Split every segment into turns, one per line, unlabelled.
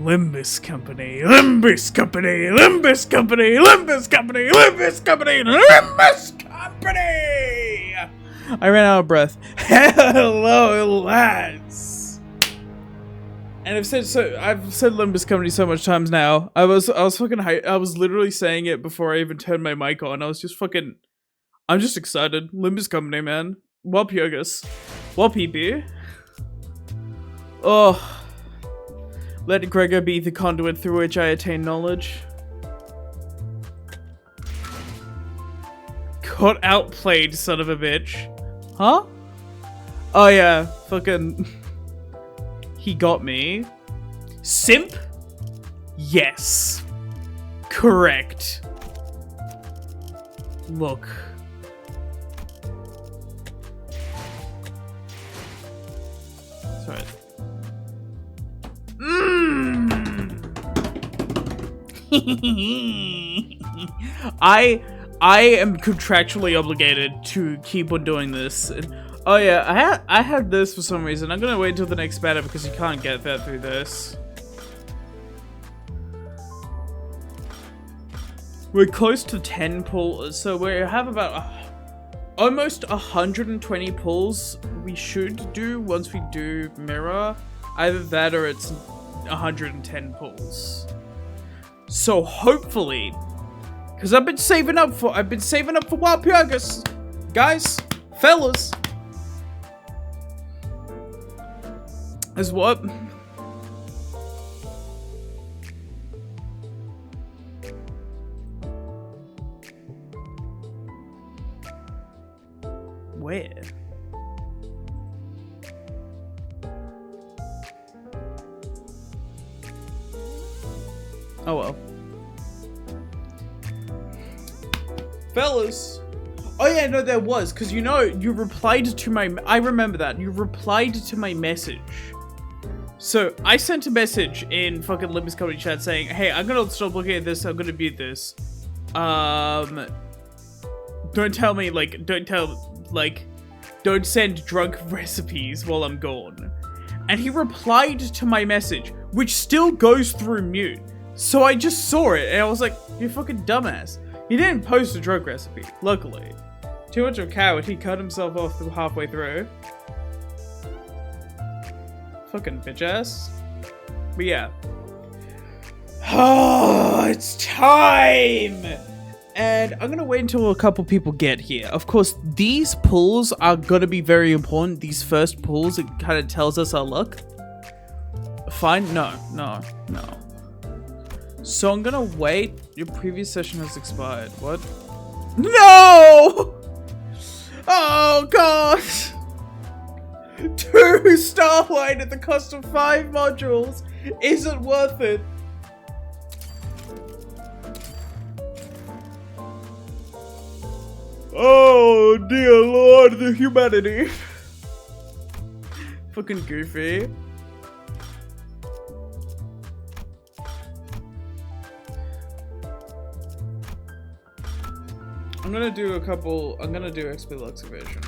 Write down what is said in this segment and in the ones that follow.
Limbus Company, Limbus Company, Limbus Company, Limbus Company, Limbus Company, Limbus Company! I ran out of breath. Hello, lads! And I've said Limbus Company so much times now. I was fucking hyped. I was literally saying it before I even turned my mic on. I was just fucking... I'm just excited. Limbus Company, man. Wop yogas. Wop PP. Oh... Let Gregor be the conduit through which I attain knowledge. Got outplayed, son of a bitch. Huh? Oh yeah, fucking... He got me. Simp? Yes. Correct. Look. Sorry. I am contractually obligated to keep on doing this. Oh yeah, I had this for some reason. I'm gonna wait until the next battle because you can't get that through this. We're close to 10 pulls, so we have about almost 120 pulls we should do once we do mirror. Either that or it's 110 pulls. So hopefully, because I've been saving up for Wild Purgus, guys, fellas. As what? Where? Oh well. Fellas. Oh yeah, no, there was, because you know, you replied to my... I remember that. You replied to my message. So, I sent a message in fucking Limbus Company chat saying, hey, I'm gonna stop looking at this, I'm gonna mute this. Don't tell me, like, don't send drunk recipes while I'm gone. And he replied to my message, which still goes through mute. So I just saw it, and I was like, you fucking dumbass. He didn't post a drug recipe, luckily. Too much of a coward, he cut himself off halfway through. Fucking bitch ass. But yeah. Oh, it's time! And I'm gonna wait until a couple people get here. Of course, these pulls are gonna be very important. These first pulls, it kind of tells us our luck. Fine? No. So I'm gonna wait. Your previous session has expired. What? No! Oh god! 2 Starlight at the cost of 5 modules isn't worth it. Oh dear lord, the humanity. Fucking goofy. I'm gonna do XP Lux Evasion.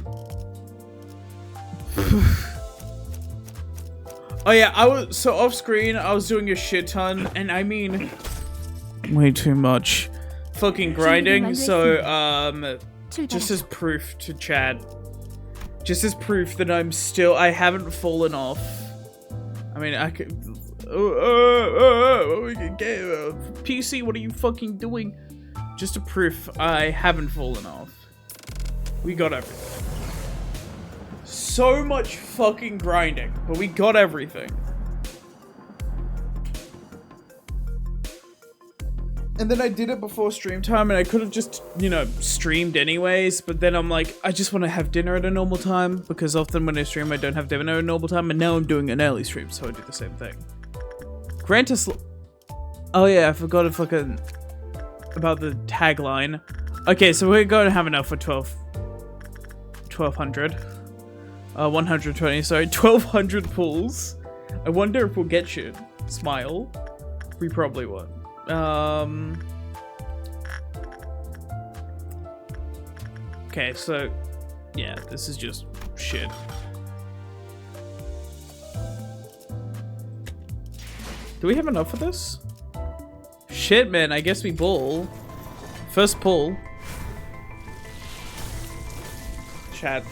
Oh yeah, so off screen, I was doing a shit ton, and I mean, way too much fucking grinding, so, just as proof to Chad. Just as proof that I haven't fallen off. I mean, I could, PC, what are you fucking doing? Just a proof I haven't fallen off. We got everything. So much fucking grinding, but we got everything. And then I did it before stream time, and I could have just, you know, streamed anyways, but then I'm like, I just want to have dinner at a normal time, because often when I stream I don't have dinner at a normal time, and now I'm doing an early stream, so I do the same thing. Grant us... Oh yeah, I forgot to fucking... about the tagline. Okay, so we're going to have enough for 1200. 120, sorry, 1200 pulls. I wonder if we'll get shit. Smile. We probably won't. Okay, so yeah, this is just shit. Do we have enough for this? Shit, man. I guess we pull. First pull. Chat.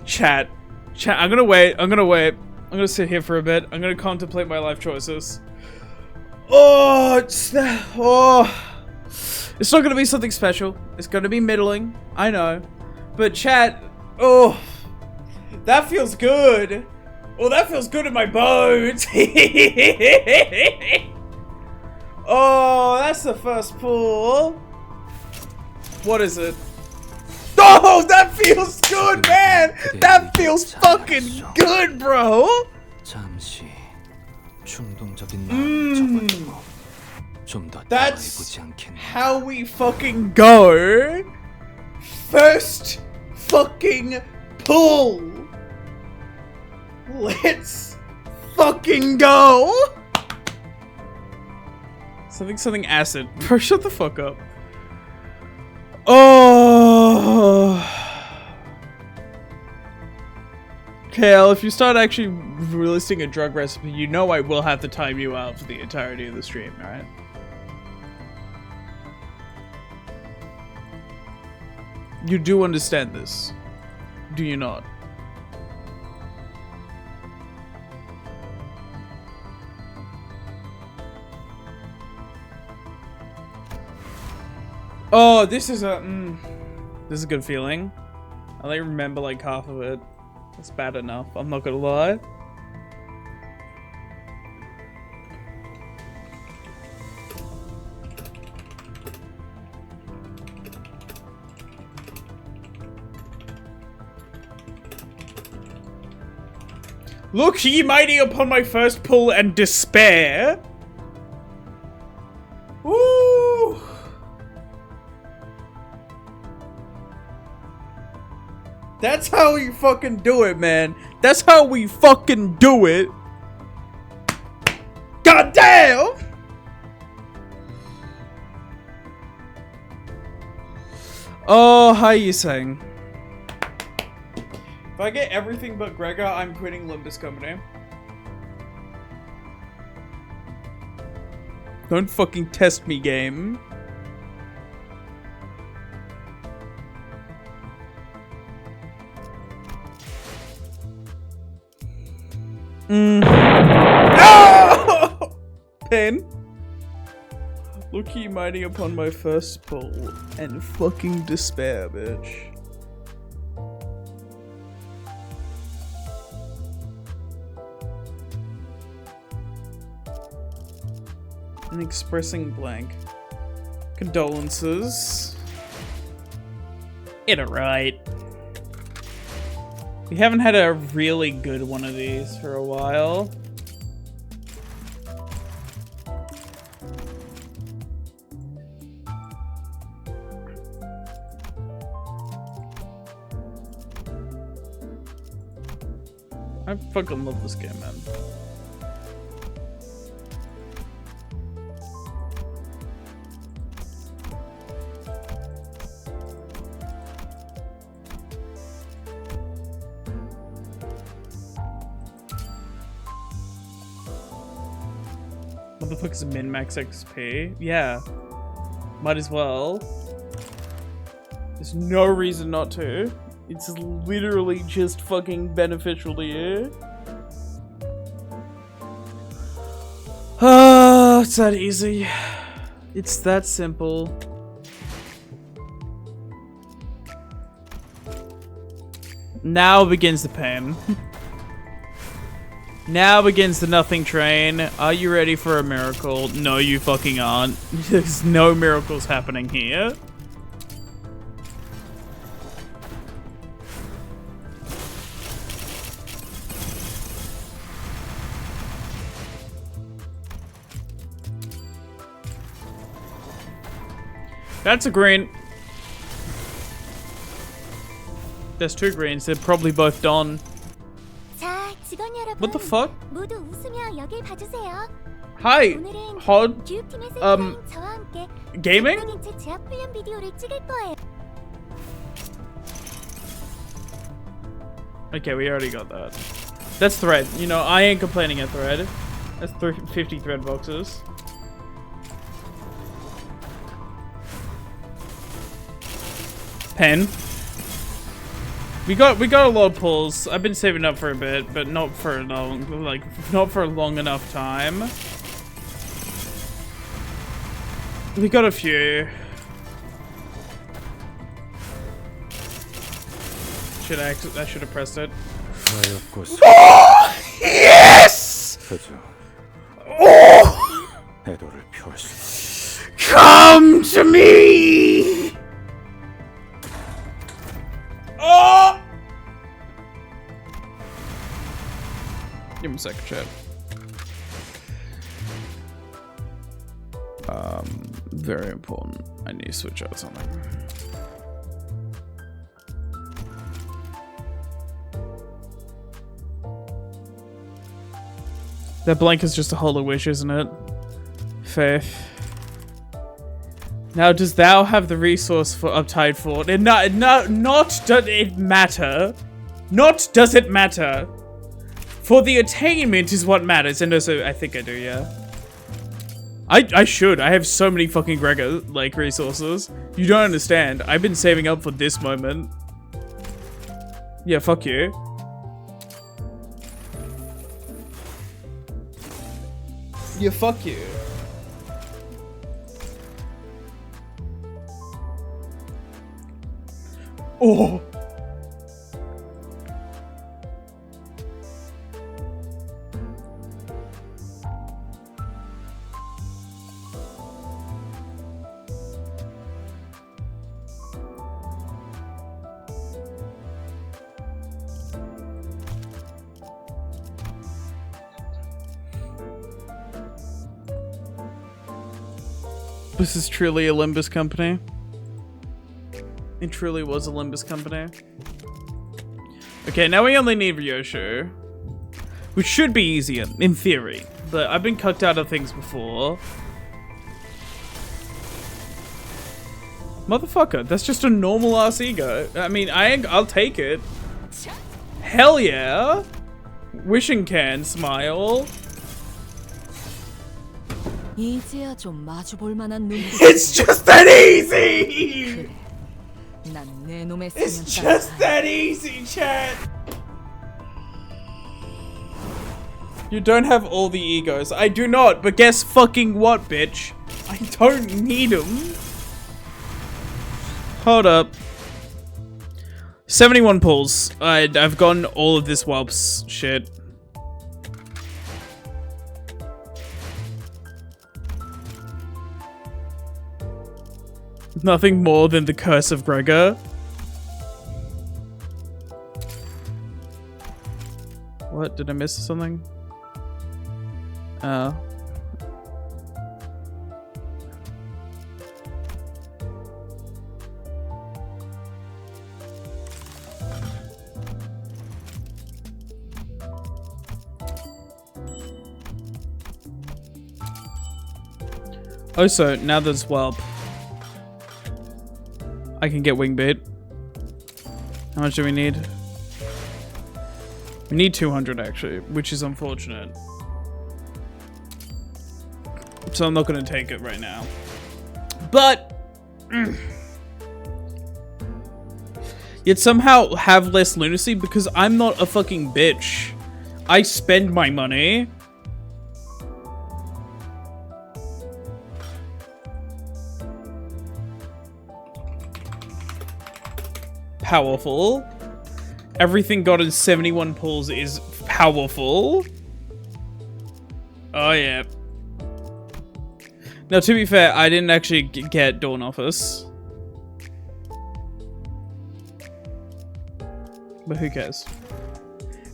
Chat. Chat. I'm gonna wait. I'm gonna sit here for a bit. I'm gonna contemplate my life choices. Oh, it's that. Oh. It's not gonna be something special. It's gonna be middling. I know. But chat. Oh. That feels good. Oh, that feels good in my bones. Oh, that's the first pull. What is it? Oh, that feels good, man. That feels fucking good, bro. That's how we fucking go. First fucking pull. Let's fucking go. Something acid. Bro, shut the fuck up. Oh. Kale, if you start actually listing a drug recipe, you know I will have to time you out for the entirety of the stream, right? You do understand this, do you not? Oh, this is a good feeling. I like remember like half of it. It's bad enough, I'm not gonna lie. Look ye mighty upon my first pull and despair. Woo! That's how we fucking do it, man. That's how we fucking do it. God damn! Oh, how are you saying? If I get everything but Gregor, I'm quitting Limbus Company. Don't fucking test me, game. Oh! Pain. Look ye mighty upon my first pull and fucking despair, bitch. And expressing blank. Condolences. Get it right. We haven't had a really good one of these for a while. I fucking love this game, man. What the fuck is min-max XP? Yeah. Might as well. There's no reason not to. It's literally just fucking beneficial to you. Ah, it's that easy. It's that simple. Now begins the pain. Now begins the nothing train. Are you ready for a miracle? No, you fucking aren't. There's no miracles happening here. That's a green. There's two greens. They're probably both done. What the fuck? Hi, Hod. Gaming? Okay, we already got that. That's thread. You know, I ain't complaining at thread. That's 50 thread boxes. Pen. We got a lot of pulls. I've been saving up for a bit, but not for not for a long enough time. We got a few. I should have pressed it. Oh, yes! Oh! Come to me! Oh! Give him a second, chat. Very important. I need to switch out something. That blank is just a hollow wish, isn't it? Faith. Now, does thou have the resource for Uptide Fort? And not does it matter. Not does it matter. For the attainment is what matters. And also, I think I do, yeah. I should. I have so many fucking Gregor, like, resources. You don't understand. I've been saving up for this moment. Yeah, fuck you. Yeah, fuck you. Oh. This is truly a Limbus company. It truly was a Limbus company. Okay, now we only need Ryoshu. Which should be easier, in theory. But I've been cucked out of things before. Motherfucker, that's just a normal ass ego. I mean, I'll take it. Hell yeah! Wishing can smile. It's just that easy! It's just that easy, chat! You don't have all the egos. I do not, but guess fucking what, bitch? I don't need them. Hold up. 71 pulls. I've gotten all of this whelps shit. Nothing more than the curse of Gregor. What? Did I miss something? Oh. Also, now there's Whelp. I can get wing bait. How much do we need? We need 200 actually, which is unfortunate. So I'm not going to take it right now. But yet somehow have less lunacy because I'm not a fucking bitch. I spend my money. Powerful. Everything got in 71 pulls is powerful. Oh yeah. Now to be fair, I didn't actually get Dawn Office. But who cares?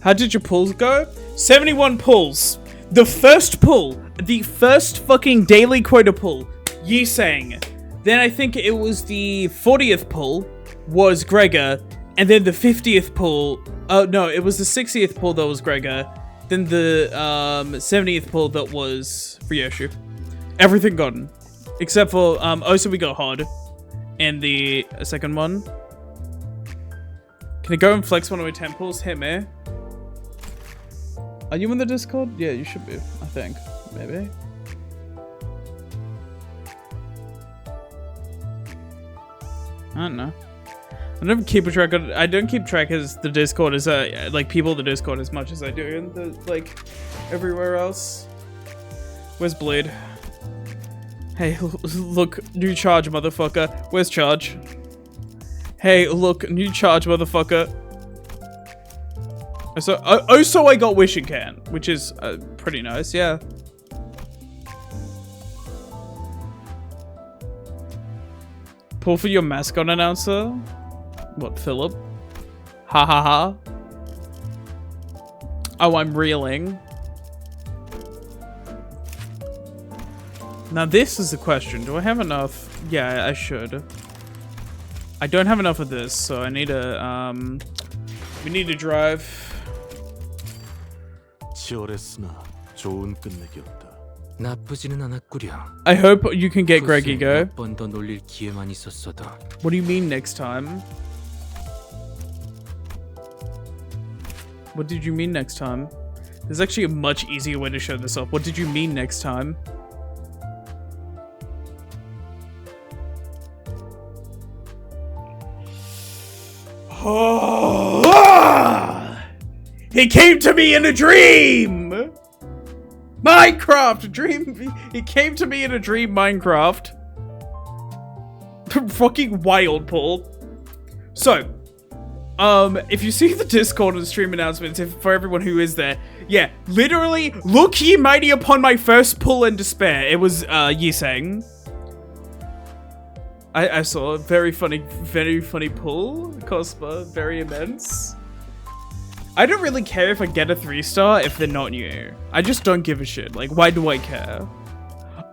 How did your pulls go? 71 pulls. The first pull. The first fucking daily quota pull. Yisang. Then I think it was the 40th pull. Was Gregor, and then the 50th pull. Oh no, it was the 60th pull that was Gregor. Then the 70th pull that was Ryoshu. Everything gotten, except for also we got Hod, and the second one. Can I go and flex one of my 10 pulls? Hit me. Are you in the Discord? Yeah, you should be, I think. Maybe. I don't know. I don't keep a track of, I don't keep track as the Discord as like people in the Discord as much as I do in the like everywhere else. Where's Blade? Hey, look, new charge, motherfucker. Where's charge? Hey, look, new charge, motherfucker. So, so I got Wishing Can, which is pretty nice, yeah. Pull for your mascot announcer? What, Philip? Ha ha ha. Oh, I'm reeling. Now this is the question. Do I have enough? Yeah, I should. I don't have enough of this, so I need to, we need to drive. I hope you can get Greg Ego. What do you mean next time? What did you mean next time? There's actually a much easier way to show this off. What did you mean next time? Oh, he came to me in a dream! Minecraft dream. He came to me in a dream, Minecraft. Fucking wild, Paul. So, if you see the Discord and stream announcements, for everyone who is there, yeah, literally, look ye mighty upon my first pull and despair. It was, Yiseng. I saw a very funny pull, Cospa, very immense. I don't really care if I get a 3-star if they're not new. I just don't give a shit. Like, why do I care?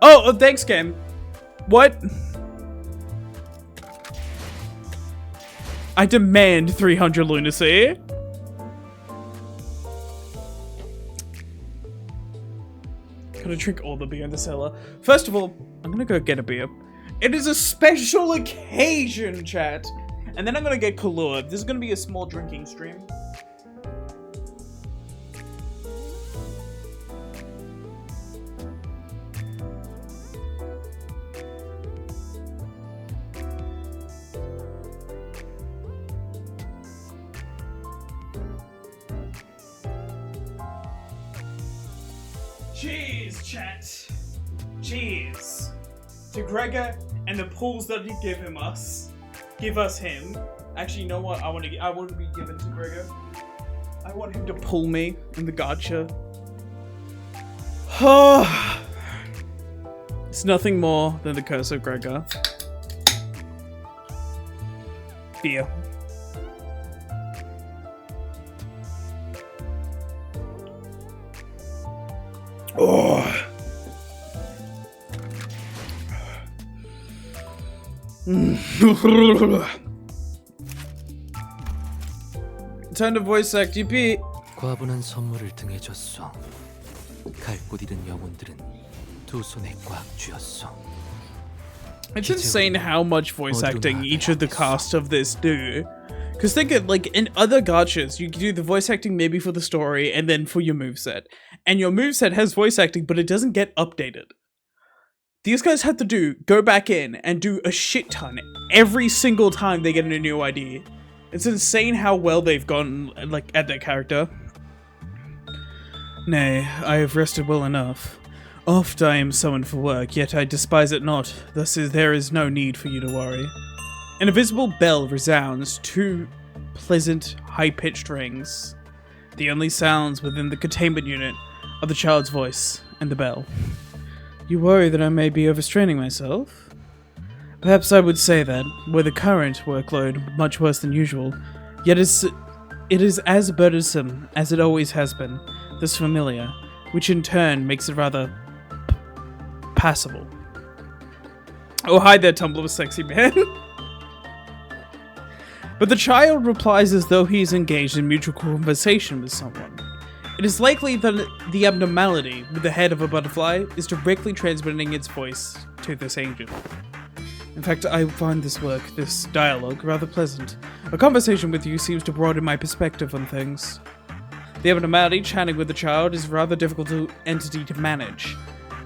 Oh, thanks, game. What? I demand 300 lunacy. Gotta drink all the beer in the cellar. First of all, I'm gonna go get a beer. It is a special occasion, chat. And then I'm gonna get Kahlua. This is gonna be a small drinking stream. Cheers, chat. Cheers to Gregor and the pulls that you give us him. Actually, you know what? I want to be given to Gregor. I want him to pull me in the gacha. It's nothing more than the curse of Gregor. Beer. Oh. Turn to voice act GP.
과분한 선물을 등에 졌어. 갈 곳 잃은 영혼들은 두 손에 꽉 쥐었어.
It's insane how much voice acting each of the cast of this do. Because think of, like, in other gachas, you do the voice acting maybe for the story and then for your moveset. And your moveset has voice acting, but it doesn't get updated. These guys have to go back in and do a shit ton every single time they get a new idea. It's insane how well they've gone, like, at their character. Nay, I have rested well enough. Oft I am summoned for work, yet I despise it not. Thus there is no need for you to worry. An invisible bell resounds, two pleasant, high-pitched rings. The only sounds within the containment unit are the child's voice and the bell. You worry that I may be overstraining myself? Perhaps I would say that, with the current workload much worse than usual, yet it is as burdensome as it always has been, this familiar, which in turn makes it rather passable. Oh, hi there, Tumblr sexy man. But the child replies as though he is engaged in mutual conversation with someone. It is likely that the abnormality with the head of a butterfly is directly transmitting its voice to this angel. In fact, I find this dialogue, rather pleasant. A conversation with you seems to broaden my perspective on things. The abnormality chatting with the child is a rather difficult entity to manage.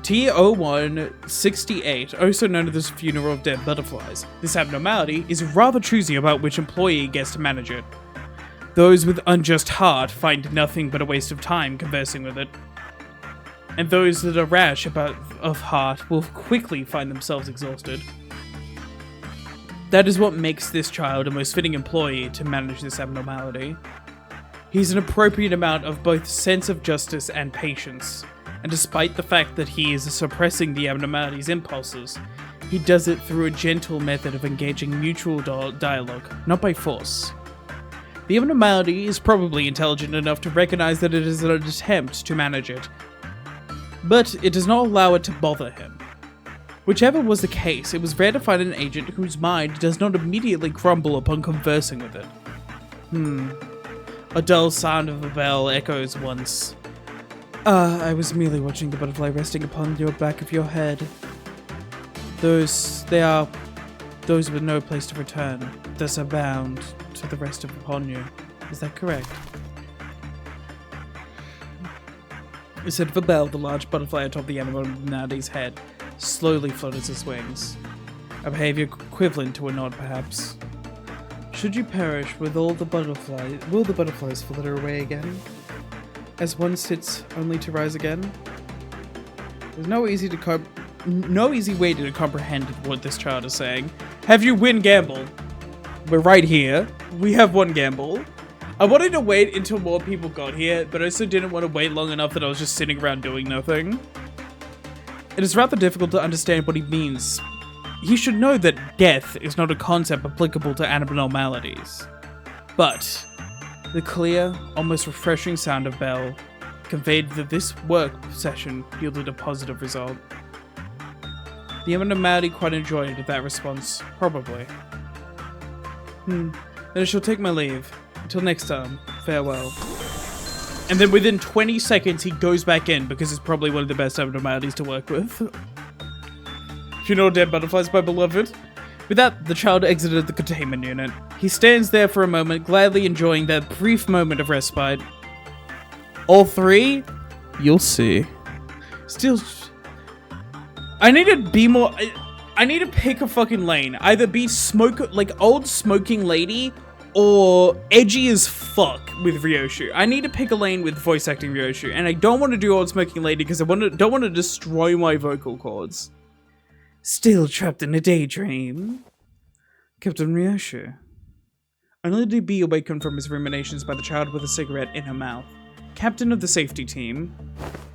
T0168, also known as the funeral of dead butterflies. This abnormality is rather choosy about which employee gets to manage it. Those with unjust heart find nothing but a waste of time conversing with it. And those that are rash of heart will quickly find themselves exhausted. That is what makes this child a most fitting employee to manage this abnormality. He's an appropriate amount of both sense of justice and patience, and despite the fact that he is suppressing the abnormality's impulses, he does it through a gentle method of engaging mutual dialogue, not by force. The abnormality is probably intelligent enough to recognize that it is an attempt to manage it, but it does not allow it to bother him. Whichever was the case, it was rare to find an agent whose mind does not immediately crumble upon conversing with it. A dull sound of a bell echoes once. I was merely watching the butterfly resting upon your back of your head. Those with no place to return, thus are bound to the rest upon you. Is that correct? Instead of a bell, the large butterfly atop the abnormality's head slowly flutters its wings. A behavior equivalent to a nod, perhaps. Should you perish with all the butterflies, will the butterflies flutter away again? As one sits only to rise again? There's no easy way to comprehend what this child is saying. Have you win gamble? We're right here. We have one gamble. I wanted to wait until more people got here, but I also didn't want to wait long enough that I was just sitting around doing nothing. It is rather difficult to understand what he means. He should know that death is not a concept applicable to abnormalities. But the clear, almost refreshing sound of bell conveyed that this work session yielded a positive result. The abnormality quite enjoyed that response, probably. Then I shall take my leave. Until next time, farewell. And then within 20 seconds, he goes back in because it's probably one of the best abnormalities to work with. Funeral of Dead Butterflies, my beloved. With that, the child exited the containment unit. He stands there for a moment, gladly enjoying that brief moment of respite. All three? You'll see. Still... I need to be more... I need to pick a fucking lane. Either be old smoking lady, or edgy as fuck with Ryoshu. I need to pick a lane with voice acting Ryoshu, and I don't want to do old smoking lady because I don't want to destroy my vocal cords. Still trapped in a daydream. Captain Ryoshu. Only to be awakened from his ruminations by the child with a cigarette in her mouth. Captain of the safety team.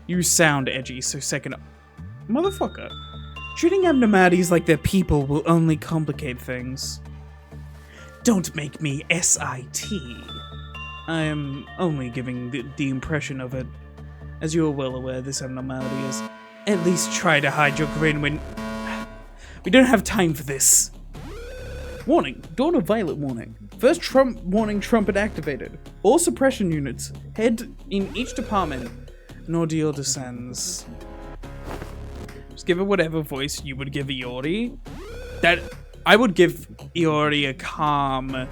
You sound edgy, so second... Motherfucker. Treating abnormalities like they're people will only complicate things. Don't make me SIT. I am only giving the impression of it. As you are well aware, this abnormality is... At least try to hide your grin when... We don't have time for this. Warning. Dawn of Violet warning. First warning trumpet activated. All suppression units. Head in each department. An ordeal descends. Just give it whatever voice you would give Iori. I would give Iori a calm,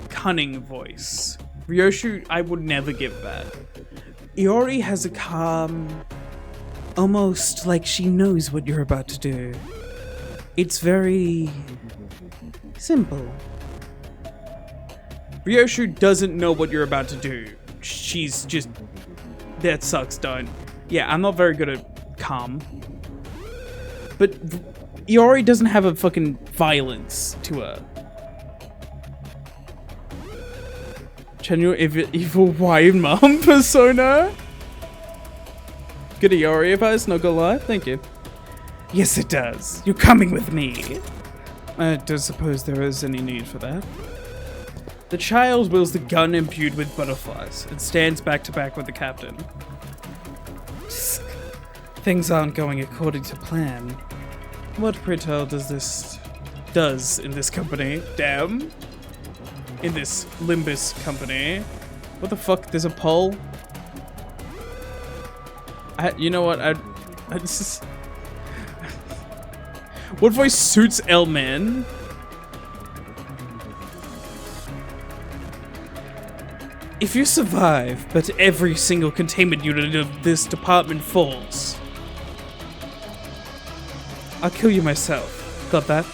cunning voice. Ryoshu, I would never give that. Iori has a calm, almost like she knows what you're about to do. It's very simple. Ryoshu doesn't know what you're about to do. She's just... That sucks, don't. Yeah, I'm not very good at calm. But Iori doesn't have a fucking violence to her. Genuine evil wine mom persona? Good Iori advice, not gonna lie. Thank you. Yes, it does. You're coming with me. I don't suppose there is any need for that. The child wields the gun imbued with butterflies and stands back to back with the captain. Things aren't going according to plan. What, pray tell, does in this company? Damn. In this Limbus company. What the fuck? There's a poll? You know what? I just... What voice suits L-Man? If you survive, but every single containment unit of this department falls, I'll kill you myself. Got that?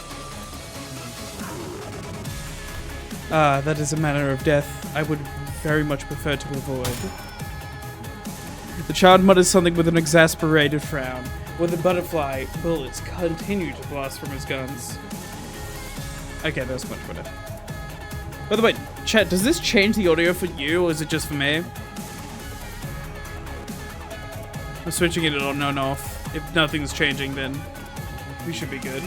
Ah, that is a manner of death I would very much prefer to avoid. The child mutters something with an exasperated frown, while the butterfly bullets continue to blast from his guns. Okay, that's much better. By the way, chat, does this change the audio for you, or is it just for me? I'm switching it on and off. If nothing's changing, then we should be good.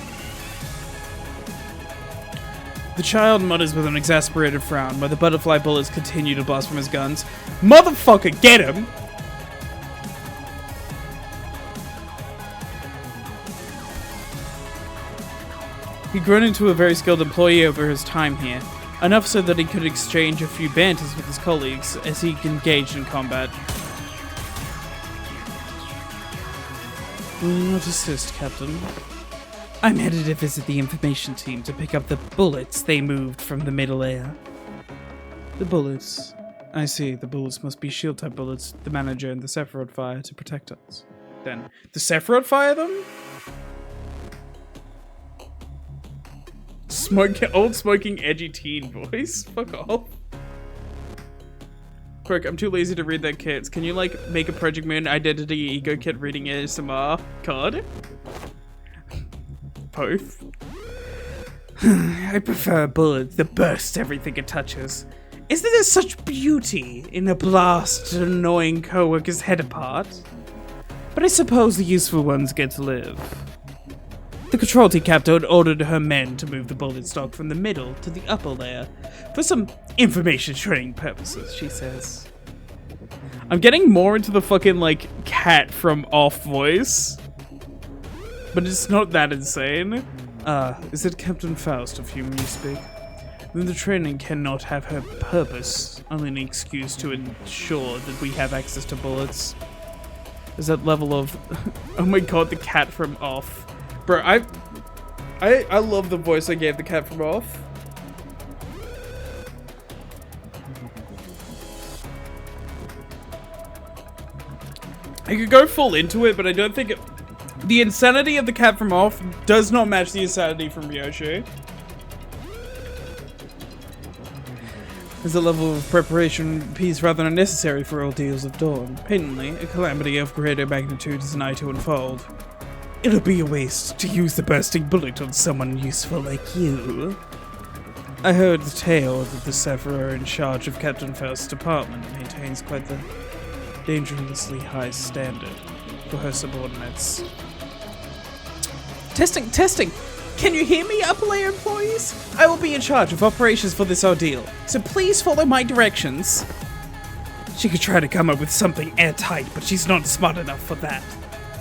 The child mutters with an exasperated frown, while the butterfly bullets continue to blast from his guns. Motherfucker, get him! He'd grown into a very skilled employee over his time here, enough so that he could exchange a few banters with his colleagues as he engaged in combat. Will you not assist, Captain? I'm headed to visit the information team to pick up the bullets they moved from the middle air. The bullets. I see, the bullets must be shield-type bullets the manager and the Sephiroth fire to protect us. Then, the Sephiroth fire them? Old smoking edgy teen voice? Fuck off. Quick, I'm too lazy to read their kits. Can you, like, make a Project Moon Identity Ego Kit reading ASMR card? Both. I prefer bullets that burst everything it touches. Isn't there such beauty in a blast an annoying co-worker's head apart? But I suppose the useful ones get to live. The control team captain ordered her men to move the bullet stock from the middle to the upper layer for some information sharing purposes, she says. I'm getting more into the fucking, like, cat from Off voice. But it's not that insane. Is it Captain Faust of whom you speak? Then the training cannot have her purpose, only an excuse to ensure that we have access to bullets. Is that level of... oh my god, the cat from Off. Bro, I love the voice I gave the cat from Off. I could go full into it, but I don't think the insanity of the cat from Off does not match the insanity from Ryoshi. There's a level of preparation piece rather unnecessary for ordeals of dawn. Patently, a calamity of greater magnitude is nigh to unfold. It'll be a waste to use the bursting bullet on someone useful like you. I heard the tale that the Sephiroth in charge of Captain Faust's department maintains quite the dangerously high standard for her subordinates. Testing! Can you hear me, upper layer employees? I will be in charge of operations for this ordeal, so please follow my directions. She could try to come up with something airtight, but she's not smart enough for that.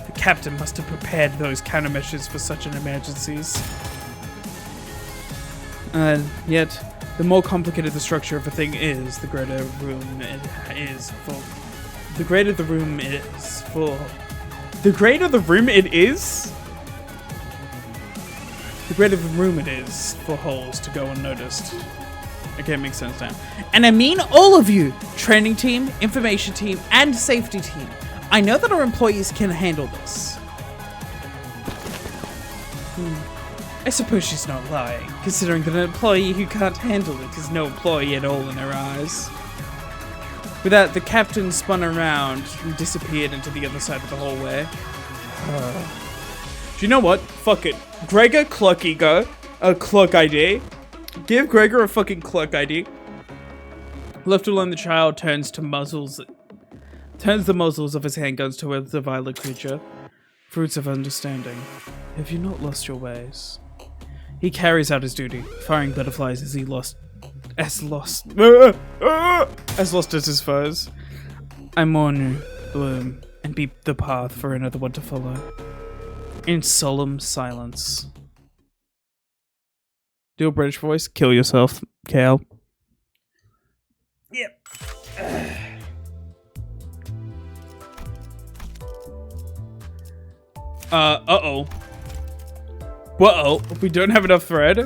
The captain must have prepared those countermeasures for such an emergencies. Yet, the more complicated the structure of a thing is, the greater room it is for... The greater the room is for... The greater the room it is? The greater the room it is for holes to go unnoticed. Okay, it makes sense now. And I mean all of you! Training team, information team, and safety team. I know that our employees can handle this. I suppose she's not lying, considering that an employee who can't handle it is no employee at all in her eyes. With that, the captain spun around and disappeared into the other side of the hallway. Do you know what? Fuck it. Gregor Cluck Ego. Cluck ID. Give Gregor a fucking Cluck ID. Left alone, the child turns the muzzles of his handguns towards the violet creature. Fruits of understanding. Have you not lost your ways? He carries out his duty, firing butterflies as lost as his foes. I mourn you, bloom, and be the path for another one to follow. In solemn silence. Do a British voice. Kill yourself, Kale. Yep. Uh-oh. Whoa, we don't have enough thread.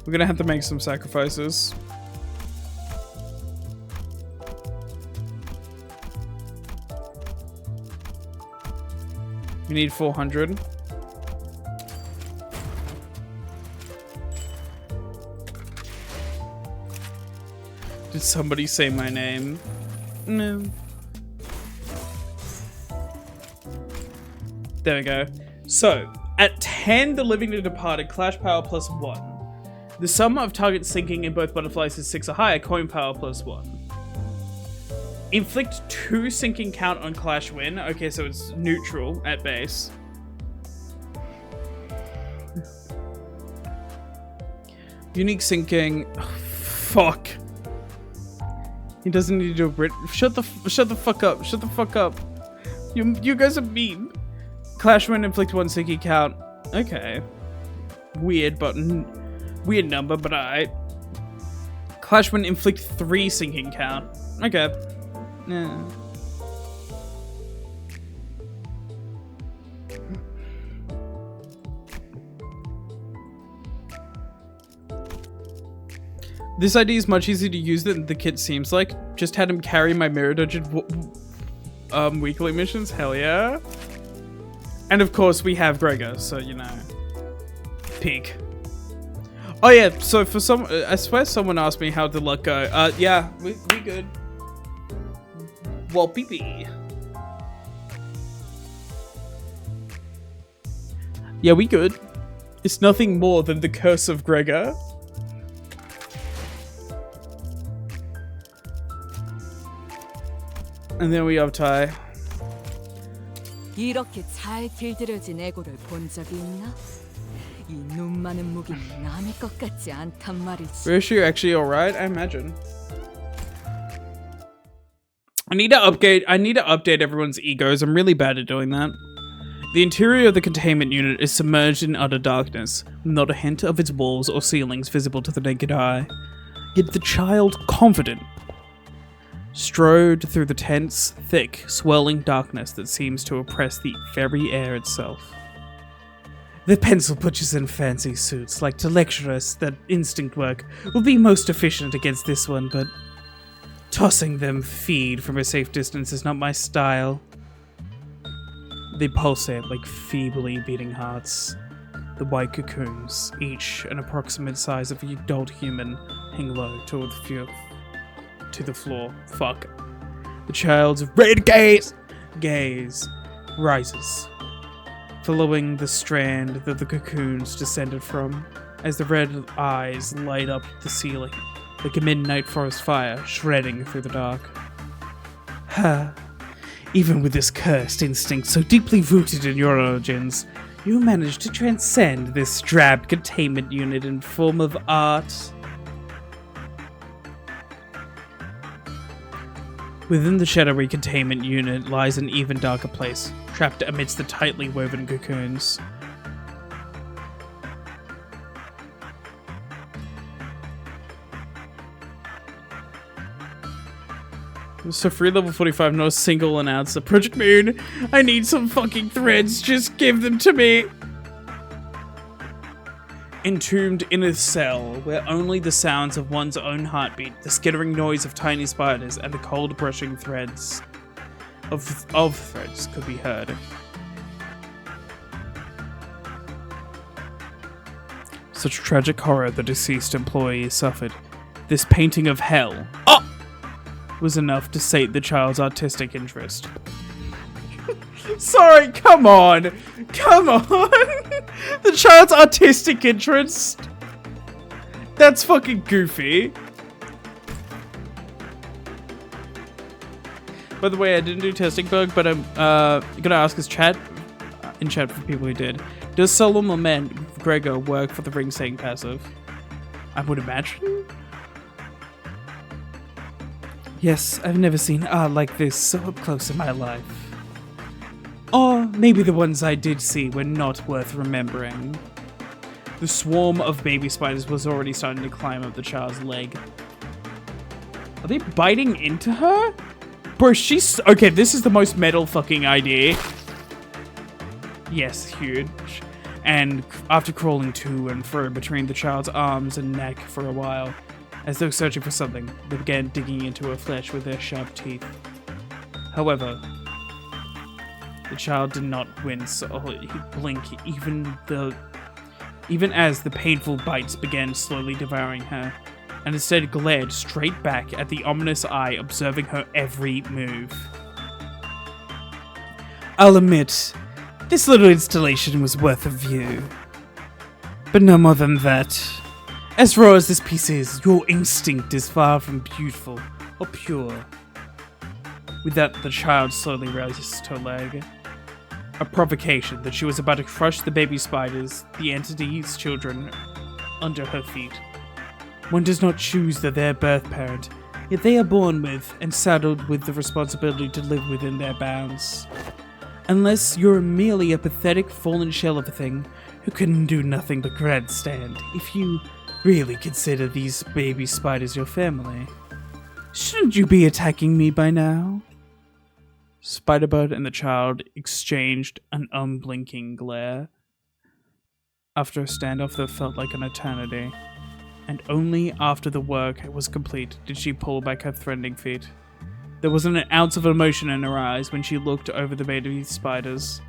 We're gonna have to make some sacrifices. You need 400. Did somebody say my name? No. There we go. So, at 10, the living and departed, clash power plus 1. The sum of targets sinking in both butterflies is 6 or higher, coin power plus 1. Inflict 2 sinking count on clash win. Okay, so it's neutral at base. Unique sinking. Oh, fuck. He doesn't need to do a Brit. Shut the fuck up. Shut the fuck up. You guys are mean. Clash win, inflict 1 sinking count. Okay. Weird, but weird number, but alright. Clash win, inflict 3 sinking count. Okay. Yeah. This idea is much easier to use than the kit seems like. Just had him carry my Mirror Dungeon weekly missions. Hell yeah. And of course we have Gregor, so you know. Peak. Oh yeah, so for some, I swear someone asked me how did luck go. Yeah, we good. Well, pee. Yeah, we good. It's nothing more than the curse of Gregor. And then we have Ty.
이렇게 잘 길들여진 애고를 본 적이 있나? 이 눈 많은 무기는 남의 것 같지 않단 말이지.
Is she actually alright? I imagine. I need to update everyone's egos. I'm really bad at doing that. The interior of the containment unit is submerged in utter darkness. Not a hint of its walls or ceilings visible to the naked eye. Yet the child, confident, strode through the tense, thick, swirling darkness that seems to oppress the very air itself. The pencil pushers in fancy suits like to lecture us that instinct work will be most efficient against this one, but tossing them feed from a safe distance is not my style. They pulsate like feebly beating hearts. The white cocoons, each an approximate size of an adult human, hang low toward the floor. Fuck. The child's red gaze rises, following the strand that the cocoons descended from, as the red eyes light up the ceiling, like a midnight forest fire shredding through the dark. Ha! Even with this cursed instinct so deeply rooted in your origins, you managed to transcend this drab containment unit in form of art. Within the shadowy containment unit lies an even darker place, trapped amidst the tightly woven cocoons. So free level 45, no single announcer. Project Moon, I need some fucking threads, just give them to me! Entombed in a cell, where only the sounds of one's own heartbeat, the skittering noise of tiny spiders, and the cold brushing threads of threads could be heard. Such tragic horror the deceased employee suffered. This painting of hell was enough to sate the child's artistic interest. Sorry, come on! The child's artistic interest? That's fucking goofy. By the way, I didn't do testing bug, but I'm gonna ask his chat, in chat for people who did. Does solo lament Gregor work for the ring saying passive? I would imagine. Yes, I've never seen art like this so up close in my life. Or maybe the ones I did see were not worth remembering. The swarm of baby spiders was already starting to climb up the child's leg. Are they biting into her? Bro, she's... Okay, this is the most metal fucking idea. Yes, huge. And after crawling to and fro between the child's arms and neck for a while, as though searching for something, they began digging into her flesh with their sharp teeth. However, The child did not wince or blink, even as the painful bites began slowly devouring her, and instead glared straight back at the ominous eye observing her every move. I'll admit, this little installation was worth a view. But no more than that. As raw as this piece is, your instinct is far from beautiful or pure. With that, the child slowly raised her leg. A provocation that she was about to crush the baby spiders, the entity's children, under her feet. One does not choose their birth parent, yet they are born with and saddled with the responsibility to live within their bounds. Unless you're merely a pathetic fallen shell of a thing who can do nothing but grandstand, if you really consider these baby spiders your family. Shouldn't you be attacking me by now? Spiderbird and the child exchanged an unblinking glare. After a standoff that felt like an eternity, and only after the work was complete did she pull back her threatening feet. There wasn't an ounce of emotion in her eyes when she looked over the baby spiders.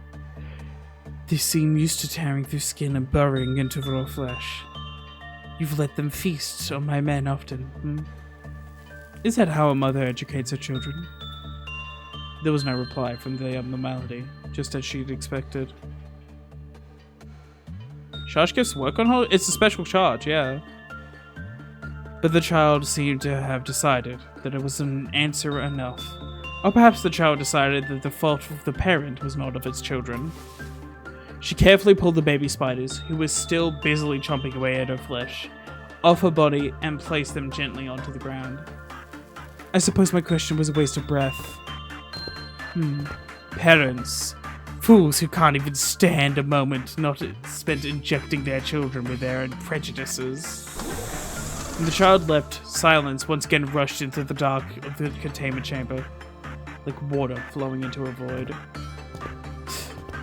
They seem used to tearing through skin and burrowing into raw flesh. You've let them feast on my men often, Is that how a mother educates her children? There was no reply from the abnormality, just as she'd expected. Charge gets work on her? It's a special charge, yeah. But the child seemed to have decided that it was an answer enough. Or perhaps the child decided that the fault of the parent was not of its children. She carefully pulled the baby spiders, who were still busily chomping away at her flesh, off her body and placed them gently onto the ground. I suppose my question was a waste of breath. Parents. Fools who can't even stand a moment not spent injecting their children with their own prejudices. When the child left, silence once again rushed into the dark of the containment chamber, like water flowing into a void.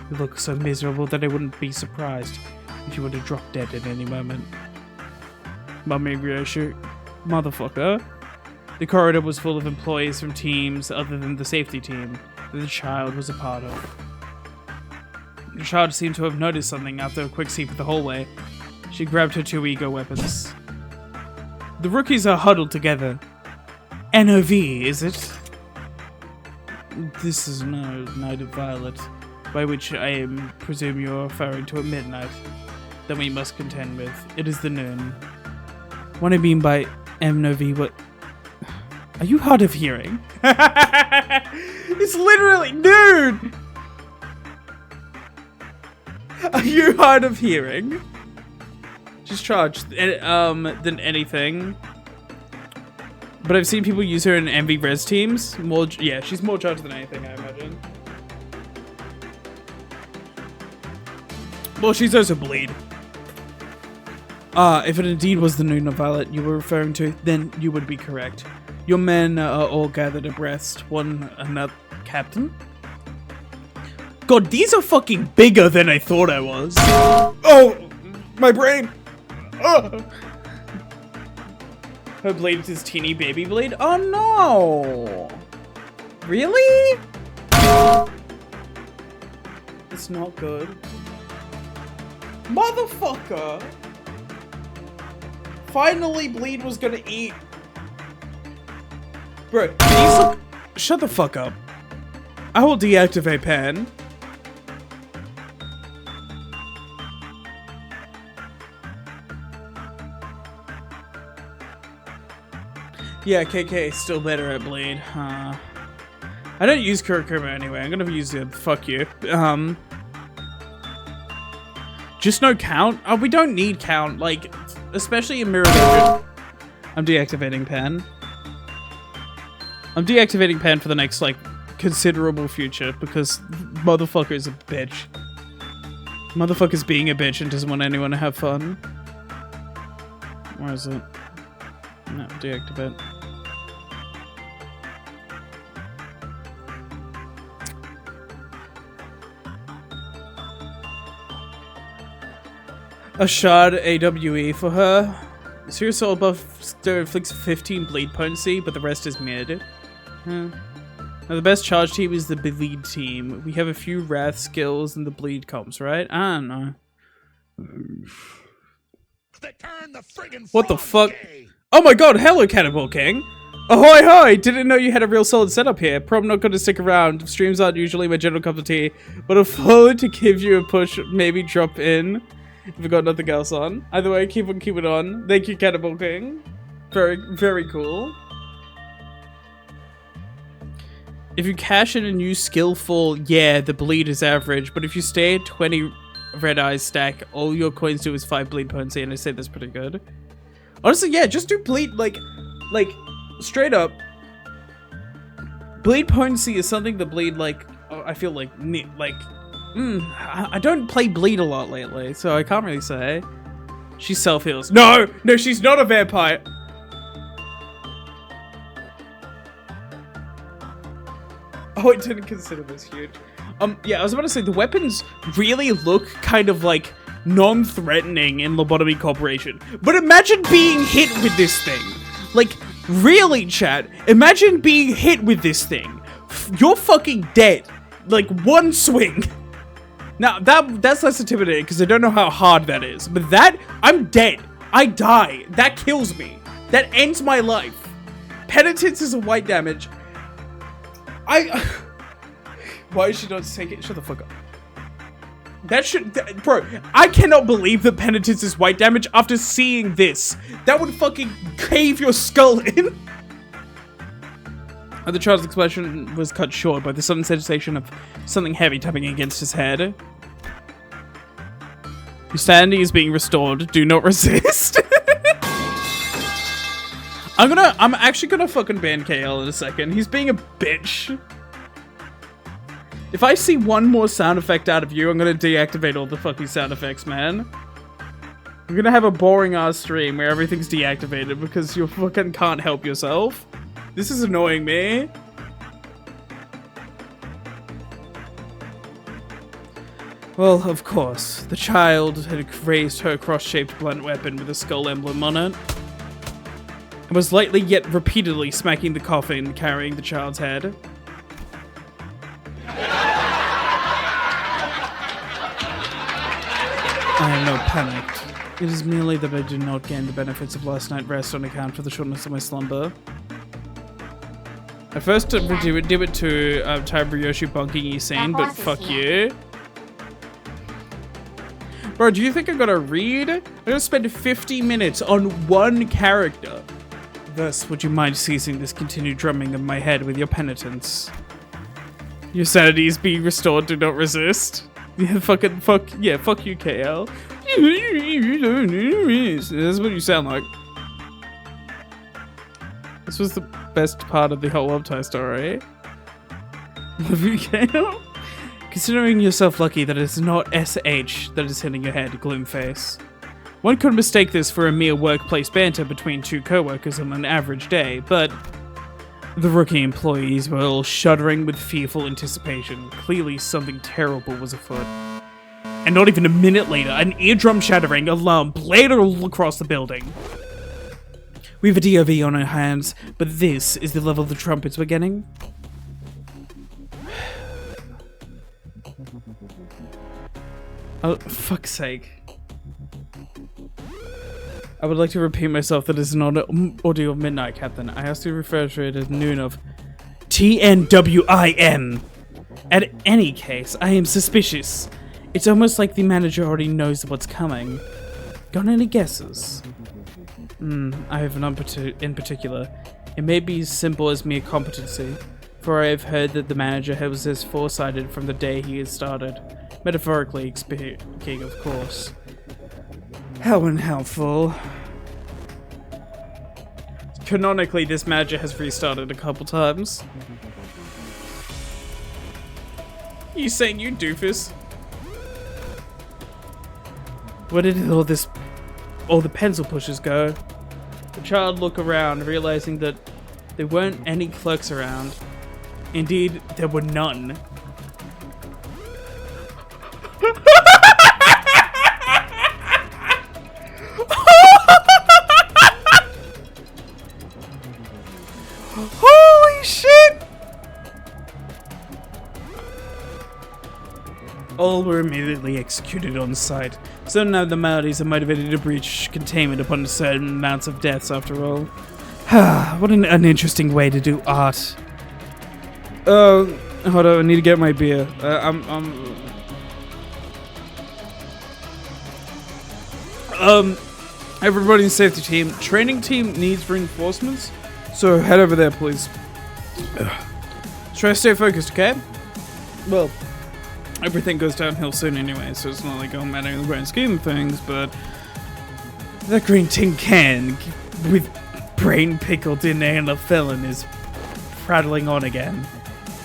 You look so miserable that I wouldn't be surprised if you were to drop dead at any moment. Mummy reassured, motherfucker. The corridor was full of employees from teams other than the safety team that the child was a part of. The child seemed to have noticed something after a quick sweep of the hallway. She grabbed her two ego weapons. The rookies are huddled together. NOV, is it? This is no Night of Violet, by which I presume you're referring to a midnight that we must contend with. It is the noon. What I mean by NOV, what... Are you hard of hearing? It's literally noon! Are you hard of hearing? She's charged than anything. But I've seen people use her in MV res teams. Yeah, she's more charged than anything, I imagine. Well, she's also bleed. If it indeed was the Noon of Violet you were referring to, then you would be correct. Your men are all gathered abreast, one another. Captain? God, these are fucking bigger than I thought I was. Oh, my brain. Oh. Her blade is his teeny baby blade? Oh no! Really? It's not good. Motherfucker! Finally, Bleed was gonna eat. Bro, these look. Shut the fuck up. I will deactivate Pan. Yeah, KK is still better at Bleed. I don't use Kurokuma anyway. I'm gonna use it. Fuck you. Just no count. Oh, we don't need count. Like, especially in Mirror Dungeon. I'm deactivating Pan. I'm deactivating Pan for the next, like, considerable future because motherfucker is a bitch. Motherfucker's being a bitch and doesn't want anyone to have fun. Where is it? No, deactivate. A shard AWE for her. Serious Soul buff inflicts 15 bleed potency, but the rest is mid. Now, the best charge team is the bleed team. We have a few wrath skills and the bleed comps, right? I don't know. What the fuck? Oh my god, hello Cannibal King! Ahoy hoy! Didn't know you had a real solid setup here. Probably not going to stick around. Streams aren't usually my general cup of tea, but I've followed to give you a push, maybe drop in. If we got nothing else on. Either way, keep it on. Thank you, Cannibal King. Very, very cool. If you cash in a new skillful, yeah, the bleed is average, but if you stay at 20 red eyes stack, all your coins do is 5 bleed potency, and I say that's pretty good. Honestly, yeah, just do bleed, like, straight up. Bleed potency is something that bleed, like, I feel like, I don't play bleed a lot lately, so I can't really say. She self-heals. No, she's not a vampire. Oh, I didn't consider this huge. Yeah, I was about to say, the weapons really look kind of like non-threatening in Lobotomy Corporation. But imagine being hit with this thing. Like, really, chat, imagine being hit with this thing. You're fucking dead. Like, one swing. Now, that's less intimidating because I don't know how hard that is. But that, I'm dead. I die. That kills me. That ends my life. Penitence is a white damage. Why should I not take it? Shut the fuck up. Bro, I cannot believe that Penitence is white damage after seeing this. That would fucking cave your skull in. The child's explosion was cut short by the sudden sensation of something heavy tapping against his head. Your sanity is being restored. Do not resist. I'm actually gonna fucking ban KL in a second. He's being a bitch. If I see one more sound effect out of you, I'm gonna deactivate all the fucking sound effects, man. I'm gonna have a boring ass stream where everything's deactivated because you fucking can't help yourself. This is annoying me. Well, of course, the child had raised her cross-shaped blunt weapon with a skull emblem on it. And was lightly yet repeatedly smacking the coffin, carrying the child's head. I am not panicked. It is merely that I did not gain the benefits of last night's rest on account for the shortness of my slumber. I first did it to Tabriyoshi bonking you scene, but fuck you. Bro, do you think I'm gonna read? I'm gonna spend 50 minutes on one character. Thus, would you mind ceasing this continued drumming of my head with your penitence? Your sanity is being restored, do not resist. Yeah, fuck you, KL. That's what you sound like. This was the best part of the whole Love Tie story. Love you, KL? Considering yourself lucky that it's not SH that is hitting your head, Gloomface. One could mistake this for a mere workplace banter between two co-workers on an average day, but the rookie employees were all shuddering with fearful anticipation. Clearly something terrible was afoot. And not even a minute later, an eardrum-shattering alarm blared all across the building. We have a DOV on our hands, but this is the level of the trumpets we're getting. Oh, fuck's sake. I would like to repeat myself that it's not an audio of midnight, Captain. I asked you to refer to it as noon of TNWIN. At any case, I am suspicious. It's almost like the manager already knows what's coming. Got any guesses? I have none in particular. It may be as simple as mere competency, for I have heard that the manager was as foresighted from the day he had started. Metaphorically speaking, of course. How unhelpful. Canonically, this manager has restarted a couple times. You saying you doofus? Where did all the pencil pushers go? The child looked around, realizing that there weren't any clerks around. Indeed, there were none. Holy shit! all were immediately executed on sight. Certain abnormalities are motivated to breach containment upon certain amounts of deaths, after all. What an uninteresting way to do art. Hold on, I need to get my beer. Everybody in safety team. Training team needs reinforcements, so head over there, please. Try to stay focused, okay? Well, everything goes downhill soon anyway, so it's not like it'll matter in the grand scheme of things, but that green tin can with brain pickled in and a felon is prattling on again.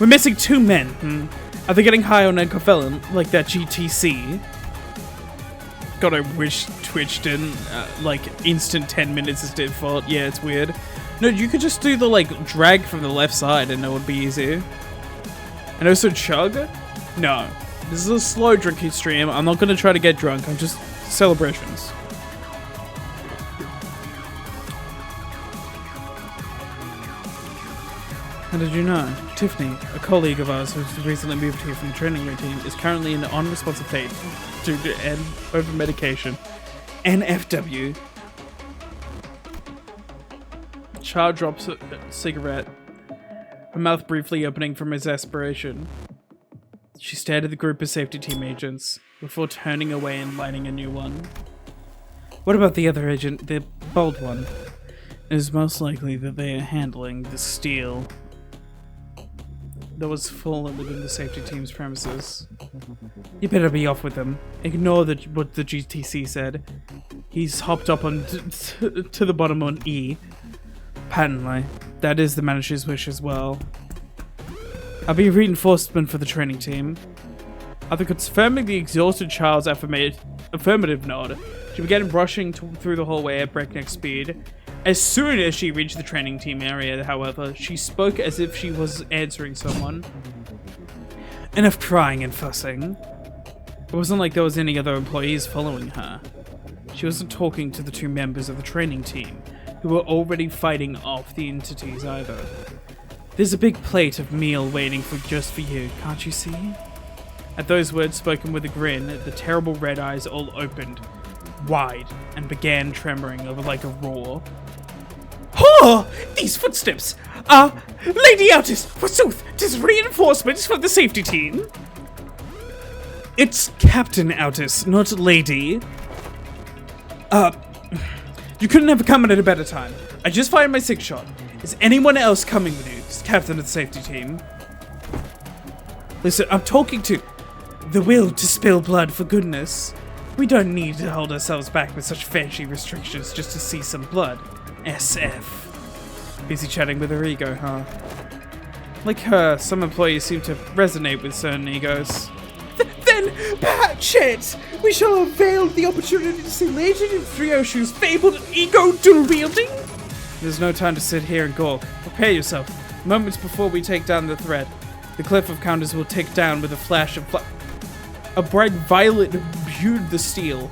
We're missing 2 men. Are they getting high on Felon like that GTC? God, I wish Twitch didn't, like, instant 10 minutes is default. Yeah, it's weird. No, you could just do the, like, drag from the left side and it would be easy. And also chug? No. This is a slow drinking stream. I'm not gonna try to get drunk. I'm just celebrations. How did you know? Tiffany, a colleague of ours who's recently moved here from the training routine, is currently in an unresponsive state due to over-medication. NFW. Child drops a cigarette, her mouth briefly opening from his aspiration. She stared at the group of safety team agents before turning away and lighting a new one. What about the other agent, the bald one? It is most likely that they are handling the steel that was fallen within the safety team's premises. You better be off with them. Ignore what the GTC said. He's hopped up on to the bottom on E. Patently. That is the manager's wish as well. I'll be reinforcement for the training team. After confirming the exhausted child's affirmative nod, she began rushing through the hallway at breakneck speed. As soon as she reached the training team area, however, she spoke as if she was answering someone. Enough crying and fussing. It wasn't like there was any other employees following her. She wasn't talking to the 2 members of the training team, who were already fighting off the entities either. There's a big plate of meal waiting just for you, can't you see? At those words spoken with a grin, the terrible red eyes all opened wide and began tremoring over like a roar. Oh, these footsteps! Lady Altus, forsooth, 'tis reinforcements for the safety team. It's Captain Altus, not Lady. You couldn't have come at a better time. I just fired my 6 shot. Is anyone else coming with you? It's Captain of the safety team. Listen, I'm talking to the will to spill blood, for goodness. We don't need to hold ourselves back with such fancy restrictions just to see some blood. SF. Busy chatting with her ego, huh? Like her, some employees seem to resonate with certain egos. Then, perchance, we shall avail the opportunity to see Legend in Frioshu's fabled ego dual-wielding. There's no time to sit here and gawk. Prepare yourself. Moments before we take down the threat, the cliff of counters will tick down with a flash of a bright violet imbued the steel,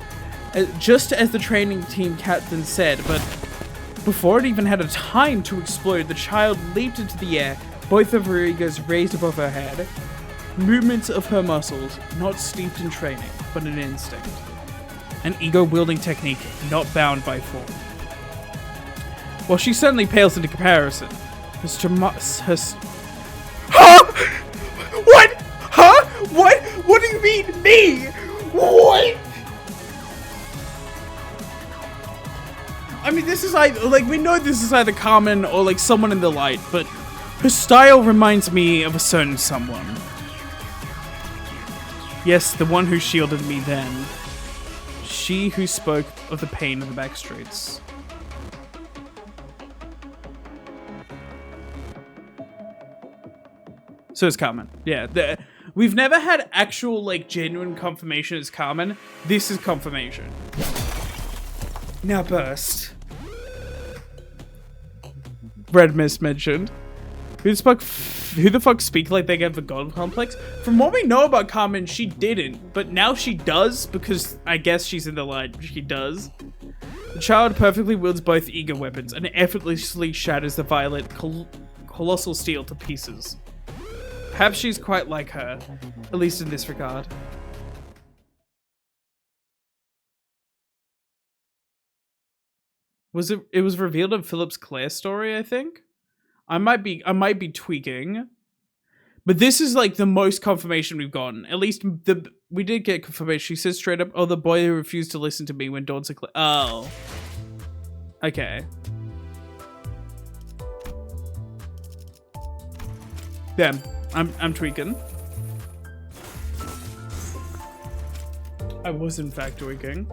just as the training team captain said, but before it even had a time to explode, the child leaped into the air, both of her egos raised above her head. Movements of her muscles, not steeped in training, but an instinct. An ego-wielding technique not bound by form. While she certainly pales into comparison, Huh? What? Huh? What? What do you mean, me? What? I mean, this is either, like, we know this is either Carmen or, like, someone in the light, but her style reminds me of a certain someone. Yes, the one who shielded me then. She who spoke of the pain of the back streets. So it's Carmen. Yeah, we've never had actual, like, genuine confirmation it's Carmen. This is confirmation. Now burst. Red Mist mentioned. Who the fuck speak like they have a god complex? From what we know about Carmen, she didn't, but now she does, because I guess she's in the light. She does. The child perfectly wields both ego weapons and effortlessly shatters the violet colossal steel to pieces. Perhaps she's quite like her, at least in this regard. Was it? It was revealed in Philip's Claire story, I think. I might be tweaking, but this is like the most confirmation we've gotten. At least we did get confirmation. She says straight up, "Oh, the boy who refused to listen to me when Dawn's a Claire." Oh, okay. Damn, I'm tweaking. I was in fact tweaking.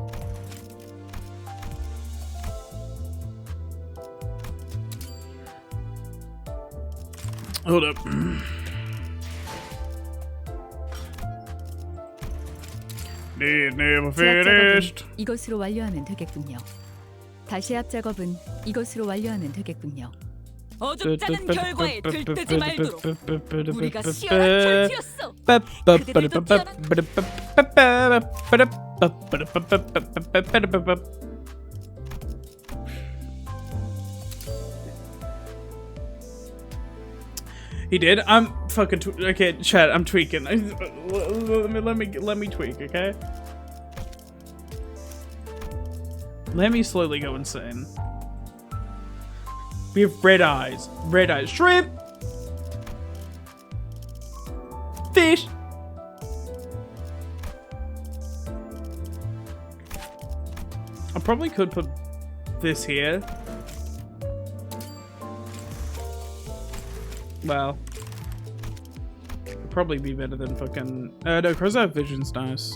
Hold up. Never finished.
이것으로 완료하면 되겠군요. 다시 합 작업은 이것으로 완료하면 되겠군요. 어줍잖은 결과에 들뜨지 말도록 우리가 시원한 결투였어. 그들도
He did. I'm fucking okay, chat. I'm tweaking. Let me tweak, okay? Let me slowly go insane. We have red eyes. Red eyes. Shrimp. Fish. I probably could put this here. Well, it'd probably be better than fucking. No, Crow's Vision's nice.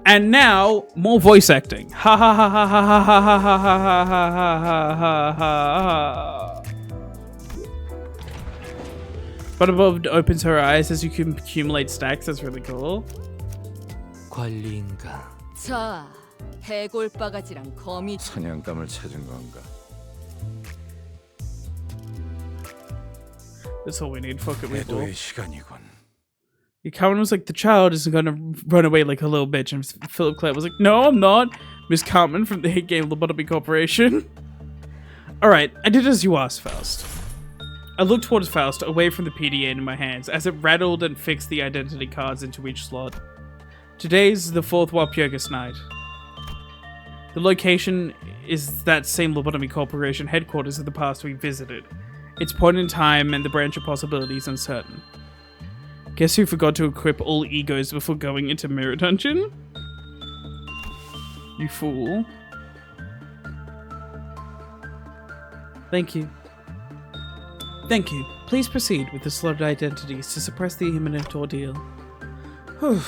And now, more voice acting. Ha ha ha ha ha ha ha ha ha ha ha ha ha ha. But above opens her eyes as you can accumulate stacks. That's really cool.
관리인가?
자, 해골바가지랑 거미
사냥감을 찾은 건가?
That's all we need. Fuck it, we will.
배도의 시간이군.
Karen was like, the child isn't gonna run away like a little bitch. And Philip Clare was like, no, I'm not. Miss Cartman from the hit game Lobotomy Corporation. Alright, I did as you asked, Faust. I looked towards Faust, away from the PDA in my hands, as it rattled and fixed the identity cards into each slot. Today's the 4th Walpurgis night. The location is that same Lobotomy Corporation headquarters of the past we visited. Its point in time and the branch of possibilities uncertain. Guess who forgot to equip all egos before going into Mirror Dungeon? You fool. Thank you. Thank you. Please proceed with the slotted identities to suppress the imminent ordeal. Whew.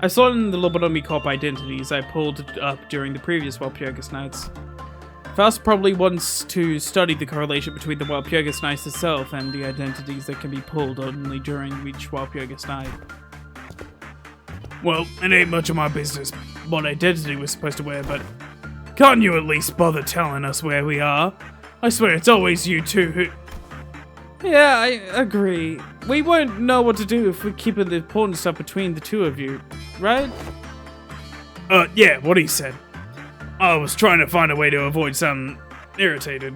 I saw in the Lobotomy Corp identities I pulled up during the previous Walpurgis nights. Faust probably wants to study the correlation between the Walpurgis nights itself and the identities that can be pulled only during each Walpurgis night. Well, it ain't much of my business what identity we're supposed to wear, but can't you at least bother telling us where we are? I swear it's always you two who... Yeah, I agree. We won't know what to do if we keep the important stuff between the two of you, right? Yeah, what he said. I was trying to find a way to avoid sounding irritated.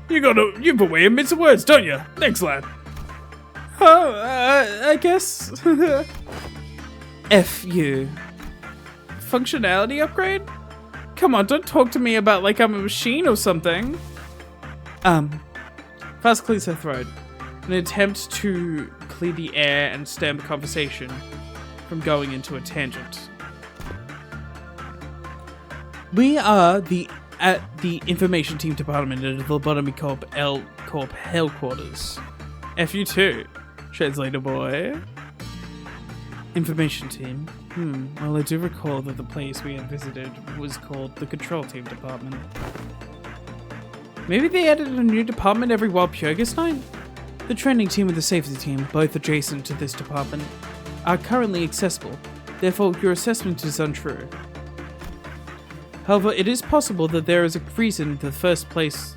You've a way of mincing words, don't you? Thanks, lad. Oh, I guess. F you. Functionality upgrade? Come on, don't talk to me about like I'm a machine or something. Faust clears her throat. An attempt to clear the air and stem conversation from going into a tangent. We are at the information team department at the Lobotomy Corp L Corp headquarters. FU 2, translator boy. Information team. Well, I do recall that the place we had visited was called the control team department. Maybe they added a new department every Walpurgis night? The training team and the safety team, both adjacent to this department, are currently accessible. Therefore, your assessment is untrue. However, it is possible that there is a reason the first place...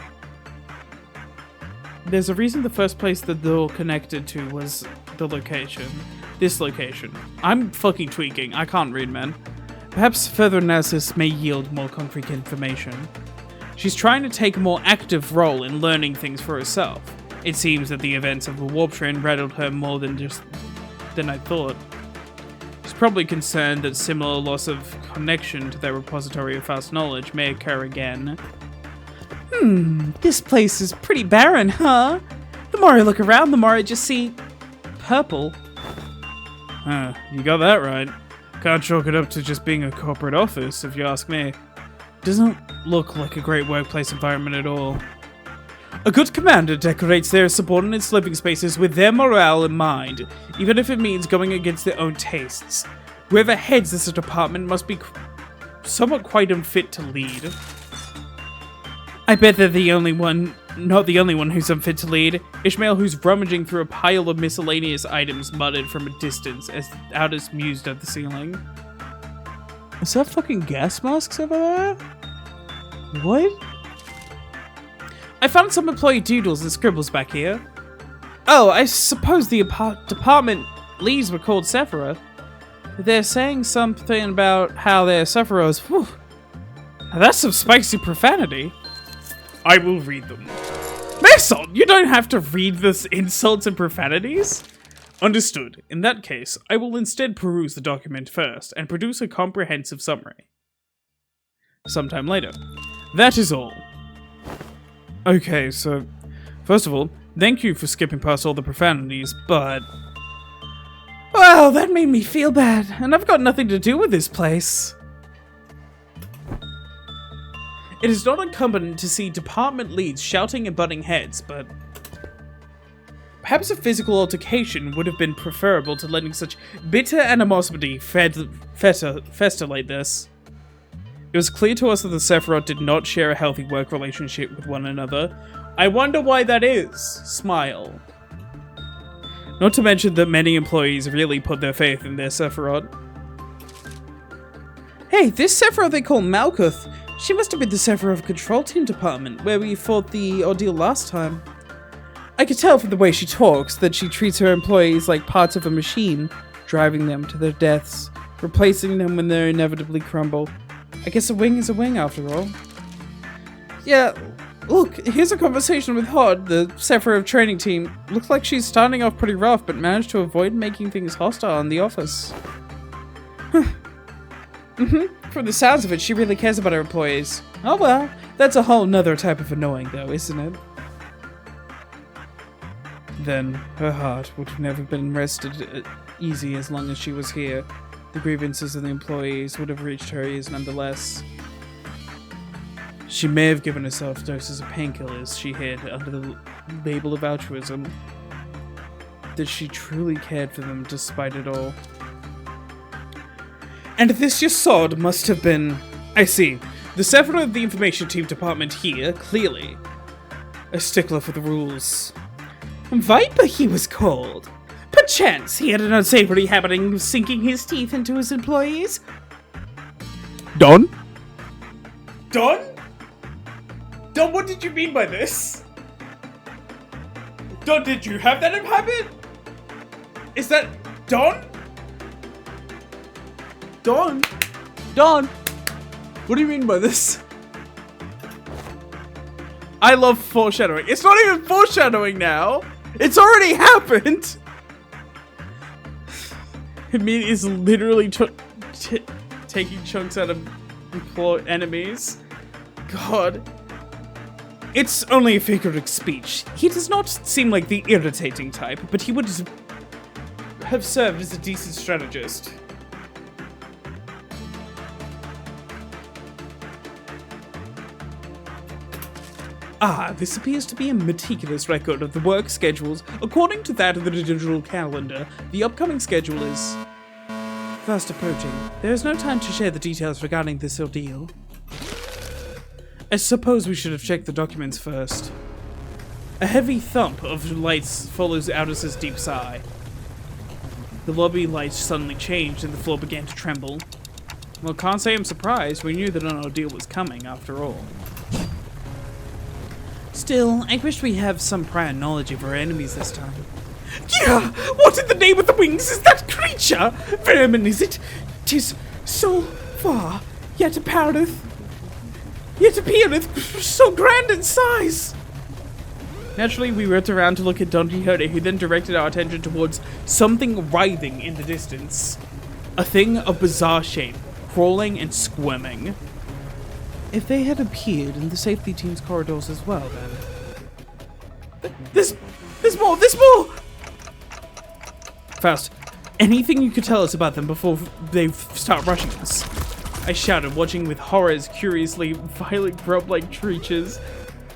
There's a reason the first place the door connected to was the location. This location. I'm fucking tweaking. I can't read, man. Perhaps further analysis may yield more concrete information. She's trying to take a more active role in learning things for herself. It seems that the events of the warp train rattled her more than I thought. probably concerned that similar loss of connection to their repository of fast knowledge may occur again. This place is pretty barren, huh? The more I look around, the more I just see purple. Huh, you got that right. Can't chalk it up to just being a corporate office, if you ask me. Doesn't look like a great workplace environment at all. A good commander decorates their subordinates' living spaces with their morale in mind, even if it means going against their own tastes. Whoever heads this department must be somewhat quite unfit to lead. I bet they're not the only one who's unfit to lead. Ishmael, who's rummaging through a pile of miscellaneous items, muttered from a distance as Aldous mused at the ceiling. Is that fucking gas masks over there? What? I found some employee doodles and scribbles back here. Oh, I suppose the department leads were called Sephiroth. They're saying something about how they're Sephiroths. Whew. Now that's some spicy profanity. I will read them. Mason, you don't have to read this insults and profanities. Understood. In that case, I will instead peruse the document first and produce a comprehensive summary. Sometime later. That is all. Okay, so, first of all, thank you for skipping past all the profanities, but... well, that made me feel bad, and I've got nothing to do with this place. It is not incumbent to see department leads shouting and butting heads, but... perhaps a physical altercation would have been preferable to letting such bitter animosity fester like this. It was clear to us that the Sephiroth did not share a healthy work relationship with one another. I wonder why that is. Smile. Not to mention that many employees really put their faith in their Sephiroth. Hey, this Sephiroth they call Malkuth. She must have been the Sephiroth control team department, where we fought the ordeal last time. I could tell from the way she talks that she treats her employees like parts of a machine, driving them to their deaths, replacing them when they inevitably crumble. I guess a wing is a wing after all. Yeah, look, here's a conversation with Hod, the Sephiroth training team. Looks like she's starting off pretty rough, but managed to avoid making things hostile in the office. From the sounds of it, she really cares about her employees. Oh well, that's a whole nother type of annoying though, isn't it? Then, her heart would have never been rested easy as long as she was here. The grievances of the employees would have reached her ears nonetheless. She may have given herself doses of painkillers she hid under the label of altruism. That she truly cared for them despite it all. And this Yasod must have been... I see. The Sephiroth of the information team department here, clearly. A stickler for the rules. Viper he was called. Perchance he had an unsavory habit of sinking his teeth into his employees. Don? Don? Don, what did you mean by this? Don, did you have that habit? Is that... Don? Don? Don? What do you mean by this? I love foreshadowing. It's not even foreshadowing now. It's already happened. It is literally taking chunks out of enemies. God. It's only a figure of speech. He does not seem like the irritating type, but he would have served as a decent strategist. Ah, this appears to be a meticulous record of the work schedules. According to that of the digital calendar, the upcoming schedule is fast approaching. There is no time to share the details regarding this ordeal. I suppose we should have checked the documents first. A heavy thump of lights follows Aldous' deep sigh. The lobby lights suddenly changed and the floor began to tremble. Well, can't say I'm surprised. We knew that an ordeal was coming, after all. Still, I wish we have some prior knowledge of our enemies this time. Yeah! What in the name of the wings is that creature? Vermin, is it? 'Tis so far, yet appeareth so grand in size. Naturally, we whipped around to look at Don Quixote, who then directed our attention towards something writhing in the distance. A thing of bizarre shape, crawling and squirming. If they had appeared in the safety team's corridors as well, then... There's more! Faust, anything you could tell us about them before they start rushing us? I shouted, watching with horror as curiously violet grub-like creatures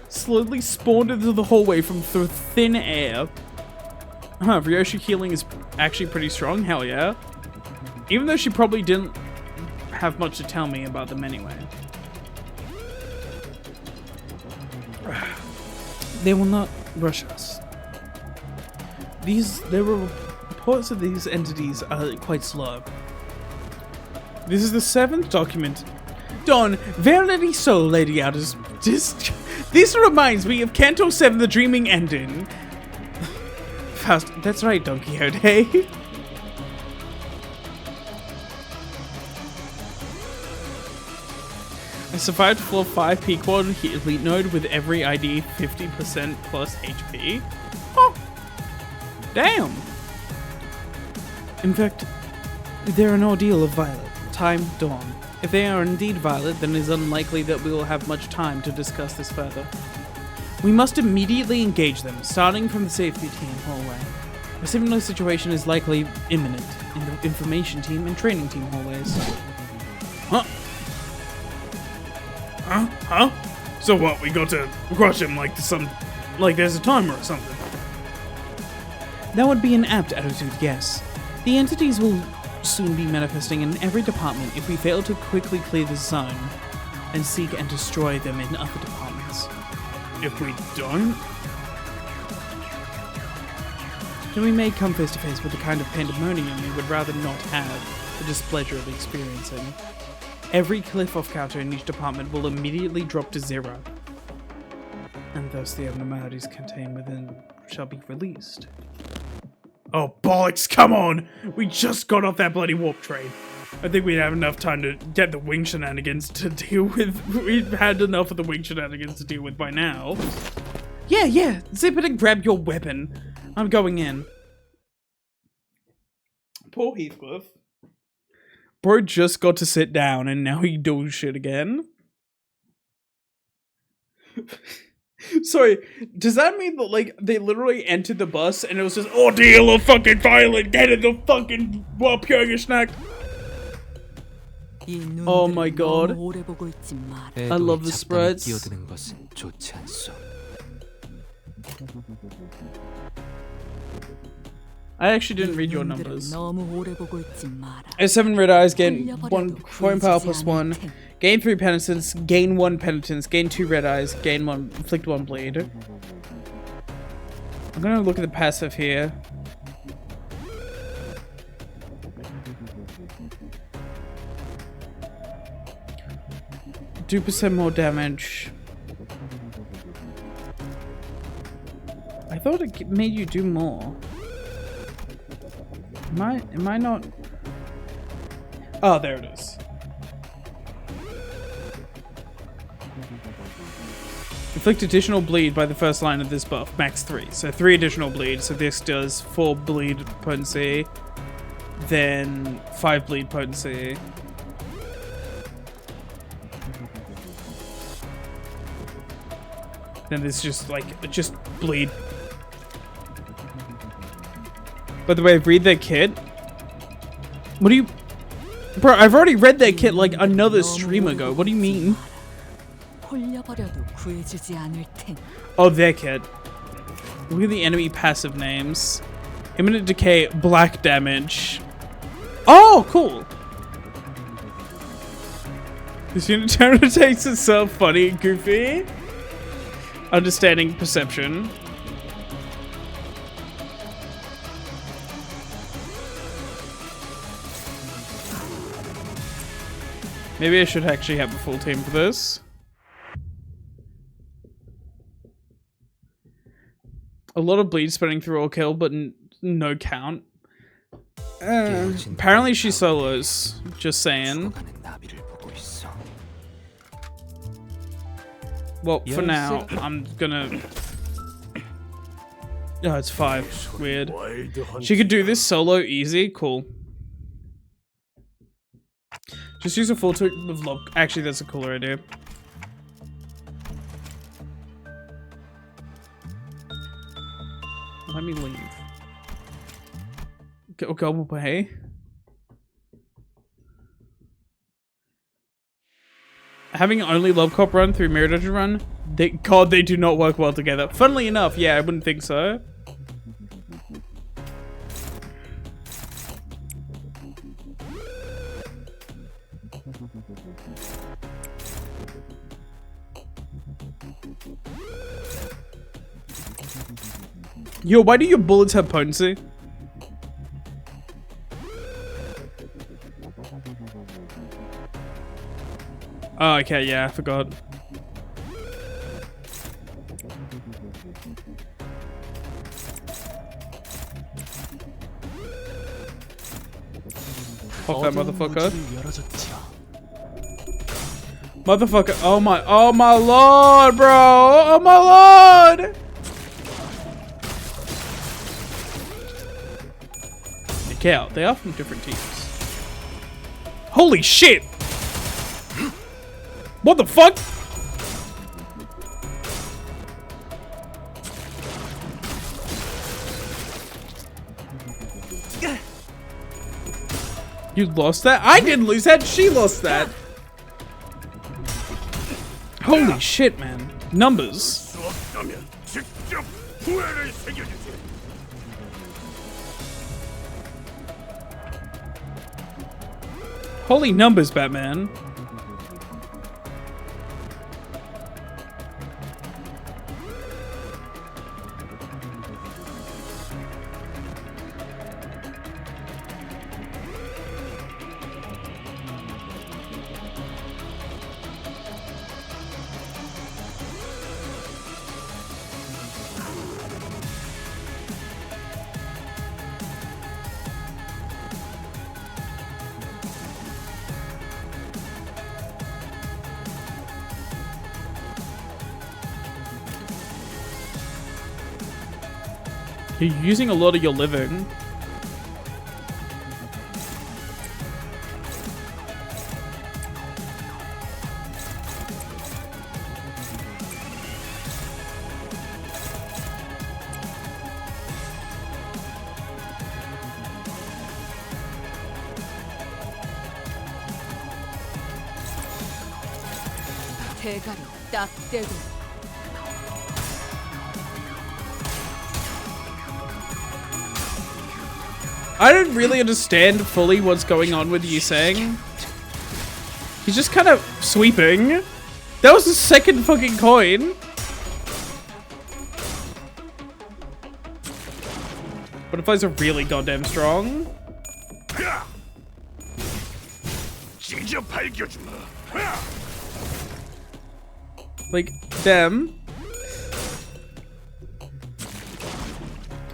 slowly spawned into the hallway from through thin air. Huh, Ryoshi healing is actually pretty strong, hell yeah. Even though she probably didn't have much to tell me about them anyway. They will not rush us. There were reports that these entities are quite slow. This is the 7th document. Don, verily so, Lady Aldous. This reminds me of Canto 7, The Dreaming Ending. Faust, that's right, Don Quixote. I survived floor 5 P-Quad Elite Node with every ID 50% plus HP. Oh, damn. In fact, they're an ordeal of Violet. Time, Dawn. If they are indeed Violet, then it is unlikely that we will have much time to discuss this further. We must immediately engage them, starting from the safety team hallway. A similar situation is likely imminent in the information team and training team hallways. Huh? Huh? So what, we got to rush him like there's a timer or something? That would be an apt attitude, yes. The entities will soon be manifesting in every department if we fail to quickly clear the zone and seek and destroy them in other departments. If we don't? Then we may come face to face with the kind of pandemonium we would rather not have the displeasure of experiencing. Every cliff-off counter in each department will immediately drop to 0, and thus the abnormalities contained within shall be released. Oh bollocks, come on! We just got off that bloody warp train. I think we'd have enough time to get the wing shenanigans to deal with. We've had enough of the wing shenanigans to deal with by now. Yeah, zip it and grab your weapon. I'm going in. Poor Heathcliff. Bro just got to sit down and now he does shit again. Sorry, does that mean that, like, they literally entered the bus and it was just ordeal of fucking violent, get in the fucking pure snack? Oh my god. I love the spreads. I actually didn't read your numbers. At 7 red eyes, gain 1 point power plus 1. Gain 3 penitence, gain 1 penitence, gain 2 red eyes, gain 1, inflict 1 bleed. I'm gonna look at the passive here. Do % more damage. I thought it made you do more. Am I not? Oh, there it is. Inflict additional bleed by the first line of this buff, max 3. So 3 additional bleed. So this does 4 bleed potency, then 5 bleed potency. Then this just bleed. By the way, read their kit. What do you... Bro, I've already read their kit like another stream ago. What do you mean? Oh, their kit. Look at the enemy passive names. Imminent decay, black damage. Oh, cool. This unit takes itself funny and goofy. Understanding perception. Maybe I should actually have a full team for this. A lot of bleed spreading through all kill, but no count. Apparently she solos. Just saying. Well, for now, I'm gonna... Oh, it's 5. Weird. She could do this solo easy. Cool. Just use a full tool of lob. Actually, that's a cooler idea. Let me leave. Go away. Having only Lobcop run through Mirror Dungeon run, they do not work well together. Funnily enough, yeah, I wouldn't think so. Yo, why do your bullets have potency? Oh, okay, yeah, I forgot. Fuck that motherfucker. Motherfucker, oh my lord, bro! Oh my lord! Cal, they are from different teams. Holy shit! What the fuck? You lost that? I didn't lose that, she lost that. Holy shit, man. Numbers. Holy numbers, Batman. You're using a lot of your living.
대가리 딱 떼고.
I don't really understand fully what's going on with Yusang. He's just kind of sweeping. That was the second fucking coin. Butterflies are really goddamn strong. Like, damn.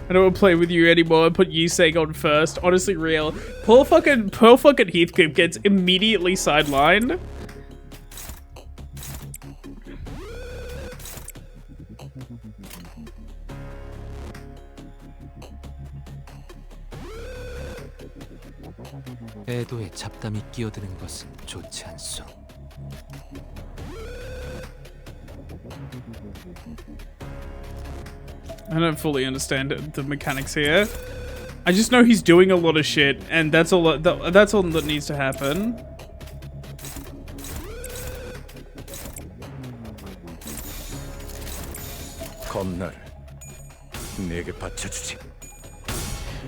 I don't want to play with you anymore. I put Yusang on first. Honestly, real. Poor fucking Heathcote gets immediately sidelined.
애도에 잡담이 끼어드는 것은 좋지 않소.
I don't fully understand the mechanics here. I just know he's doing a lot of shit, and that's all. That's all that needs to happen.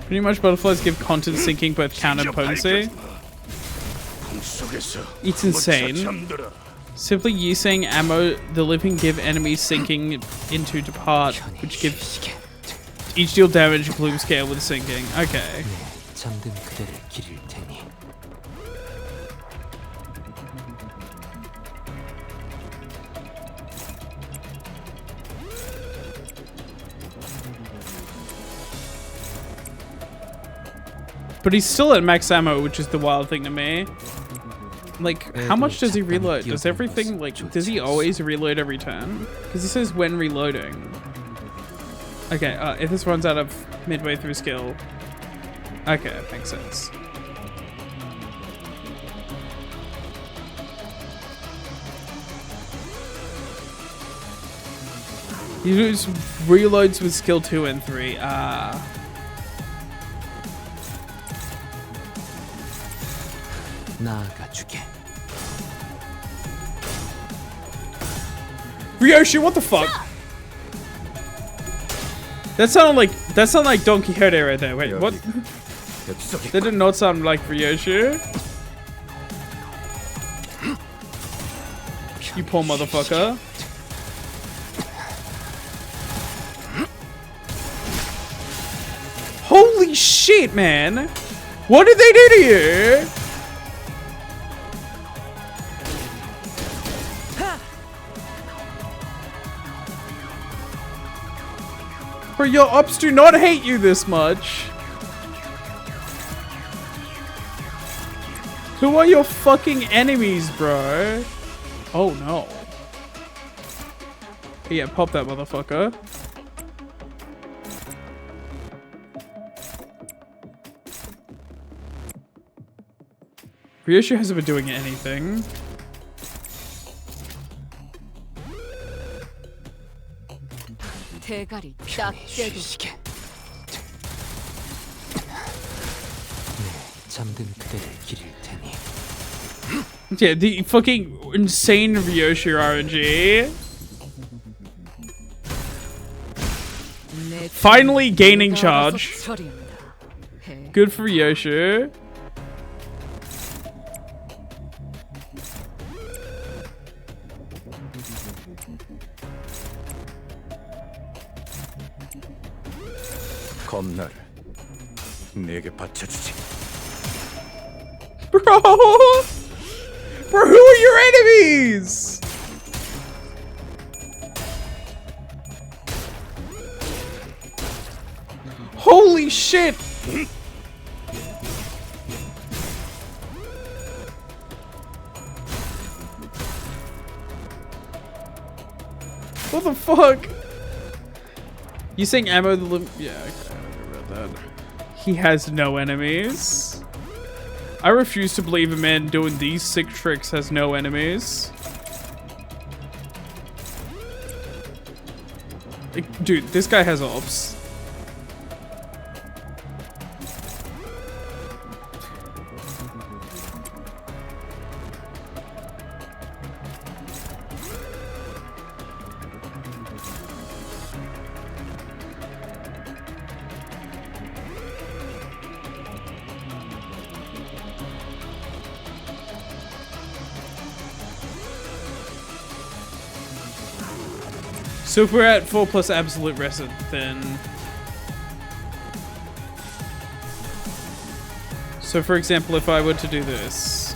Pretty much, butterflies give content sinking both count and potency. It's insane. Simply using ammo, the living give enemies sinking into depart, which gives each deal damage and bloom scale with sinking. Okay.
잠든 그대를 기릴 테니.
But he's still at max ammo, which is the wild thing to me. Like, how much does he reload? Does everything, like, does he always reload every turn? Because it says when reloading. Okay, if this runs out of midway through skill. Okay, that makes sense. He just reloads with skill 2 and 3.
나아가주게.
Ryoshi, what the fuck? That sounded like Don Quixote right there. Wait, what? That did not sound like Ryoshi. You poor motherfucker. Holy shit, man! What did they do to you? Bro, your ops do not hate you this much. Who are your fucking enemies, bro? Oh no. Yeah, pop that motherfucker. Ryoshi hasn't been doing anything.
대가리 딱 떼고.
쉬시게. 잠든 그대를 기릴 테니.
Yeah, the fucking insane Ryoshi RNG. Finally gaining charge. Good for Ryoshi.
검나를 내게 바쳐주지.
Bro! Bro, who are your enemies? Holy shit! What the fuck? You saying ammo the limb? Yeah, okay, I read that. He has no enemies. I refuse to believe a man doing these sick tricks has no enemies. Like, dude, this guy has ops. So if we're at 4 plus absolute reset, then... So for example, if I were to do this...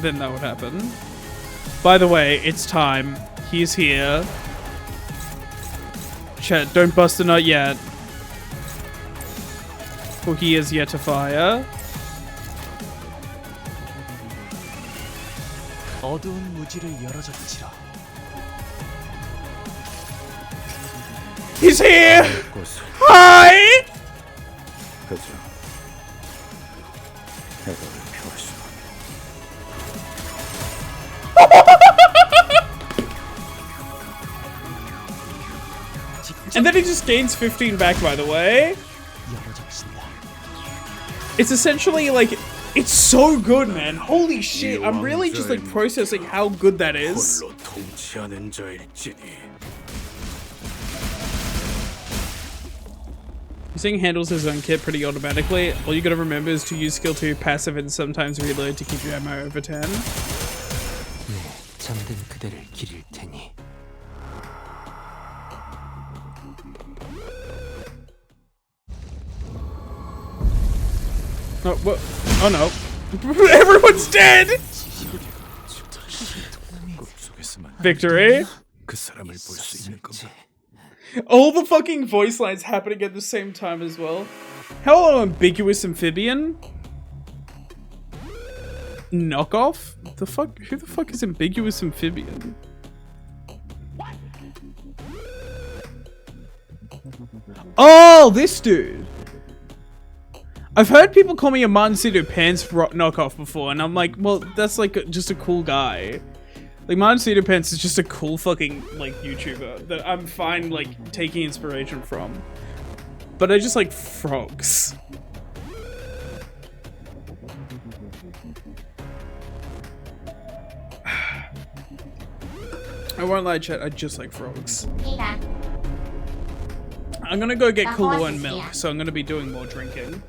then that would happen. By the way, it's time. He's here. Chat, don't bust a nut yet. For he is yet to fire.
어두운 무지를 열어줬지라.
He's here!
꽃을
Hi!
그저 해골을 피울 수.
And then he just gains 15 back, by the way.
열어줬습니다.
It's essentially like, it's so good, man. Holy shit, I'm really just like processing how good that is.
홀로 통치하는 자일지니.
This thing handles his own kit pretty automatically. All you gotta remember is to use skill 2 passive and sometimes reload to keep your ammo over 10.
네, 잠든 그대를 기릴 테니.
Oh, what? Oh no. Everyone's dead! Victory.
그 사람을 볼 수 있는 건가?
All the fucking voice lines happening at the same time as well. Hello, ambiguous amphibian. Knockoff? The fuck? Who the fuck is ambiguous amphibian? Oh, this dude. I've heard people call me a Martin Cito Pants knockoff before, and I'm like, well, that's like just a cool guy. Like, Martin Cedar Pants is just a cool fucking, like, YouTuber that I'm fine, like, taking inspiration from. But I just like frogs. I won't lie, chat, I just like frogs. I'm gonna go get Kahlua and milk, so I'm gonna be doing more drinking.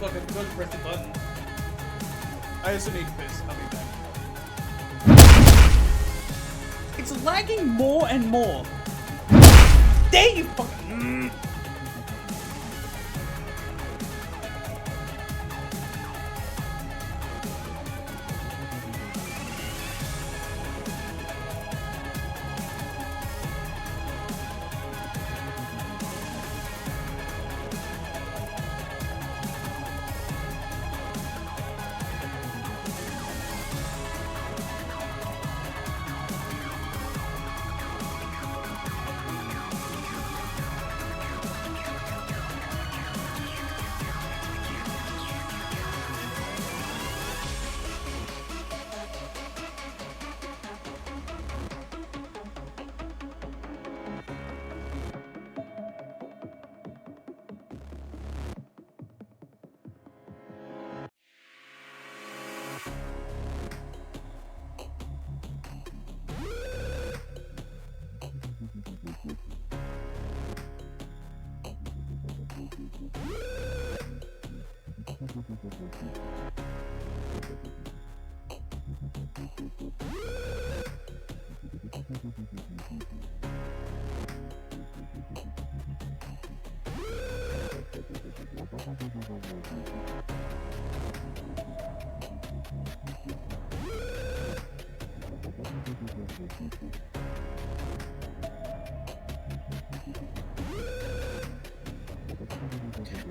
Fuck, I'm going to press the button. I also need to piss. I'll be back. It's lagging more and more. There you fucking...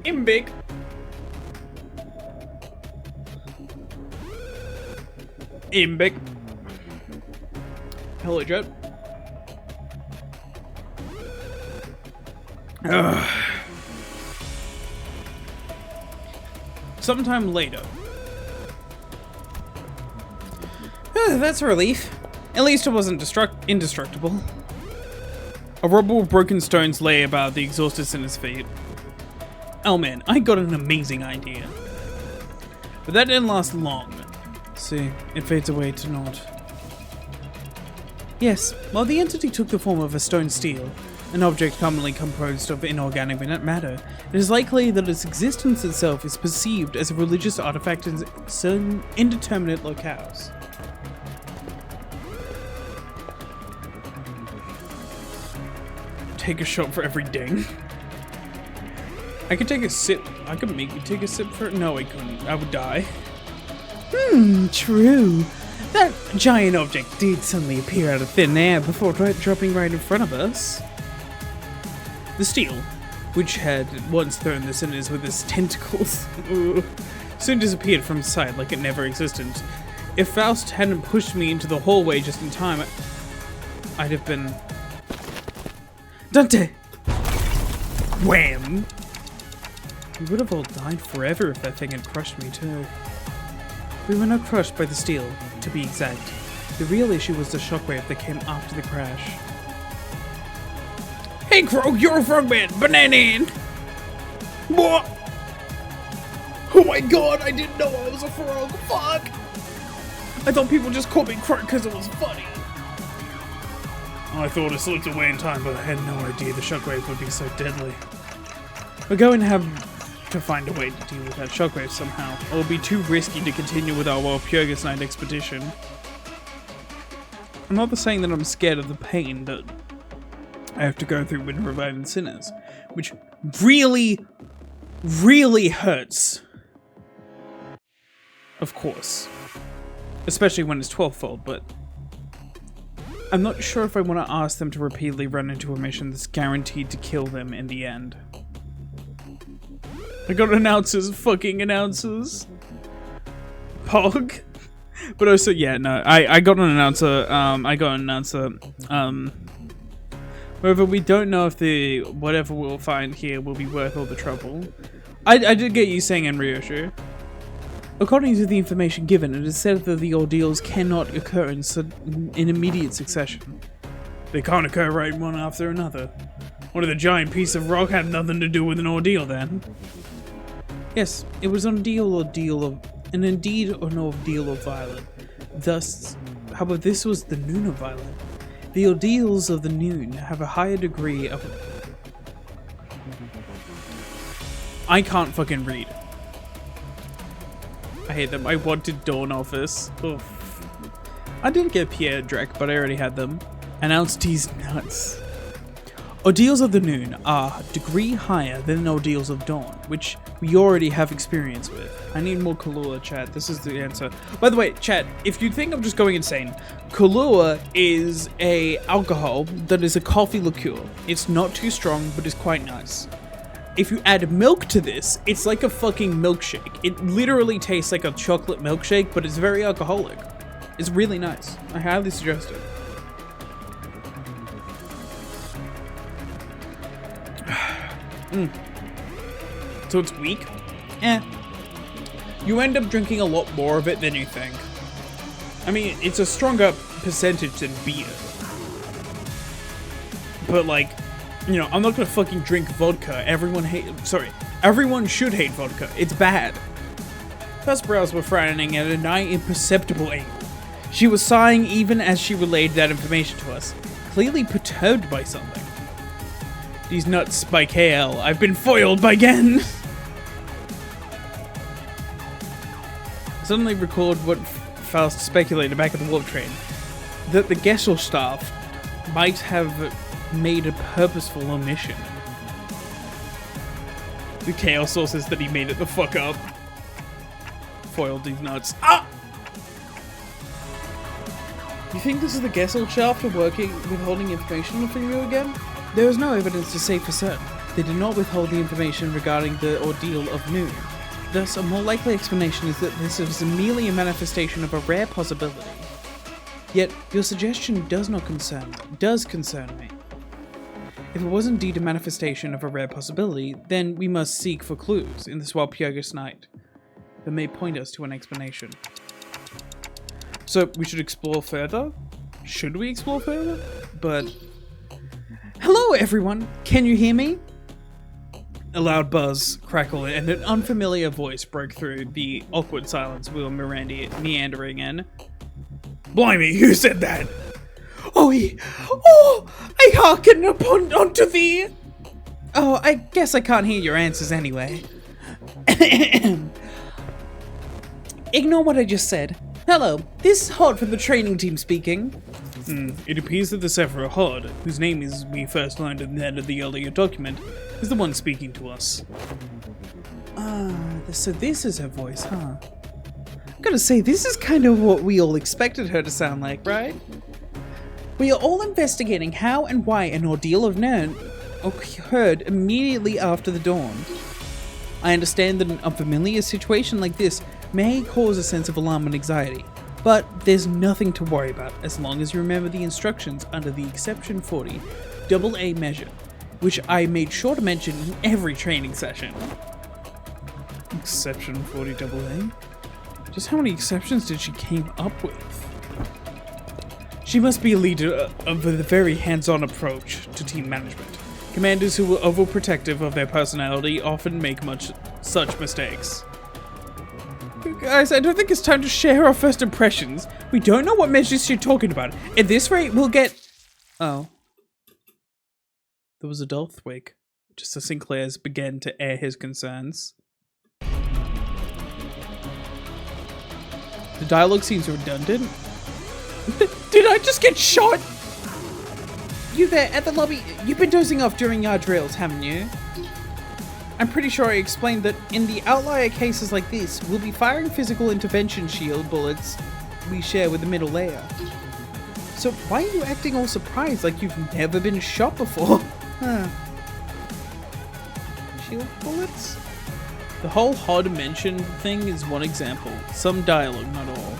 Imbig. Imbig. Hello, Jet. Sometime later. That's a relief. At least it wasn't indestructible. A rubble of broken stones lay about the exhausted sinner's feet. Oh man, I got an amazing idea. But that didn't last long. See, it fades away to naught. Yes, while the entity took the form of a stone steel, an object commonly composed of inorganic matter, it is likely that its existence itself is perceived as a religious artifact in certain indeterminate locales. Take a shot for every ding. I could take a sip. I could make you take a sip for... No, I couldn't. I would die. True. That giant object did suddenly appear out of thin air before dropping right in front of us. The steel, which had once thrown the sinners with its tentacles, soon disappeared from sight like it never existed. If Faust hadn't pushed me into the hallway just in time, I'd have been... Dante! Wham! We would have all died forever if that thing had crushed me too. We were not crushed by the steel, to be exact. The real issue was the shockwave that came after the crash. Hey Crow, you're a frogman! Banana! What? Oh my god, I didn't know I was a frog. Fuck! I thought people just called me Crow because it was funny. I thought it slipped away in time, but I had no idea the shockwave would be so deadly. We're going to have to find a way to deal with that shockwave somehow. It will be too risky to continue with our Walpurgis Night expedition. I'm not saying that I'm scared of the pain that I have to go through when reviving sinners, which really, really hurts. Of course. Especially when it's 12-fold, but I'm not sure if I want to ask them to repeatedly run into a mission that's guaranteed to kill them in the end. I got announcers, fucking announcers. Pog. But also, yeah, no, I got an announcer, however, we don't know if the whatever we'll find here will be worth all the trouble. I did get you saying in Ryoshu. According to the information given, it is said that the ordeals cannot occur in immediate succession. They can't occur right one after another. One of the giant pieces of rock had nothing to do with an ordeal then. Yes, it was an ordeal an indeed or no ordeal of violent. Thus, however, this was the noon of violent. The ordeals of the noon have a higher degree of... I can't fucking read. I hate them. I wanted Dawn Office. Oof. I did get Pierre Drek, but I already had them. Announced these nuts. Ordeals of the noon are a degree higher than ordeals of dawn, which we already have experience with. I need more Kahlua, chat. This is the answer. By the way, chat, if you think I'm just going insane, Kahlua is a alcohol that is a coffee liqueur. It's not too strong, but it's quite nice. If you add milk to this, it's like a fucking milkshake. It literally tastes like a chocolate milkshake, but it's very alcoholic. It's really nice. I highly suggest it. So it's weak? Eh. You end up drinking a lot more of it than you think. I mean, it's a stronger percentage than beer. But like, you know, I'm not gonna fucking drink vodka. Everyone should hate vodka. It's bad. Her brows were frowning at a nigh imperceptible angle. She was sighing even as she relayed that information to us, clearly perturbed by something. These nuts by KL. I've been foiled by Gen. Suddenly recalled what Faust speculated back at the warp train, that the Gessel staff might have made a purposeful omission. The chaos sources that he made it the fuck up. Foiled these nuts. Ah! You think this is the Gessel shaft withholding information from you again? There is no evidence to say for certain. They did not withhold the information regarding the ordeal of noon. Thus, a more likely explanation is that this is merely a manifestation of a rare possibility. Yet, your suggestion does concern me. If it was indeed a manifestation of a rare possibility, then we must seek for clues in this Walpurgis Night that may point us to an explanation. So, we should explore further? Should we explore further? But... Hello, everyone! Can you hear me? A loud buzz, crackle, and an unfamiliar voice broke through the awkward silence we were meandering in. Blimey, who said that? I hearken unto thee! Oh, I guess I can't hear your answers anyway. Ignore what I just said. Hello, this is Hod from the training team speaking. It appears that the Sephira Hod, whose name is we first learned at the end of the earlier document, is the one speaking to us. So this is her voice, huh? I'm gonna say, this is kind of what we all expected her to sound like, right? We are all investigating how and why an ordeal of noon occurred immediately after the dawn. I understand that an unfamiliar situation like this may cause a sense of alarm and anxiety, but there's nothing to worry about as long as you remember the instructions under the Exception 40 AA measure, which I made sure to mention in every training session. Exception 40 AA? Just how many exceptions did she came up with? She must be a leader of a very hands-on approach to team management. Commanders who are overprotective of their personality often make such mistakes. Guys, I don't think it's time to share our first impressions. We don't know what measures you're talking about. At this rate, we'll get... Oh. There was a Dolthwick. Just as Sinclair's began to air his concerns. The dialogue seems redundant. Did I just get shot? You there at the lobby, you've been dozing off during our drills, haven't you? I'm pretty sure I explained that in the outlier cases like this, we'll be firing physical intervention shield bullets we share with the middle layer. So why are you acting all surprised like you've never been shot before? Huh. Shield bullets? The whole HOD mention thing is one example. Some dialogue, not all.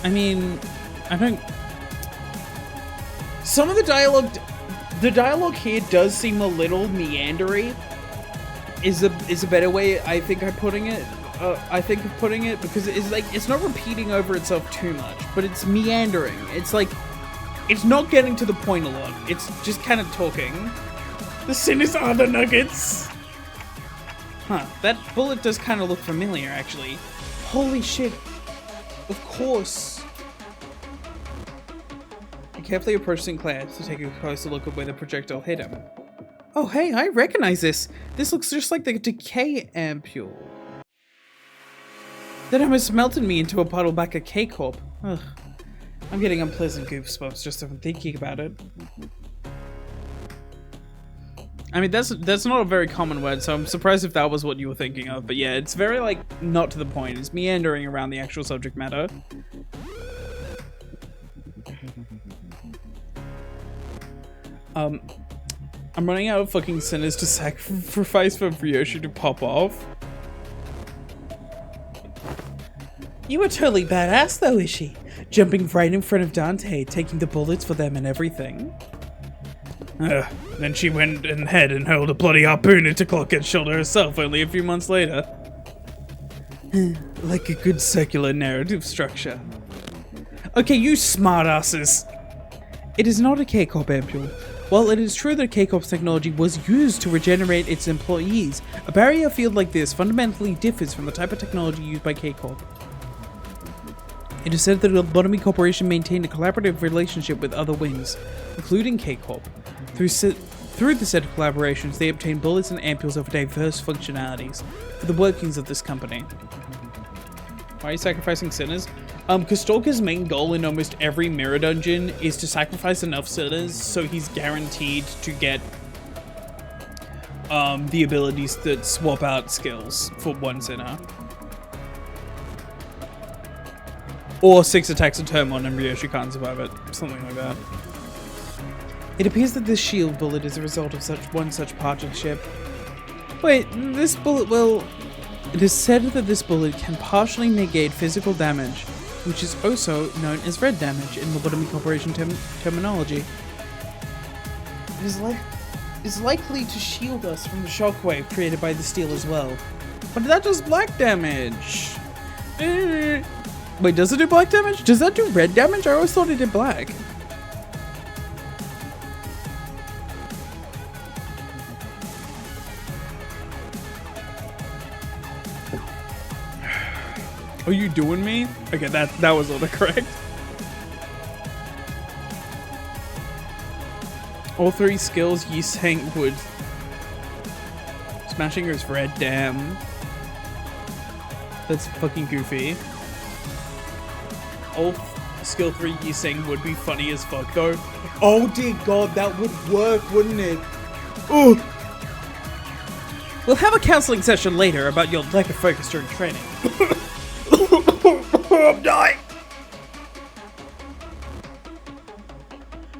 I mean, I don't... Some of the dialogue here does seem a little meandery. Is a better way I think of putting it. Because it's like it's not repeating over itself too much, but it's meandering. It's like it's not getting to the point a lot. It's just kind of talking. The sinners are the nuggets. Huh? That bullet does kind of look familiar, actually. Holy shit! Of course. I carefully approached Sinclair to take a closer look at where the projectile hit him. Oh hey, I recognize this! This looks just like the decay ampule. That almost melted me into a puddle back at K-Corp. Ugh. I'm getting unpleasant goosebumps just from thinking about it. I mean, that's not a very common word, so I'm surprised if that was what you were thinking of. But yeah, it's very, like, not to the point. It's meandering around the actual subject matter. I'm running out of fucking sinners to sacrifice for Ryoshi to pop off. You were totally badass though, Ishi. Jumping right in front of Dante, taking the bullets for them and everything. Then she went ahead and hurled a bloody harpoon into Clockhead's shoulder herself only a few months later. Like a good circular narrative structure. Okay, you smartasses. It is not a K-Corp ampule. While it is true that K-Corp's technology was used to regenerate its employees, a barrier field like this fundamentally differs from the type of technology used by K-Corp. It is said that the Lobotomy Corporation maintained a collaborative relationship with other wings, including K-Corp. Through the said collaborations, they obtained bullets and ampules of diverse functionalities for the workings of this company. Why are you sacrificing sinners? Because Stalker's main goal in almost every mirror dungeon is to sacrifice enough sinners so he's guaranteed to get the abilities that swap out skills for one sinner. Or 6 attacks a turn on and Ryoshi can't survive it. Something like that. It appears that this shield bullet is a result of such partnership. Wait, this bullet will... It is said that this bullet can partially negate physical damage, which is also known as red damage in Lobotomy Corporation terminology. It is likely to shield us from the shockwave created by the steel as well. But that does black damage. Wait, does it do black damage? Does that do red damage? I always thought it did black. Are you doing me? Okay, that was autocorrect. All 3 skills Yisang would. Smashing her is red, damn. That's fucking goofy. All skill 3 Yisang would be funny as fuck though. Oh dear god, that would work, wouldn't it? Ooh. We'll have a counseling session later about your lack of focus during training. I'm dying!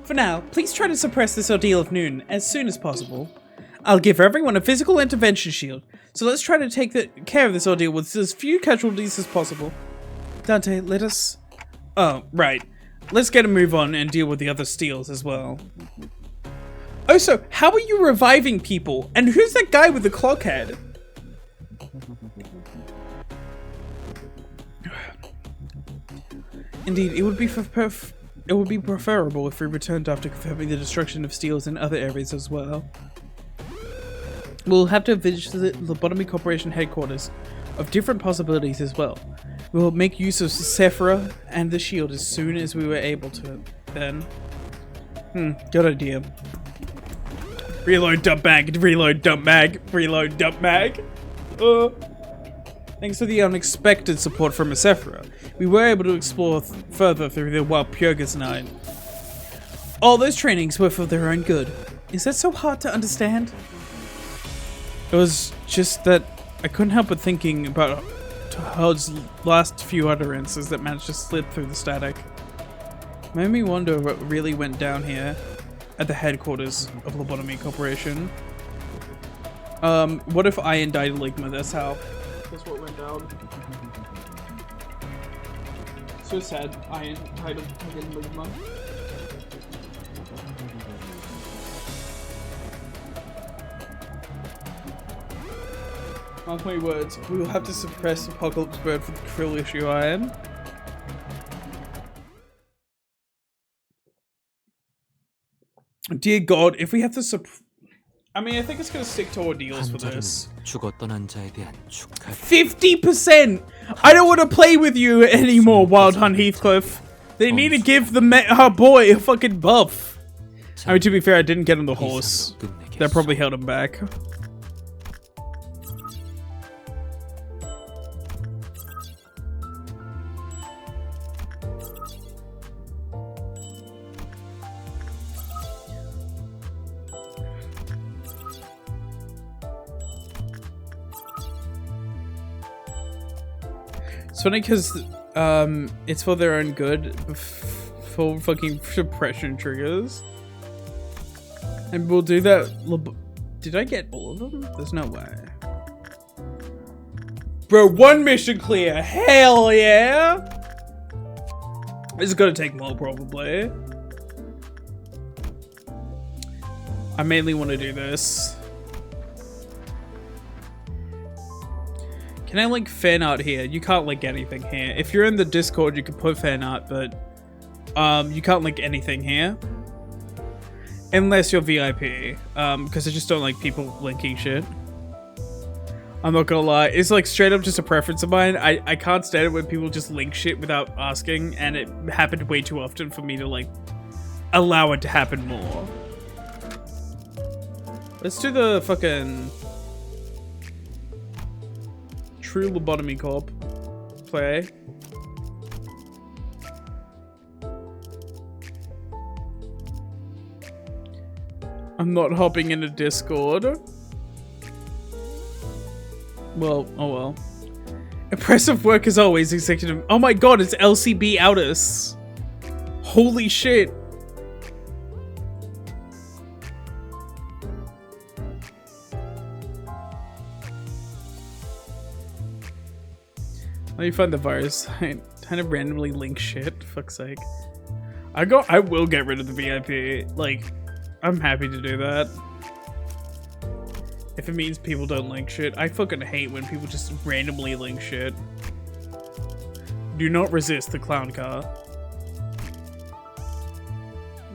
For now, please try to suppress this ordeal of noon as soon as possible. I'll give everyone a physical intervention shield, so let's try to take care of this ordeal with as few casualties as possible. Dante, let us... Oh, right. Let's get a move on and deal with the other steals as well. Also, how are you reviving people? And who's that guy with the clock head? Indeed, it would be it would be preferable if we returned after confirming the destruction of steels in other areas as well. We'll have to visit the Lobotomy Corporation headquarters of different possibilities as well. We will make use of Sephira and the shield as soon as we were able to then. Good idea. Reload, dump mag, reload, dump mag, reload, dump mag. Thanks to the unexpected support from Sephira, we were able to explore further through the wild Purga's night. All those trainings were for their own good. Is that so hard to understand? It was just that I couldn't help but thinking about Hod's last few utterances that managed to slip through the static. Made me wonder what really went down here at the headquarters of Lobotomy Corporation. What if Iron died in Ligma? That's what went down. So sad. Iron died in Ligma. Mark my words, we will have to suppress Apocalypse Bird for the Krill issue Iron. Dear God, if we have to I mean, I think it's gonna stick to ordeals for this. 50%! I don't want to play with you anymore, Wild Hunt Heathcliff. They need to give our boy a fucking buff. I mean, to be fair, I didn't get on the horse. That probably held him back. It's funny because it's for their own good, for fucking suppression triggers. And we'll do that. Did I get all of them? There's no way. Bro, one mission clear. Hell yeah! This is gonna take more probably. I mainly want to do this. Can I link fan art here? You can't link anything here. If you're in the Discord, you can put fan art, but you can't link anything here. Unless you're VIP, because I just don't like people linking shit. I'm not gonna lie, it's like straight up just a preference of mine. I can't stand it when people just link shit without asking, and it happened way too often for me to like allow it to happen more. Let's do the fucking True Lobotomy Corp play. I'm not hopping into Discord. Well, oh well. Impressive work as always, executive. Oh my god, it's LCB Outus. Holy shit. Let me find the virus. I kind of randomly link shit. Fuck's sake. I will get rid of the VIP. Like, I'm happy to do that. If it means people don't link shit. I fucking hate when people just randomly link shit. Do not resist the clown car.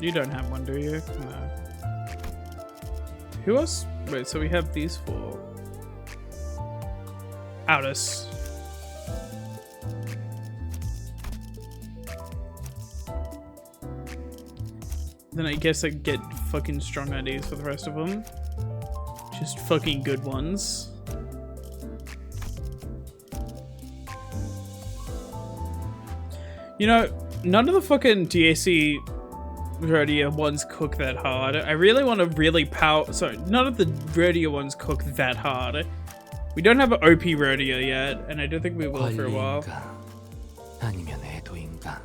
You don't have one, do you? No. Who else? Wait, so we have these four. Outus. Then I guess I get fucking strong ideas for the rest of them. Just fucking good ones. You know, none of the fucking DAC rodeo ones cook that hard. I really want to really sorry, none of the rodeo ones cook that hard. We don't have an OP rodeo yet, and I don't think we will for a while.
아니면 애도인가?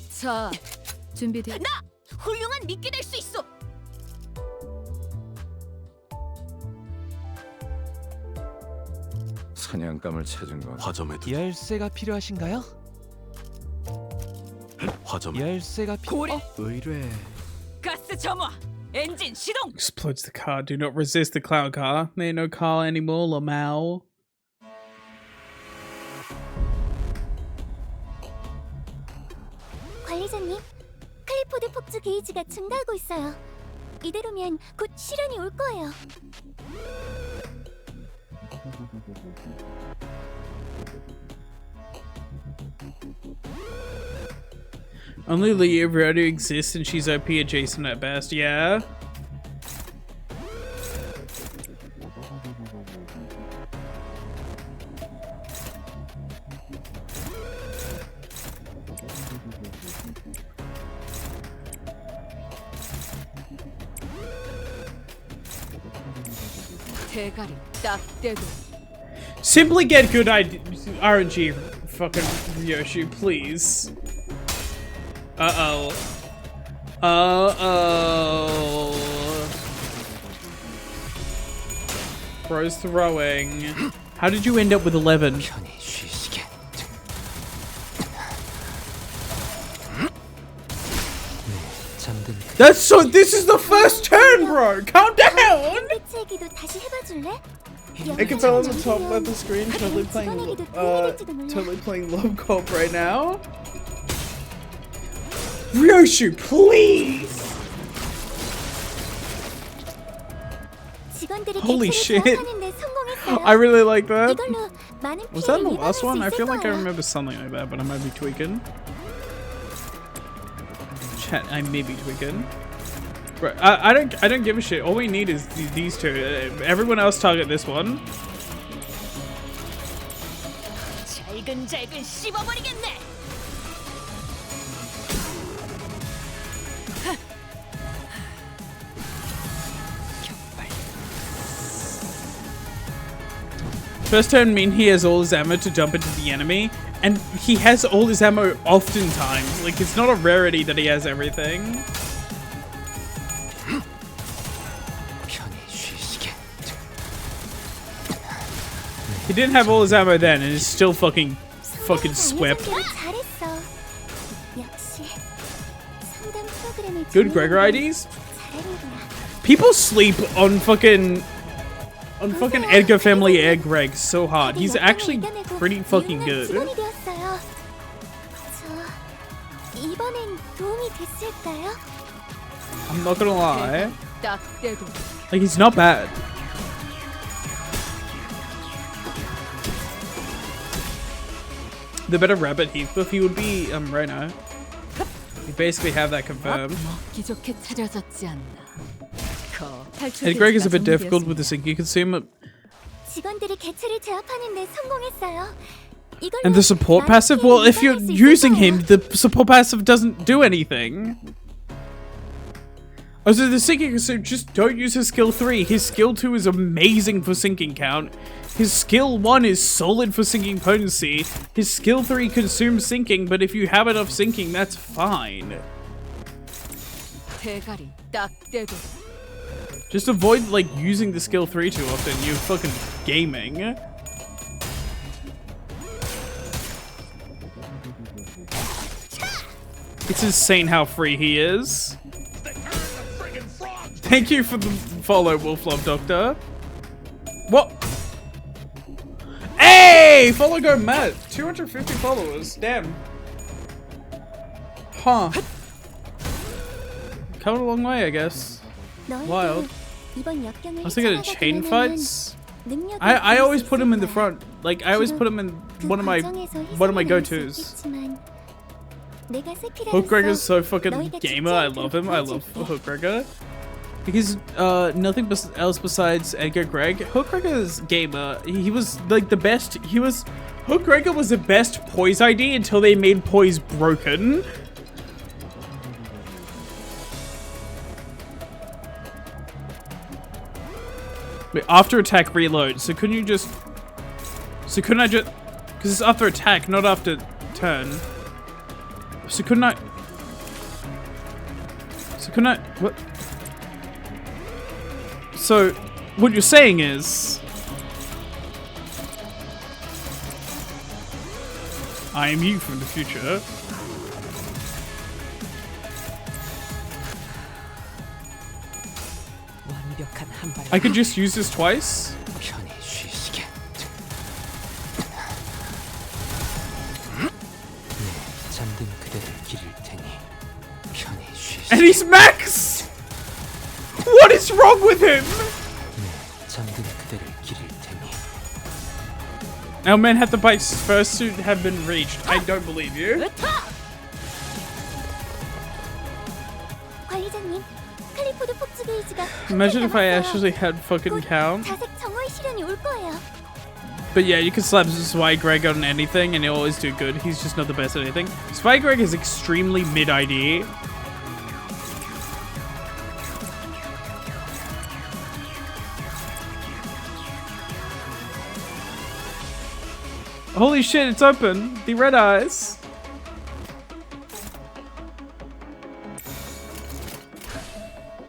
자, 준비돼.
나 훌륭한 미끼 될 수 있어.
사냥감을 찾은 건
화점에도
열쇠가 필요하신가요?
화점
열쇠가
고리.
의뢰.
가스 점화. 엔진 시동.
Explodes the car. Do not resist the clown car. There ain't no car anymore, Lamau.
관리자님, 클리포드 폭주 게이지가 증가하고 있어요. 이대로면 곧 실현이 올 거예요.
Only Leah Verado exists and she's OP adjacent at best. Yeah.
대가리 딱 떼고
Simply get good RNG, fucking Yoshi, please. Uh-oh. Uh-oh. Bro's throwing. How did you end up with 11?
편히 쉬시게. 잠든 그
That's so. This is the first turn, bro. Calm down.
대체기도 다시 해봐줄래?
I can tell on the top left of the screen. Totally playing Love Cop right now. Ryoshi, please. Holy shit. I really like that. Was that in the last one? I feel like I remember something like that, but I might be tweaking. Chat, I may be tweaking. Right, I don't give a shit. All we need is these two. Everyone else target this one.
잘근잘근 씹어버리겠네.
First turn mean he has all his ammo to jump into the enemy, and he has all his ammo oftentimes. Like, it's not a rarity that he has everything.
편히 쉬시게.
He didn't have all his ammo then, and is still fucking swept. Good Gregor IDs? People sleep on fucking Edgar Family Air Greg so hard. He's actually pretty fucking good. I'm not gonna lie.
딱 떼고
Like, he's not bad. The better Rabbit Heathcliff he would be right now. You basically have that confirmed.
먹기 좋게 차려졌지 않나.
Ed Greg is a bit difficult with the sync. You can see him
직원들이 개체를 제압하는데 성공했어요.
and the support passive. Well, if you're using him, the support passive doesn't do anything. Oh, so the sinking, so just don't use his skill 3. His skill 2 is amazing for sinking count. His skill 1 is solid for sinking potency. His skill 3 consumes sinking, but if you have enough sinking, that's fine.
대가리 딱 떼고
Just avoid, like, using the skill 3 too often. You're fucking gaming. It's insane how free he is. Thank you for the follow, Wolflove Doctor. What? Hey! Follow go Matt. 250 followers. Damn. Huh. Come a long way, I guess. Wild. I was thinking of chain fights. I always put him in the front. Like, I always put him in one of my go-tos. Hook Gregor's so fucking gamer. I love him. I love Hook Gregor. Because nothing else besides Edgar Gregg. Hook Gregor's gamer. He was like the best. Hook Gregor was the best poise ID until they made poise broken. Wait, after attack reload. So couldn't you just? So couldn't I just? Because it's after attack, not after turn. So couldn't I? So couldn't I? What? So, what you're saying is, I am you from the future.
완벽한 한 발.
I could just use this twice.
편히 쉬시게. 잠든 그대를 기릴 테니
And he's max! What is wrong with him?
잠든 그대를 기릴 테니
Our Manhattan Bike's first suit have been reached. I don't believe you.
관리자님, 클리포드 폭주 게이지가
Imagine if I
남았어요.
actually had fucking count.
자색 정화의 시련이 올 거예요.
But yeah, you can slap Spy Greg on anything and he'll always do good. He's just not the best at anything. Spy Greg is extremely mid-ID. Holy shit, it's open. The red eyes.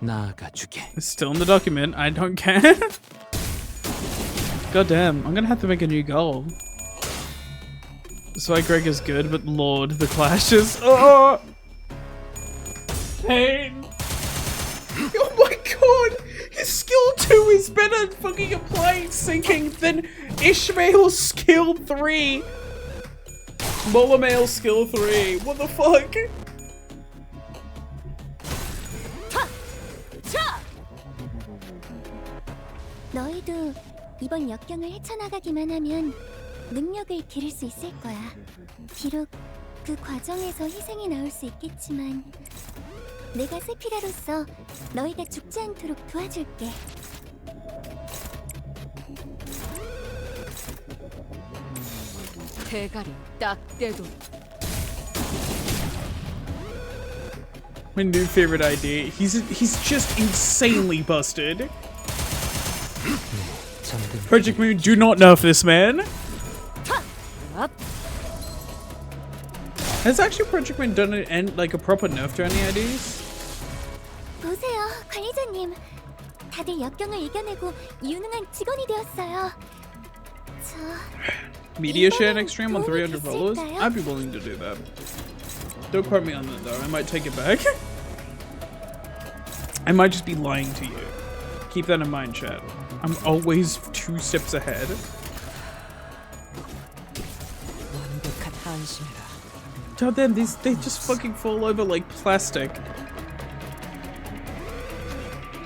나아가주게.
It's still in the document. I don't care. God damn, I'm gonna have to make a new goal. Spy Greg is good, but Lord, the clashes. Oh! Pain. Oh my god! His skill 2 is better fucking applying sinking than Ishmael's skill 3! Molamail's skill 3. What the fuck?
너희도 이번 역경을 헤쳐나가기만 하면 능력을 기를 수 있을 거야. 비록 그 과정에서 희생이 나올 수 있겠지만 내가 세피라로서 너희가 죽지 않도록 도와줄게.
대가리 딱 떼도
My new favorite idea. He's just insanely busted.
잠든
Project Moon, do not nerf this man. Has actually Project Moon done like a proper nerf to any IDs?
보세요, 관리자님. 다들 역경을 이겨내고 유능한 직원이 되었어요.
Media share next stream on 300 followers? I'd be willing to do that. Don't quote me on that though, I might take it back. I might just be lying to you. Keep that in mind, chat. I'm always 2 steps ahead.
완벽한 한심이라.
God damn, they just fucking fall over like plastic.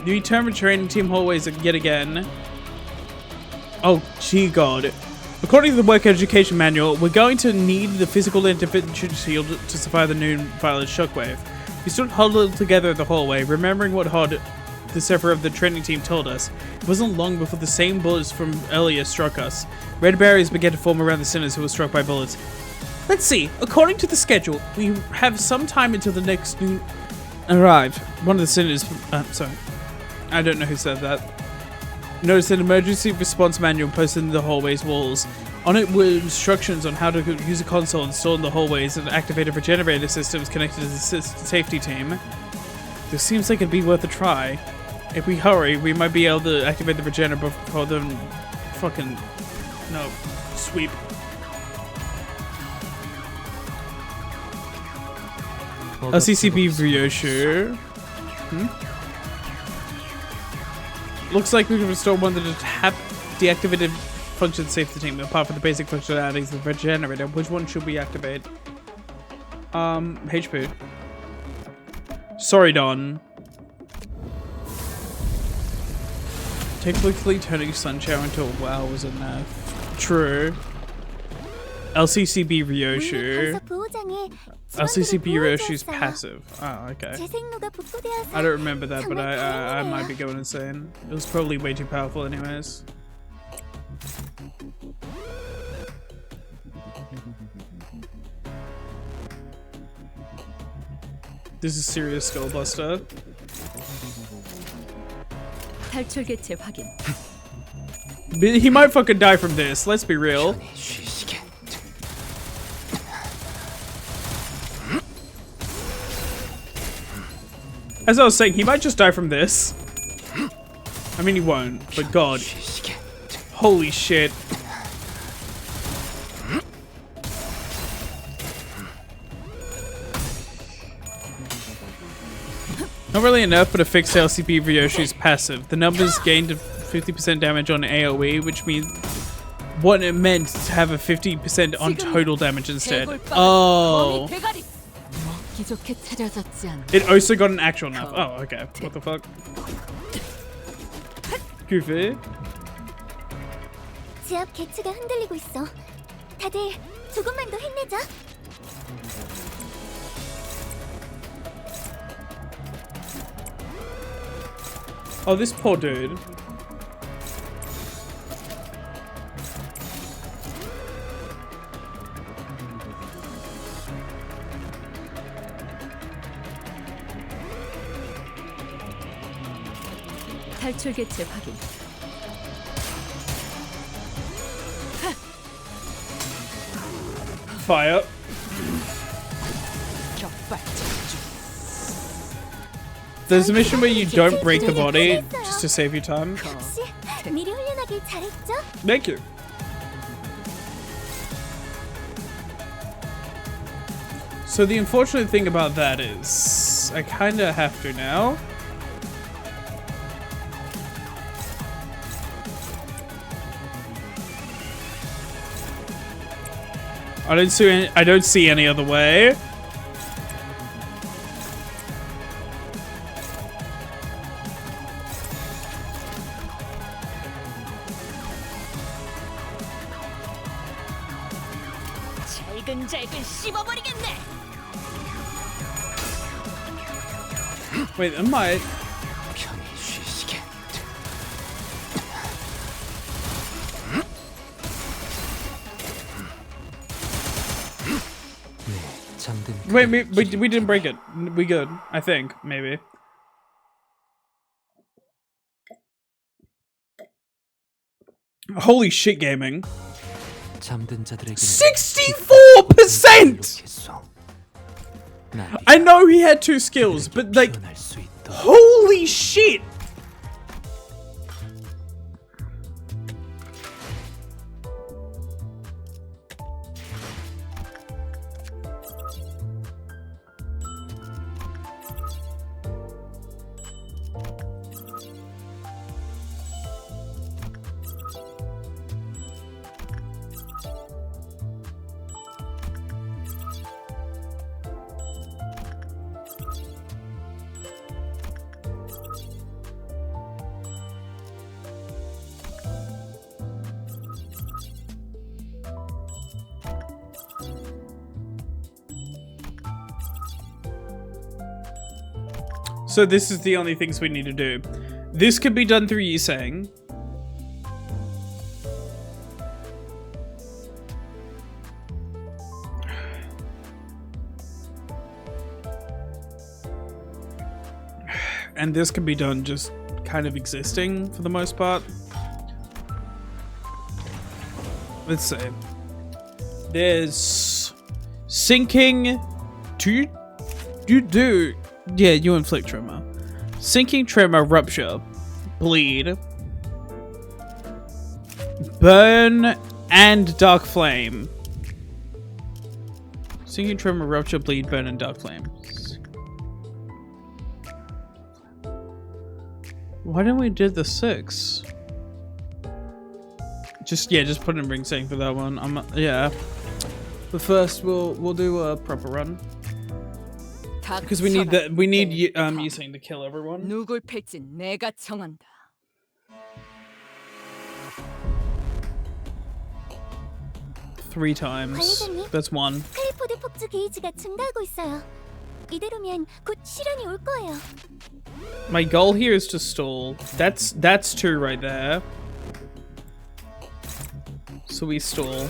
You return training team hallways yet again. Oh, gee god. According to the work education manual, we're going to need the physical intervention shield to survive the noon violet shockwave. We stood huddled together in the hallway, remembering what Hod, the server of the training team, told us. It wasn't long before the same bullets from earlier struck us. Red barriers began to form around the sinners who were struck by bullets. Let's see. According to the schedule, we have some time until the next noon arrive. One of the sinners... sorry. I don't know who said that. Noticed an emergency response manual posted in the hallway's walls. On it were instructions on how to use a console installed in the hallways and activate a regenerator systems connected to the safety team. This seems like it'd be worth a try. If we hurry, we might be able to activate the regenerator before them fucking... No. Sweep. LCCB Ryoshu. Looks like we can restore one of the deactivated functions safe to the team, apart from the basic functionalities of the regenerator. Which one should we activate? HP. Sorry, Don. Technically turning Sun Shower into a WoW was a nerf. True. LCCB Ryoshu. LCCB Ryoshu's passive. Oh, okay. I don't remember that, but I might be going insane. It was probably way too powerful anyways. This is serious skullbuster.
탈출 개체 확인.
But he might fucking die from this, let's be real.
쉬시게.
As I was saying, he might just die from this. I mean, he won't, but god.
쉬시게.
Holy shit. Not really enough, but a fixed LCP Ryoshu's passive. The numbers gained 50% damage on AoE, which means what it meant to have a 50% on total damage instead. Oh.
기좋게 차려졌지 않나.
It also got an actual knife. Oh, okay. What the fuck? Goofy.
지압 개츠가 흔들리고 있어. 다들 조금만 더 힘내자.
Oh, this poor dude.
탈출 개체 확인.
Fire.
격발.
There's a mission where you don't break the body just to save you time.
역시 미리 훈련하길 잘했죠?
Thank you. So the unfortunate thing about that is I kinda have to now. I don't see any other way.
잘근잘근 씹어버리겠네.
Wait, am I?
편히 쉬시게. 네, 잠든
Wait, we didn't break it. We good, I think, maybe. Holy shit, gaming.
잠든 자들에게
64%! I know he had 2 skills, but like, holy shit! So this is the only things we need to do. This could be done through Yisang. And this can be done just kind of existing for the most part. Let's see. There's sinking to do. Yeah, you inflict tremor. Sinking, tremor, rupture, bleed, burn, and dark flame. Sinking, tremor, rupture, bleed, burn, and dark flame. Why didn't we do the 6? Just put in ring saying for that one. Yeah. But first we'll do a proper run. Because we need Yisang to kill everyone.
누굴 팰지 내가 정한다.
Three times. That's 1.
클리포드 폭주 게이지가 증가하고 있어요. 이대로면 곧 실현이 올 거예요.
My goal here is to stall. That's 2 right there. So we stall.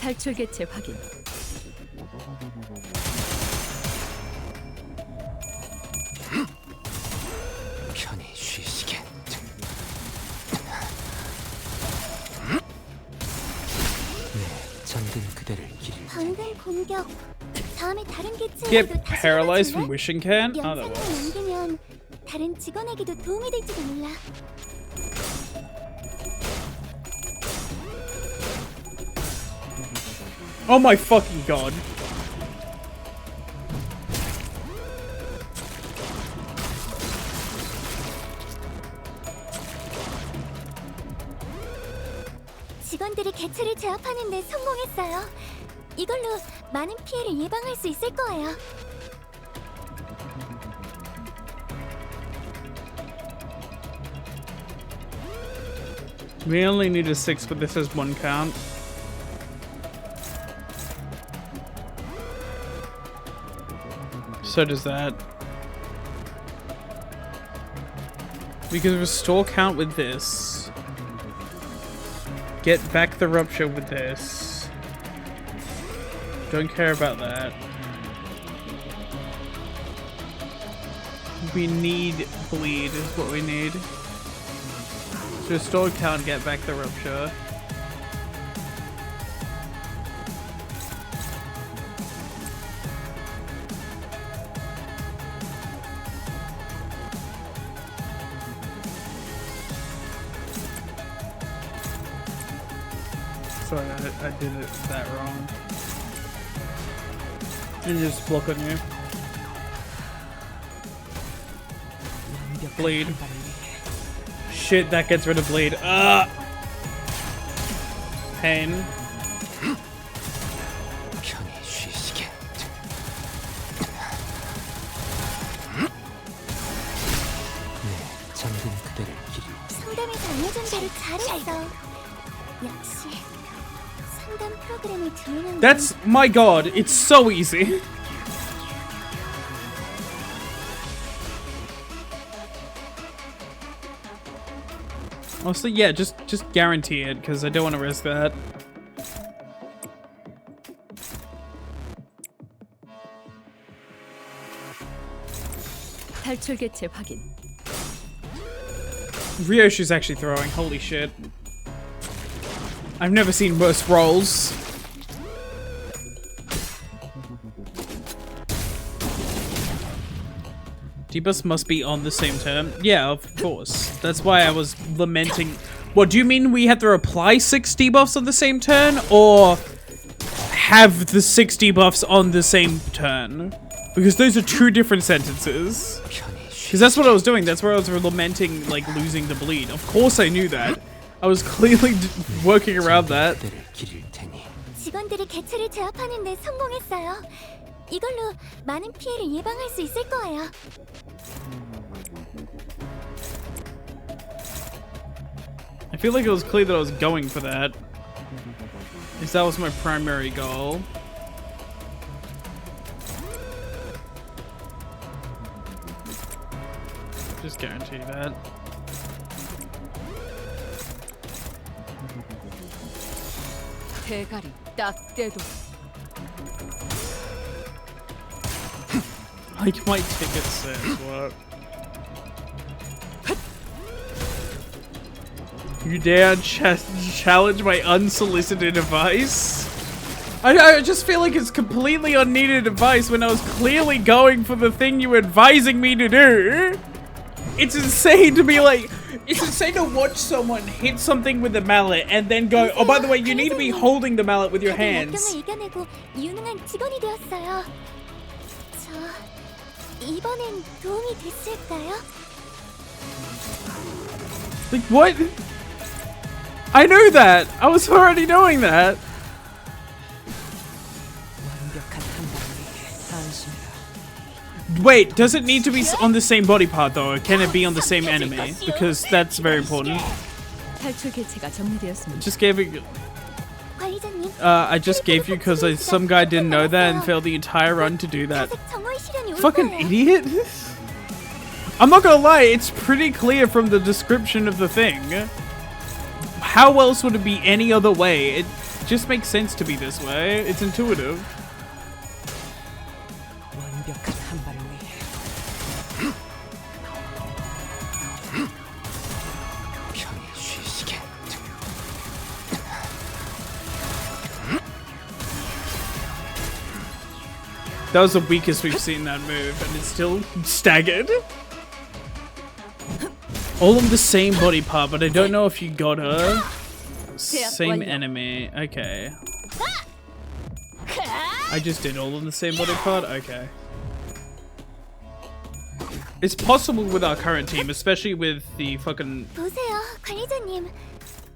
탈출 개체 확인.
편히 쉬시게. 네, 잠든 그대를 기릴.
방금 공격. 다음에 다른 개체에게도
Get
다시
paralyzed from
일어나줄래?
wishing can? Oh, that
영상을
works.
남기면 다른 직원에게도 도움이 될지도 몰라.
Oh my fucking god.
직원들이 개체를 제압하는 데 성공했어요. 이걸로 많은 피해를 예방할 수 있을 거예요.
We only need a 6, but this has 1 count. So does that. We can restore count with this. Get back the rupture with this. Don't care about that. We need bleed is what we need. So restore count, get back the rupture. Sorry, I did it that wrong. And just block on you. Bleed. Shit, that gets rid of bleed. Pain.
편히 쉬시게. 네, 잠든 그대를 기릴
상담에서 알려준 대로 잘했어. 역시 상담 프로그램을 조용한
That's, my god, it's so easy. Honestly, yeah, just guarantee it, because I don't want to risk that.
탈출 개체 확인.
Ryoshi's actually throwing, holy shit. I've never seen worse rolls. Debuffs must be on the same turn. Yeah, of course. That's why I was lamenting. What, do you mean we have to apply 6 debuffs on the same turn? Or have the 6 debuffs on the same turn? Because those are 2 different sentences. Because that's what I was doing. That's where I was lamenting, like, losing the bleed. Of course I knew that. I was clearly working around that.
그대를 기릴 테니.
직원들이 개체를 제압하는 데 성공했어요. 이걸로 많은 피해를 예방할 수 있을 거예요.
I feel like it was clear that I was going for that. Because that was my primary goal. Just guarantee that.
대가리 딱 떼도.
Like my ticket says, what? You dare challenge my unsolicited advice? I just feel like it's completely unneeded advice when I was clearly going for the thing you were advising me to do. It's insane to be like, it's insane to watch someone hit something with a mallet and then go, oh, by the way, you need to be holding the mallet with your hands.
역경을 이겨내고 유능한 직원이 되었어요. 저 이번엔 도움이 됐을까요?
Like, what? I knew that! I was already doing that!
완벽한 한 방에 안심해라.
Wait, does it need to be on the same body part though, or can it be on the same enemy? Because that's very important.
탈출 개체가 정리되었습니다.
Just gave it.
관리자님.
I just gave you because some guy didn't know that and failed the entire run to do that.
가색 정월 실현이 올
Fucking
거예요.
idiot! I'm not gonna lie, it's pretty clear from the description of the thing. How else would it be any other way? It just makes sense to be this way. It's intuitive.
완벽한 한 발을 위해
편히 쉬시게.
That was the weakest we've seen that move, and it's still staggered. All on the same body part, but I don't know if you got her. Same enemy. Okay. I just did all on the same body part? Okay. It's possible with our current team, especially with the fucking...
보세요, 관리자님.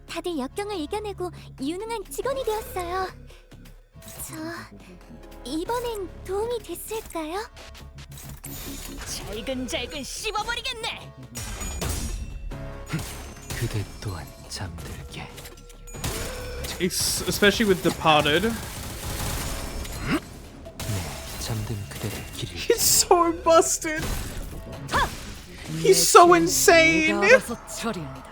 다들 역경을 이겨내고 유능한 직원이 되었어요. 저 이번엔 도움이 됐을까요?
잘근잘근 씹어버리겠네.
그대 또한 잠들게.
Especially with Departed.
네, 잠든 그대를 기를.
He's so busted. He's so insane.
내가 알아서 처리한다.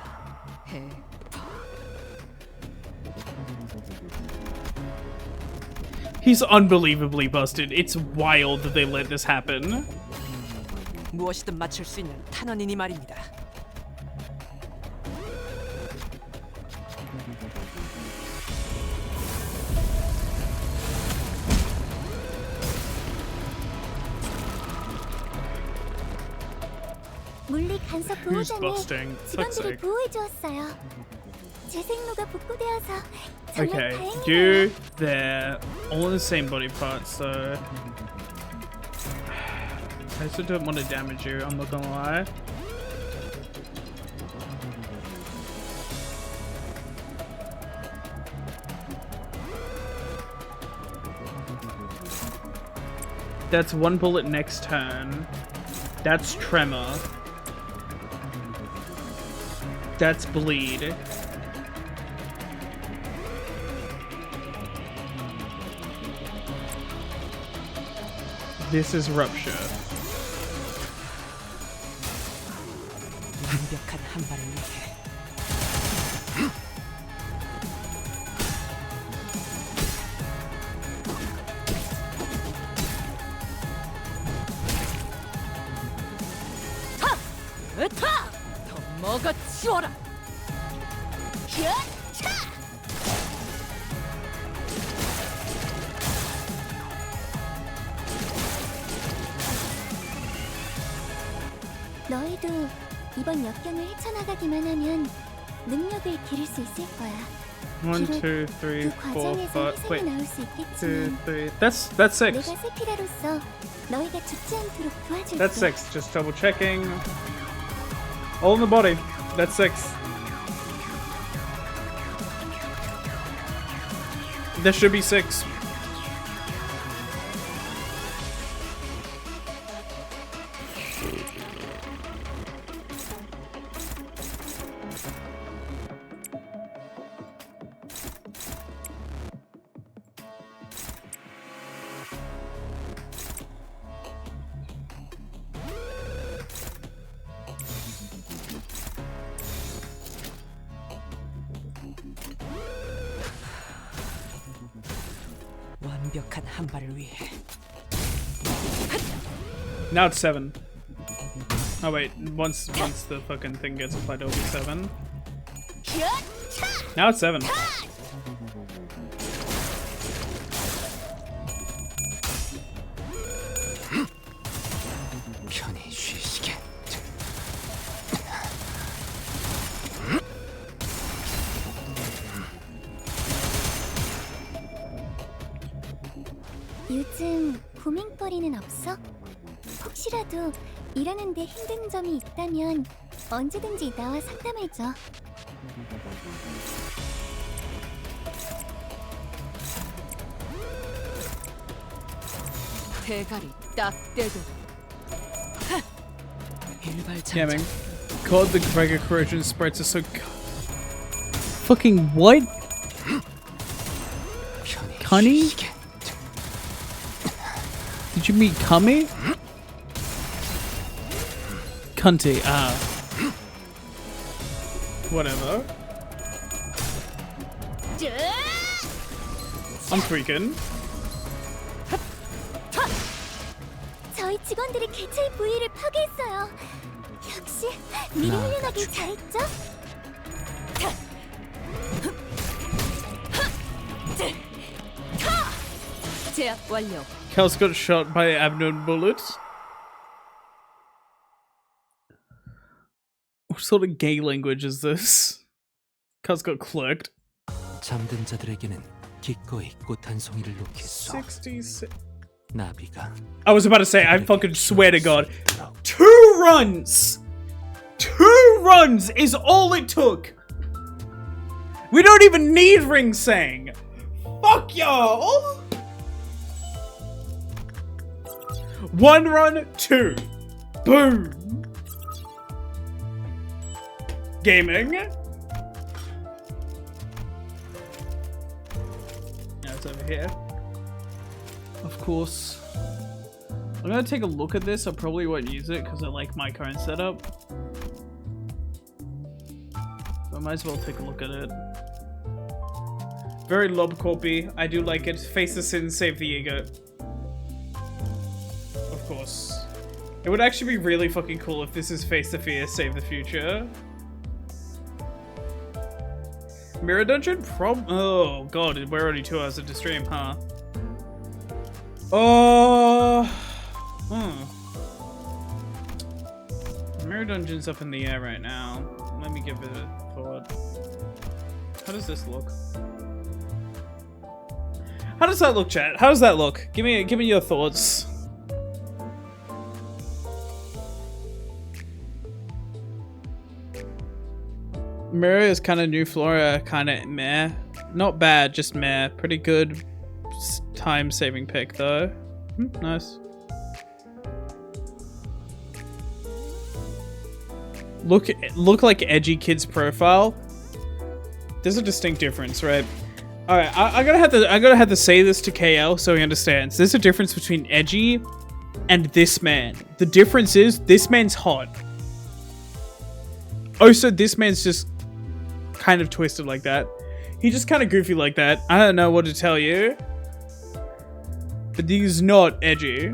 He's unbelievably busted. It's wild that they let this happen.
무엇이든 맞출 수 있는 탄원이니 말입니다.
물리 간섭
Who's
보호장에
busting? Fuck's
직원들을
sake.
보호해 주었어요. 제 생로가 복구되어서 정말
Okay,
다행이에요.
you, they're all in the same body part, so I also don't want to damage you, I'm not gonna lie. That's one bullet next turn. That's tremor. That's bleed. This is rupture.
완벽한 한 발을 위해
으타! 더 먹어치워라!
너희도 이번 역경을 헤쳐나가기만 하면 능력을 기를 수 있을 거야.
1,
비록
2, 3,
그
4,
과정에서
5.
희생이
Wait,
나올 수
2,
있겠지만
3. That's
내가
6.
세피라로서 너희가 죽지 않도록 도와줄게.
That's 6. Just double checking. All in the body. That's 6. There should be 6.
완벽한 한 발을 위해
Now it's 7. Oh wait, once the fucking thing gets applied, it'll be 7. Now it's 7.
편히 쉬시게.
요즘 고민거리는 없어? 혹시라도 일하는데 힘든 점이 있다면 언제든지 나와 상담해줘.
대가리 딱 떼도 일발
Yeah, man.
장전.
God, the Gregor corrosion spreads are so. Fucking what?
편히
Connie?
쉬시게.
Did you meet Kami? Cunty, ah. Whatever. I'm tweaking.
저희 직원들이 개체의 부위를 파괴했어요. 역시 미리 훈련하길 잘했죠?
제압 완료.
Kel's got shot by abnormal bullets. What sort of gay language is this? Kel's got clerked.
잠든 자들에게는 기꺼이 꽃 한 송이를 놓겠소.
66.
나비가
I was about to say, I fucking swear to God. 2 runs! 2 runs is all it took! We don't even need Ring Sang. Fuck y'all. 1 run, 2. Boom. Gaming. Yeah, it's over here. Of course. I'm gonna take a look at this. I probably won't use it because I like my current setup. I might as well take a look at it. Very lobcorpy. I do like it. Face the sin, save the ego. Of course. It would actually be really fucking cool if this is face the fear, save the future. Mirror Dungeon? Oh god, we're already 2 hours into stream, huh? Oh. Mirror Dungeon's up in the air right now. Let me give it a thought. How does this look? How does that look, chat? How does that look? Give me your thoughts. Mirror is kind of new, Flora kind of meh. Not bad, just meh. Pretty good time-saving pick though. Nice. Look like edgy kid's profile. There's a distinct difference, right? All right, I'm gonna have to say this to KL so he understands. There's a difference between edgy and this man. The difference is this man's hot. Also, this man's just kind of twisted like that. He just kind of goofy like that. I don't know what to tell you, but he's not edgy.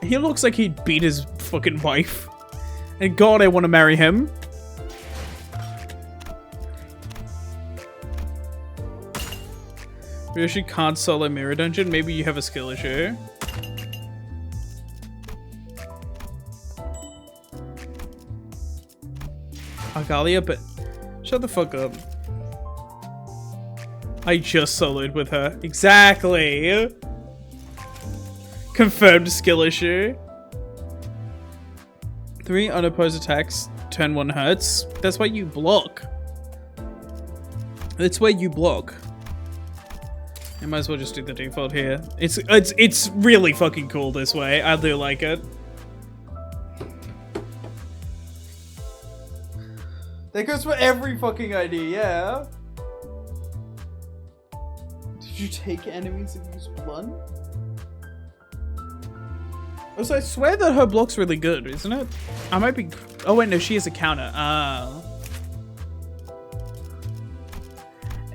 He looks like he'd beat his fucking wife. And god, I want to marry him. We actually can't solo Mirror Dungeon. Maybe you have a skill issue. Argalia, but shut the fuck up. I just soloed with her. Exactly. Confirmed skill issue. 3 unopposed attacks, turn 1 hurts. That's why you block. That's where you block. I might as well just do the default here. It's really fucking cool this way. I do like it. That goes for every fucking ID, yeah. Did you take enemies and use blunt? Also, I swear that her block's really good, isn't it? I might be... Oh wait, no, she has a counter.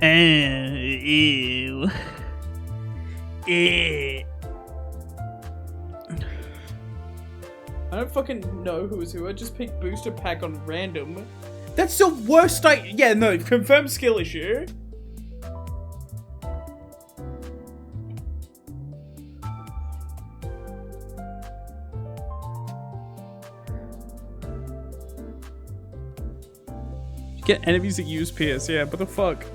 Ew. I don't fucking know who is who. I just picked booster pack on random. That's the worst yeah, no, confirmed skill issue. Get enemies that use Pierce, yeah, what the fuck?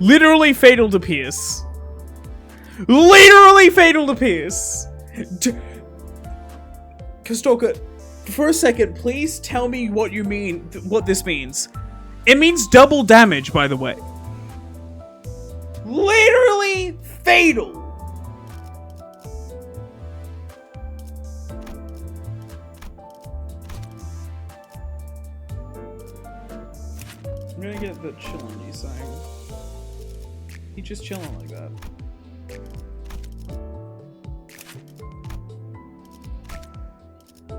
Literally fatal to Pierce. Literally fatal to Pierce. Kastorka, for a second, please tell me what you mean, what this means. It means double damage, by the way. Literally fatal. I'm gonna get the chillin' he's saying. He's just chilling like that.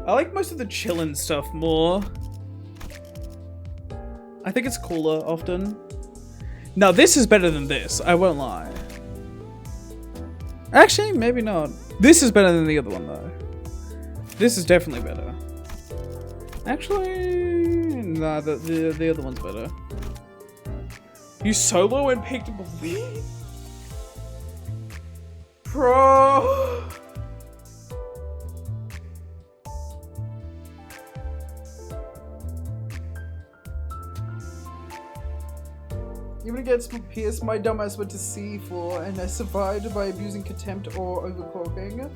I like most of the chillin' stuff more. I think it's cooler often. Now this is better than this, I won't lie. Actually, maybe not. This is better than the other one though. This is definitely better. Actually, nah, the other one's better. You solo and picked Bleed? Bro. Even against Pierce, my dumbass went to C4 and I survived by abusing contempt or overclocking.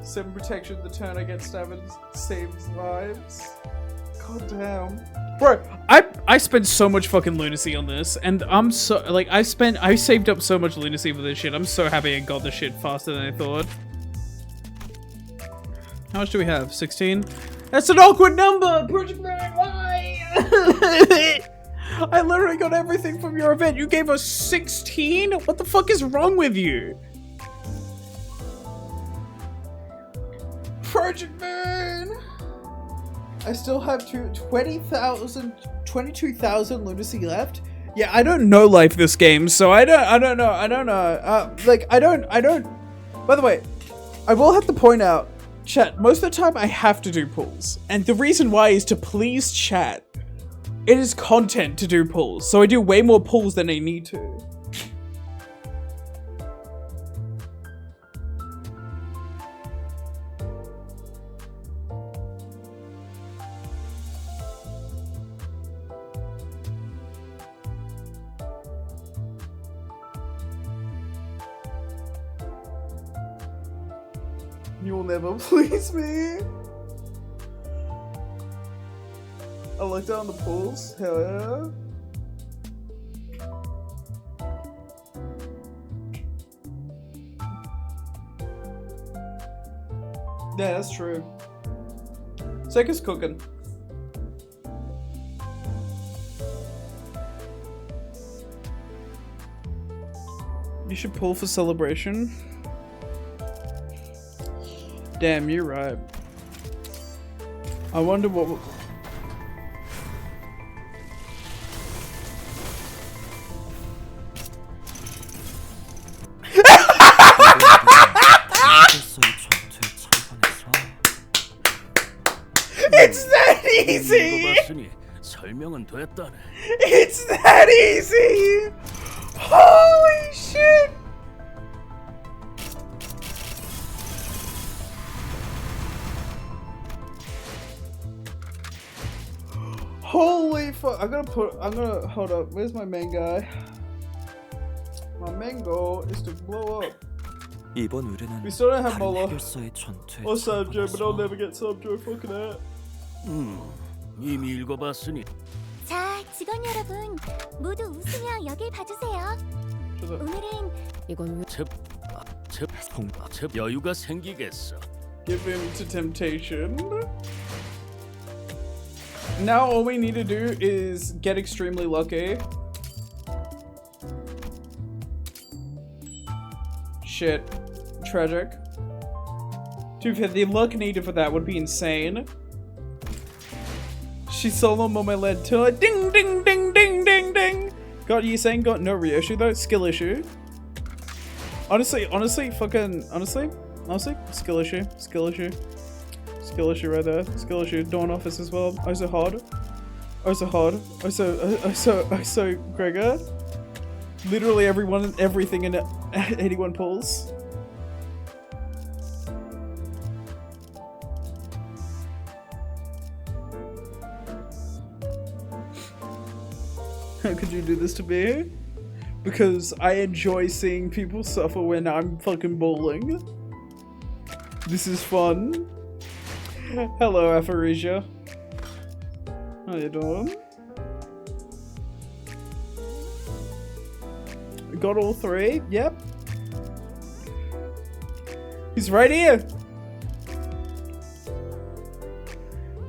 7 protection, the turn I get stabbed saves lives. God damn. Bro, I spent so much fucking lunacy on this, and I'm so, like, I saved up so much lunacy for this shit. I'm so happy I got this shit faster than I thought. How much do we have? 16? That's an awkward number! Project Man, why? I literally got everything from your event. You gave us 16? What the fuck is wrong with you? Project Man! I still have 22,000 lunacy left. Yeah, I don't know life this game, so I don't know. Like, I don't. By the way, I will have to point out, chat, most of the time I have to do pulls. And the reason why is to please chat. It is content to do pulls, so I do way more pulls than I need to. You will never please me. I looked down the pools. Hell yeah. Yeah, that's true. Seika's cooking. You should pull for celebration. Damn, you're right. I wonder what... It's that easy! It's that easy! Holy shit! Holy fuck! Hold up. Where's my main guy? My main goal is to blow up. We still don't have Mola. Or Subjoy, but I'll never get Subjoy. Fucking that.
이미 읽어봤으니.
자, 직원 여러분, 모두 웃으며 여길 봐주세요. 오늘은
이건
여유가 생기겠어.
Give him to temptation. Now all we need to do is get extremely lucky. Shit. Tragic. Dude, the luck needed for that would be insane. She solo moment led to a ding ding ding ding ding ding. Got Yusang, got no Ryoshi though, skill issue. Honestly, skill issue. Skill issue right there. Skill issue. Dawn office as well. Also hard. Also Gregor. Literally everyone and everything in 81 pulls. How could you do this to me? Because I enjoy seeing people suffer when I'm fucking bowling. This is fun. Hello, Apharesia. How you doing? Got all 3? Yep. He's right here.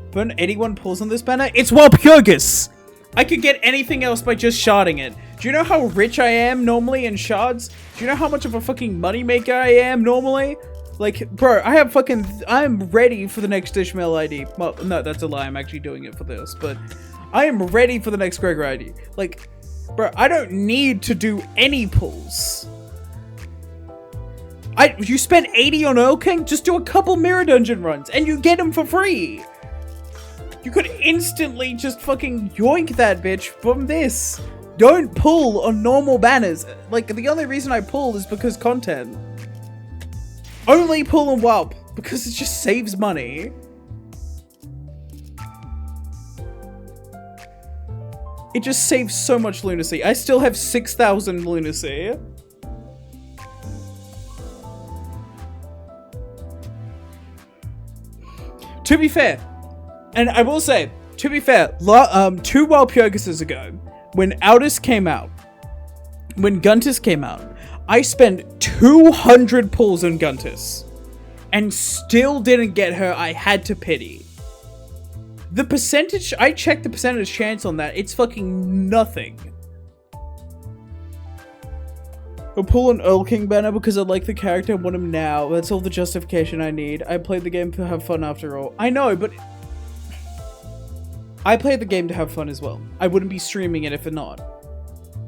Burn 81 pulls on this banner? It's Walpurgis! I could get anything else by just sharding it. Do you know how rich I am normally in shards? Do you know how much of a fucking moneymaker I am normally? Like, bro, I'm ready for the next Ishmael ID. Well, no, that's a lie. I'm actually doing it for this, but I am ready for the next Gregor ID. Like, bro, I don't need to do any pulls. You spent 80 on Earl King? Just do a couple mirror dungeon runs and you get them for free. You could instantly just fucking yoink that bitch from this. Don't pull on normal banners. Like, the only reason I pull is because content. Only pull on Whelp because it just saves money. It just saves so much lunacy. I still have 6,000 lunacy. To be fair, and I will say, to be fair, 2 Wild Purgases ago, when Aldous came out, when Guntus came out, I spent 200 pulls on Guntus and still didn't get her. I had to pity. The percentage, I checked the percentage chance on that. It's fucking nothing. I'll pull an Earl King banner because I like the character and want him now. That's all the justification I need. I played the game to have fun after all. I know, but I played the game to have fun as well. I wouldn't be streaming it if not.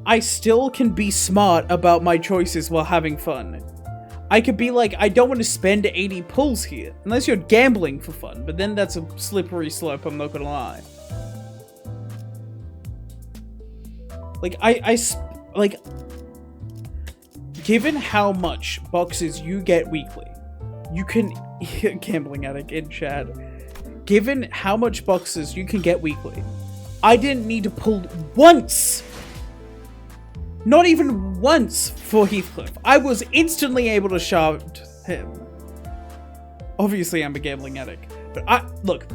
I still can be smart about my choices while having fun. I could be like, I don't want to spend 80 pulls here. Unless you're gambling for fun. But then that's a slippery slope, I'm not gonna lie. Like, given how much boxes you get weekly, you can... Gambling addict in chat. Given how much boxes you can get weekly, I didn't need to pull once. Not even once for Heathcliff. I was instantly able to shard him. Obviously, I'm a gambling addict. But look,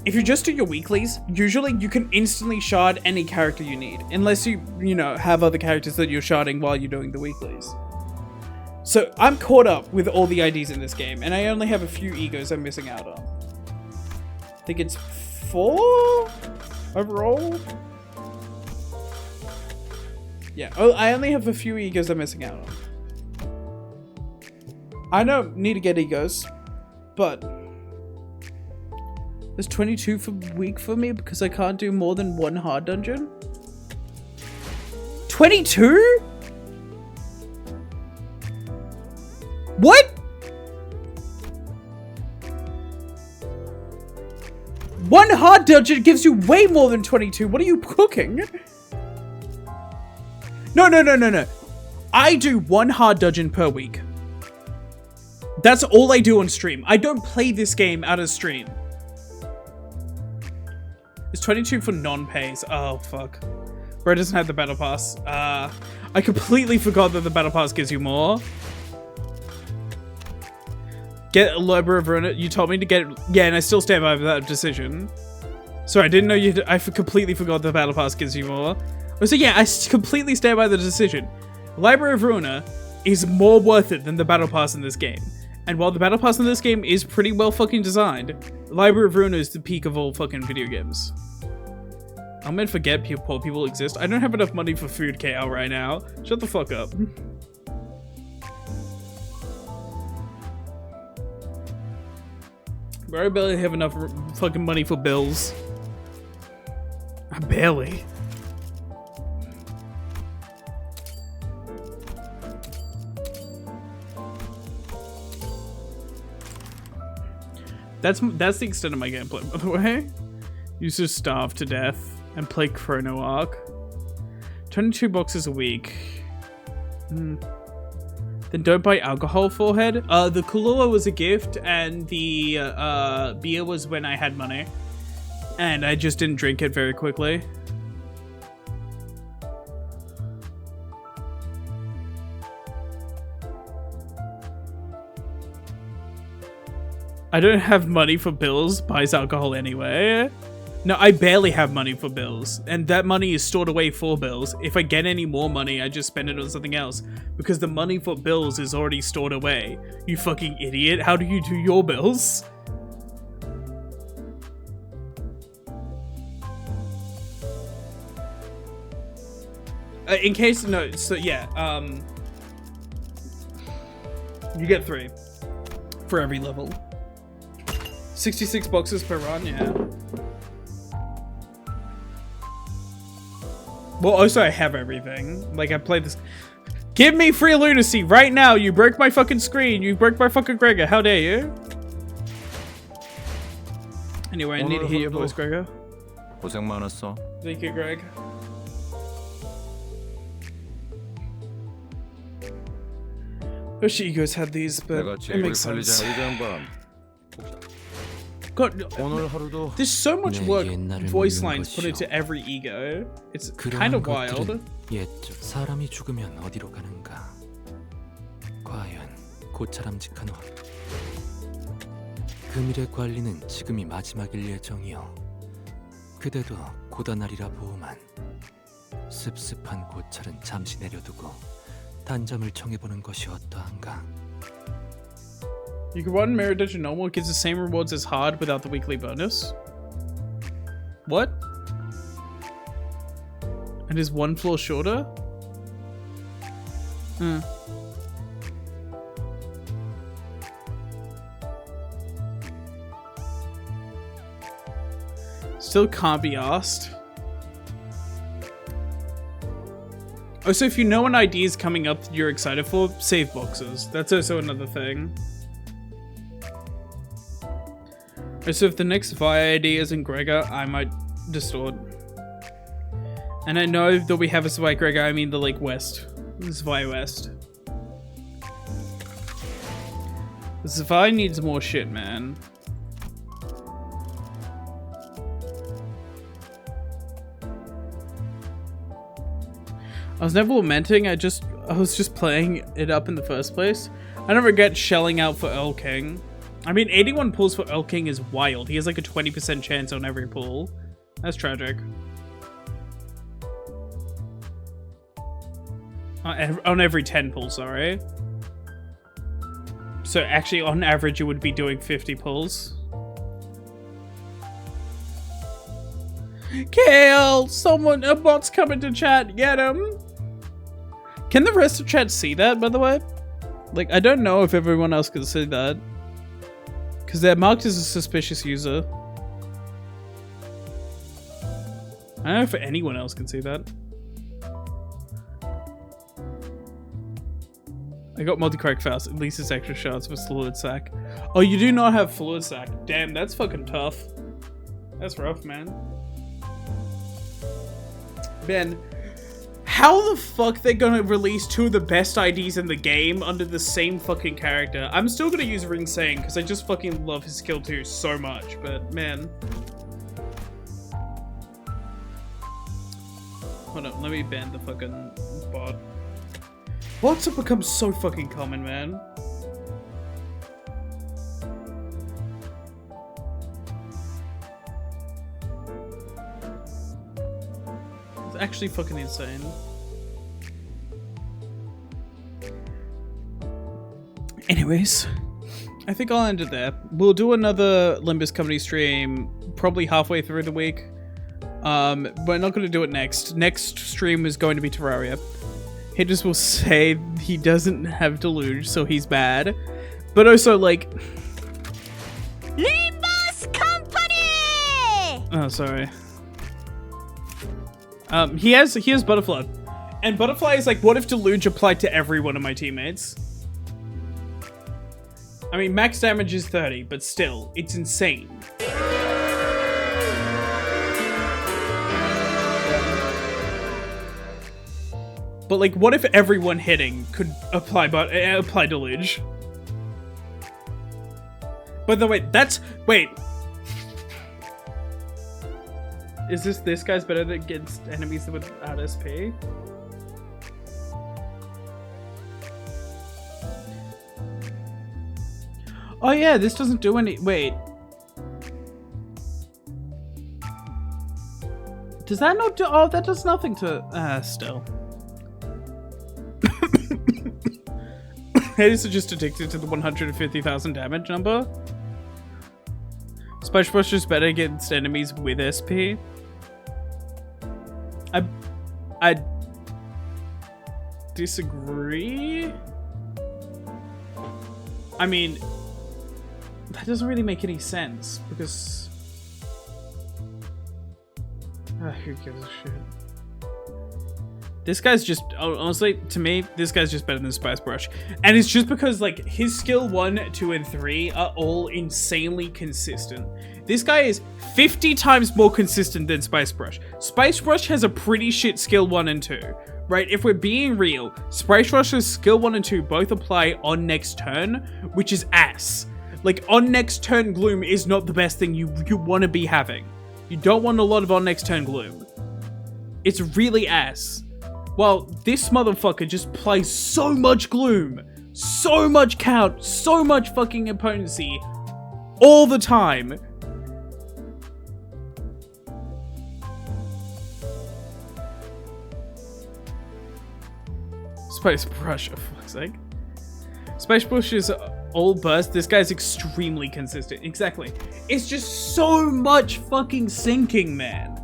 if you just do your weeklies, usually you can instantly shard any character you need. Unless you know, have other characters that you're sharding while you're doing the weeklies. So, I'm caught up with all the IDs in this game, and I only have a few egos I'm missing out on. I think it's 4 overall? Yeah, I only have a few egos I'm missing out on. I don't need to get egos, but there's 22 for week for me because I can't do more than 1 hard dungeon. 22? What? One hard dungeon gives you way more than 22. What are you cooking? No. I do 1 hard dungeon per week. That's all I do on stream. I don't play this game out of stream. It's 22 for non-pays. Oh, fuck. Bro doesn't have the battle pass. I completely forgot that the battle pass gives you more. Get a Library of Ruin. You told me to get it. Yeah, and I still stand by that decision. Sorry, I didn't know you. I completely forgot the battle pass gives you more. So yeah, I completely stand by the decision. Library of Ruina is more worth it than the battle pass in this game. And while the battle pass in this game is pretty well fucking designed, Library of Ruina is the peak of all fucking video games. I'm gonna forget poor people exist. I don't have enough money for food KL right now. Shut the fuck up. I barely have enough fucking money for bills. I barely. That's the extent of my gameplay, by the way. Used to starve to death and play Chrono Arc. 22 boxes a week. Then don't buy alcohol, forehead. The Kahlua was a gift, and the beer was when I had money. And I just didn't drink it very quickly. I don't have money for bills, buys alcohol anyway. No, I barely have money for bills, and that money is stored away for bills. If I get any more money, I just spend it on something else, because the money for bills is already stored away. You fucking idiot, how do you do your bills? In case, no, so yeah, you get 3 for every level. 66 boxes per run, yeah. Well, also I have everything. Like, I played this. Give me free lunacy right now. You broke my fucking screen. You broke my fucking Gregor. How dare you? Anyway, I need to hear your voice, Gregor.
고생 많았어.
Thank you, Greg. Wish egos had these, but it makes sense. God, there's so much work voice lines put into every ego. It's kind of wild.
옛적 사람이 죽으면 어디로 가는가? 과연 고차람직한 화. 금일의 관리는 지금이 마지막일 예정이요. 그대도 고단하리라 보오만 습습한 고찰은 잠시 내려두고 단점을 정해보는 것이 어떠한가?
You can run Mirror Dungeon normal, it gives the same rewards as hard without the weekly bonus. What? And is one floor shorter? Hmm. Still can't be asked. Also, if you know an idea is coming up that you're excited for, save boxes. That's also another thing. Also, if the next Vi ID isn't Gregor, I might distort. And I know that we have a Zwei Gregor, I mean the Lake West. Zwei West. Zwei needs more shit, man. I was never lamenting, I was just playing it up in the first place. I don't regret shelling out for Earl King. I mean, 81 pulls for Earl King is wild. He has like a 20% chance on every pull. That's tragic. On every 10 pulls, sorry. So actually, on average, you would be doing 50 pulls. Kale! Someone, a bot's coming to chat, get him! Can the rest of chat see that, by the way? Like, I don't know if everyone else can see that. Because they're marked as a suspicious user. I don't know if anyone else can see that. I got multi-crack fast. At least it's extra shots for fluid sack. Oh, you do not have fluid sack. Damn, that's fucking tough. That's rough, man. Ben, how the fuck they're gonna release two of the best IDs in the game under the same fucking character? I'm still gonna use Ringsane because I just fucking love his skill 2 so much, but man. Hold on, let me ban the fucking bot. Bots have become so fucking common, man. It's actually fucking insane. Anyways, I think I'll end it there. We'll do another Limbus Company stream probably halfway through the week. We're not going to do it next. Next stream is going to be Terraria. Hitters will say he doesn't have Deluge, so he's bad. But also, like...
Limbus Company!
Oh, sorry. He has Butterfly. And Butterfly is like, what if Deluge applied to every one of my teammates? I mean, max damage is 30, but still, it's insane. But like, what if everyone hitting could apply Deluge? By the way, wait. Is this guy's better against enemies without SP? Oh yeah, this doesn't do any, wait. Does that not do, oh, that does nothing to, still. Haters are just addicted to the 150,000 damage number. Splash Brush is better against enemies with SP. I disagree. I mean, that doesn't really make any sense because who gives a shit? This guy's just, honestly, to me, this guy's just better than Spice Brush. And it's just because, like, his skill 1, 2, and 3 are all insanely consistent. This guy is 50 times more consistent than Spice Brush. Spice Brush has a pretty shit skill 1 and 2, right? If we're being real, Spice Brush's skill 1 and 2 both apply on next turn, which is ass. Like, on next turn Gloom is not the best thing you want to be having. You don't want a lot of on next turn Gloom. It's really ass. Well, this motherfucker just plays so much Gloom, so much count, so much fucking impotency all the time. Spice Brush, for fuck's sake. Spice Brush is all burst. This guy's extremely consistent. Exactly. It's just so much fucking sinking, man.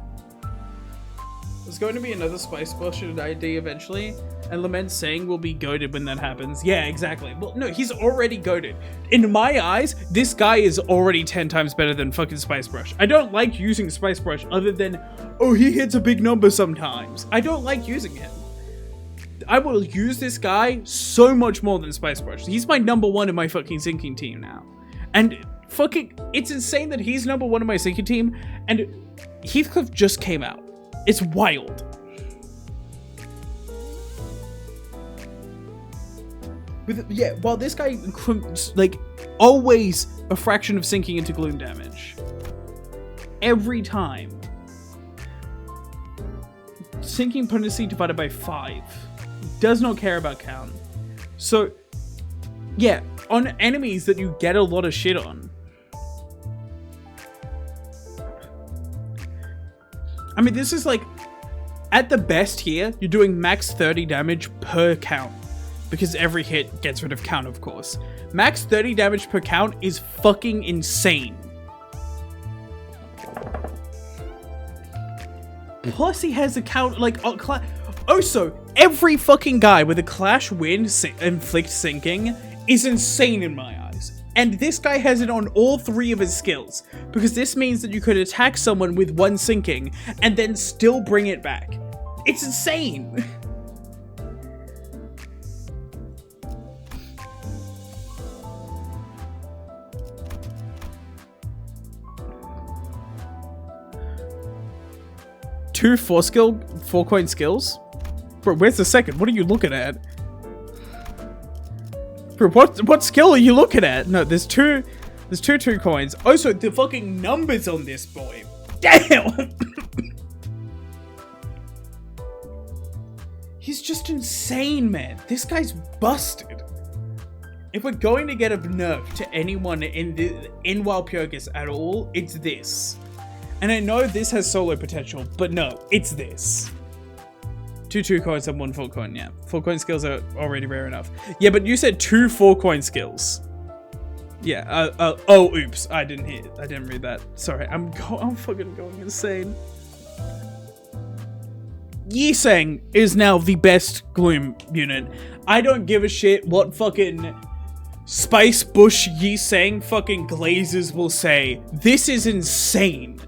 There's going to be another Spice Brush ID eventually, and Limbussing will be goated when that happens. Yeah, exactly. Well, no, he's already goated. In my eyes, this guy is already 10 times better than fucking Spice Brush. I don't like using Spice Brush other than, oh, he hits a big number sometimes. I don't like using him. I will use this guy so much more than Spice Brush. He's my number one in my fucking sinking team now. And fucking, it's insane that he's number one in my sinking team, and Heathcliff just came out. It's wild. While this guy, like, always a fraction of sinking into gloom damage. Every time. Sinking potency divided by 5. Does not care about count. So, yeah, on enemies that you get a lot of shit on. I mean, this is like, at the best here, you're doing max 30 damage per count. Because every hit gets rid of count, of course. Max 30 damage per count is fucking insane. Plus, he has a count, like, also, every fucking guy with a Clash Wind inflict sinking is insane in my eyes. And this guy has it on all 3 of his skills. Because this means that you could attack someone with 1 sinking and then still bring it back. It's insane. Two 4-coin skills? Bro, where's the second? What are you looking at? Bro, what skill are you looking at? No, there's two 2 coins. Also, the fucking numbers on this boy. Damn! He's just insane, man. This guy's busted. If we're going to get a nerf to anyone in Wild Purgus at all, it's this. And I know this has solo potential, but no, it's this. 2 2-coins and 1 4-coin, yeah. 4-coin skills are already rare enough. Yeah, but you said 2 4-coin skills. Yeah, oh, oops. I didn't read that. Sorry, I'm fucking going insane. Yiseng is now the best Gloom unit. I don't give a shit what fucking Spice Bush Yiseng fucking glazes will say. This is insane.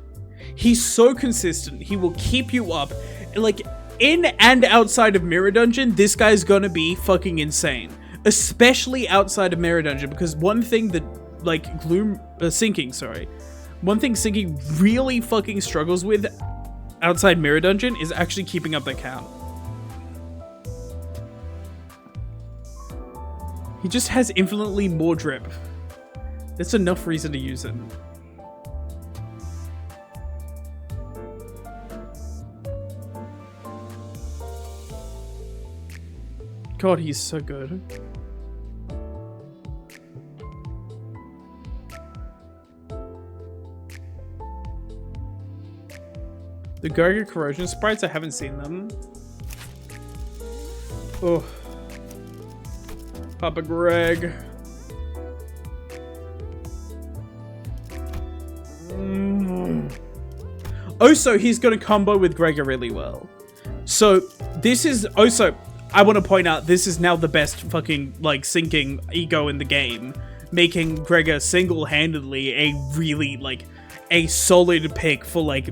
He's so consistent. He will keep you up. Like, in and outside of Mirror Dungeon, this guy's gonna be fucking insane. Especially outside of Mirror Dungeon, because one thing that, like, one thing Sinking really fucking struggles with outside Mirror Dungeon is actually keeping up that count. He just has infinitely more drip. That's enough reason to use him. God, he's so good. The Gurga Corrosion sprites, I haven't seen them. Oh. Papa Greg. Also, he's got a combo with Gregor really well. So, this is also... I want to point out, this is now the best fucking, like, sinking ego in the game. Making Gregor single-handedly a really, like, a solid pick for, like,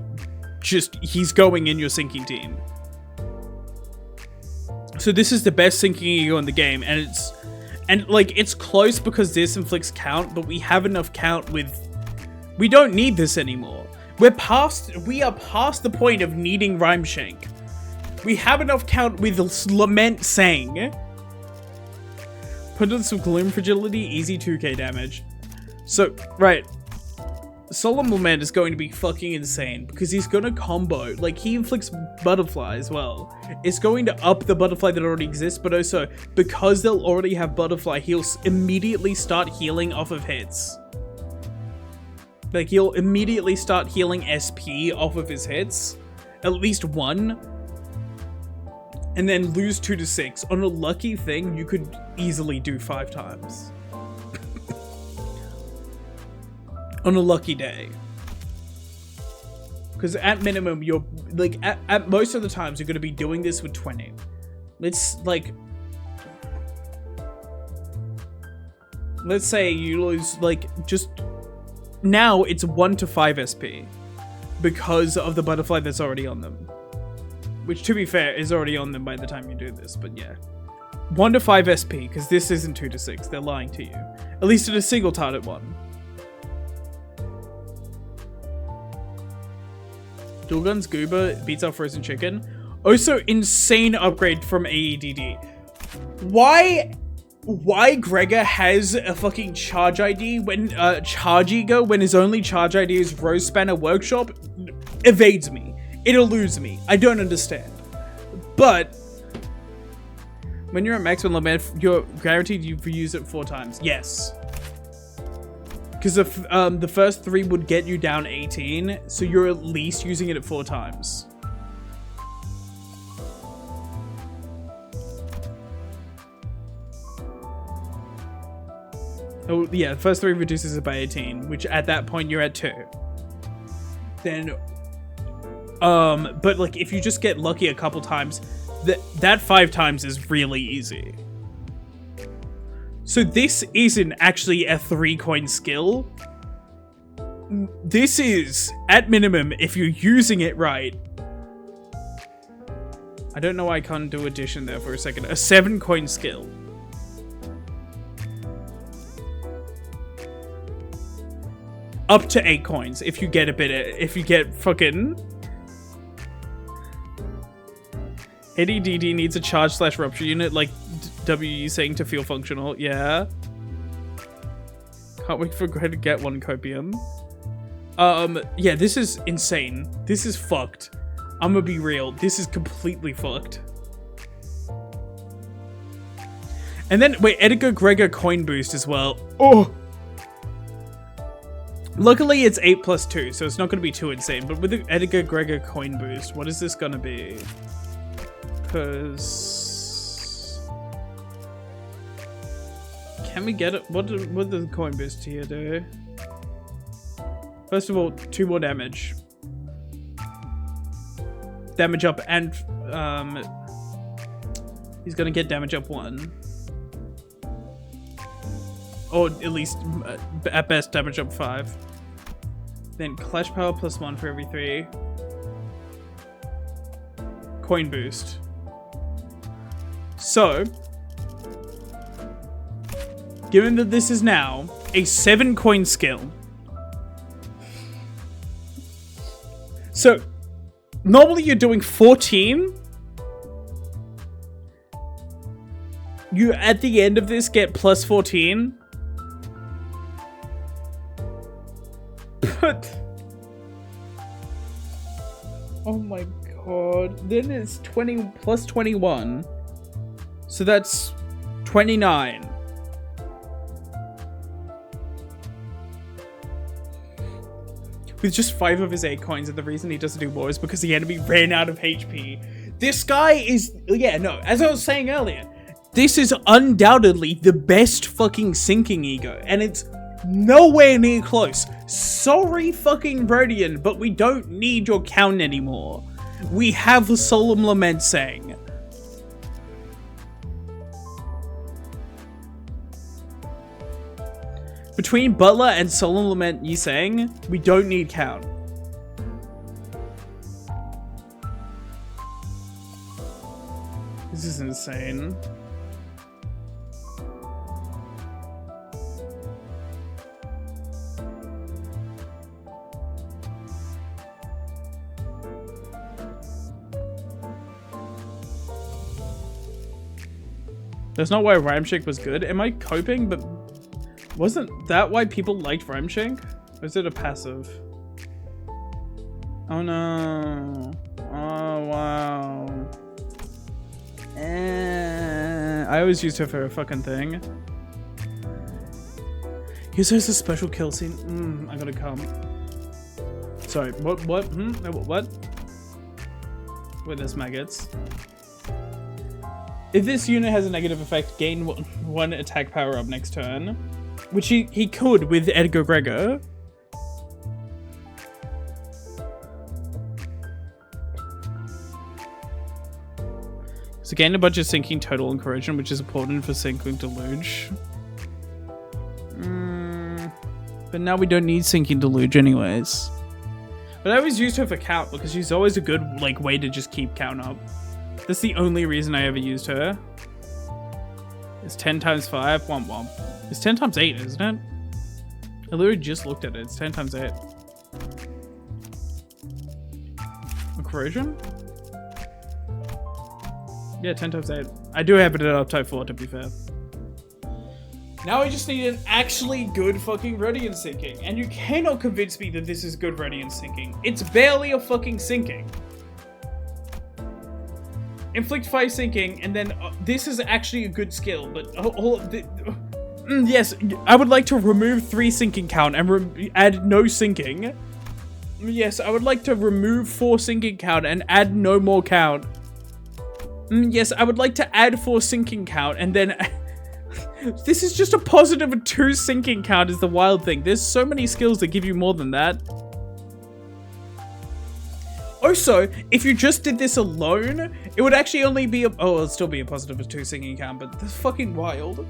just, he's going in your sinking team. So this is the best sinking ego in the game, and it's close because this inflicts count, but we have enough count with, we don't need this anymore. We are past the point of needing Rhyme Shank. We have enough count with Limbussing. Put on some Gloom Fragility, easy 2k damage. So, right. Solemn Lament is going to be fucking insane because he's going to combo. Like, he inflicts Butterfly as well. It's going to up the Butterfly that already exists, but also, because they'll already have Butterfly, he'll immediately start healing off of hits. Like, he'll immediately start healing SP off of his hits. At least one. And then lose 2 to 6. On a lucky thing, you could easily do 5 times. On a lucky day. Because at minimum, you're, like, at most of the times, you're going to be doing this with 20. Let's, like... Let's say you lose, like, just... Now, it's 1 to 5 SP. Because of the butterfly that's already on them. Which, to be fair, is already on them by the time you do this, but yeah. 1 to 5 SP, because this isn't 2 to 6. They're lying to you. At least in a single target one. Dual Guns Goober beats out Frozen Chicken. Also, insane upgrade from AEDD. Why Gregor has a fucking charge ID when, charge ego when his only charge ID is Rose Spanner Workshop evades me. It eludes me. I don't understand. But when you're at maximum limit, you're guaranteed you use it 4 times. Yes. Because the first 3 would get you down 18, so you're at least using it at 4 times. Oh, yeah, the first 3 reduces it by 18, which at that point you're at 2. Then, but like if you just get lucky a couple times, that 5 times is really easy. So this isn't actually a 3-coin skill. This is, at minimum, if you're using it right. I don't know why I can't do addition there for a second. A 7-coin skill. Up to 8 coins if you get a bit of, if you get fucking... ADDD needs a charge/rupture unit like WE saying to feel functional. Yeah. Can't wait for Greg to get one copium. Yeah, this is insane. This is fucked. I'm gonna be real. This is completely fucked. And then, wait, Edgar Gregor coin boost as well. Oh! Luckily, it's 8 plus 2, so it's not going to be too insane. But with the Edgar Gregor coin boost, what is this going to be? Because... Can we get it? What does the coin boost here do? First of all, 2 more damage. Damage up and... he's going to get damage up 1. Or at least, at best, damage up 5. Then Clash Power plus 1 for every 3. Coin boost. So, given that this is now a 7-coin skill. So, normally you're doing 14. You, at the end of this, get plus 14. But oh my god, then it's 20 plus 21, so that's 29. With just 5 of his 8 coins, and the reason he doesn't do more is because the enemy ran out of HP. This guy is, yeah, no, as I was saying earlier, this is undoubtedly the best fucking sinking ego, and it's nowhere near close. Sorry fucking Rodian, but we don't need your count anymore. We have a Solemn Lament saying. Between Butler and Solemn Lament Yisang, we don't need count. This is insane. That's not why Rhymeshank was good. Am I coping? But wasn't that why people liked Rhymeshank? Or is it a passive? Oh no. Oh wow. I always used her for a fucking thing. Here's a special kill scene. I gotta come. Sorry, what? What? What? Wait, there's maggots. If this unit has a negative effect, gain one attack power up next turn. Which he could with Edgar Gregor. So gain a bunch of sinking total and corrosion, which is important for sinking deluge. But now we don't need sinking deluge anyways. But I always used her for count because she's always a good like way to just keep count up. That's the only reason I ever used her. It's 10 times 5, womp womp. It's 10 times 8, isn't it? I literally just looked at it. It's 10 times 8. A corrosion? Yeah, 10 times 8. I do have it at type 4 to be fair. Now I just need an actually good fucking Radiant sinking. And you cannot convince me that this is good Radiant sinking. It's barely a fucking sinking. Inflict 5 sinking, and then this is actually a good skill, but yes, I would like to remove 3 sinking count and add no sinking. Yes, I would like to remove 4 sinking count and add no more count. Yes, I would like to add 4 sinking count and then... This is just a positive 2 sinking count is the wild thing. There's so many skills that give you more than that. Also, if you just did this alone, it would actually only be a... Oh, it'll still be a positive 2 sinking count, but that's fucking wild.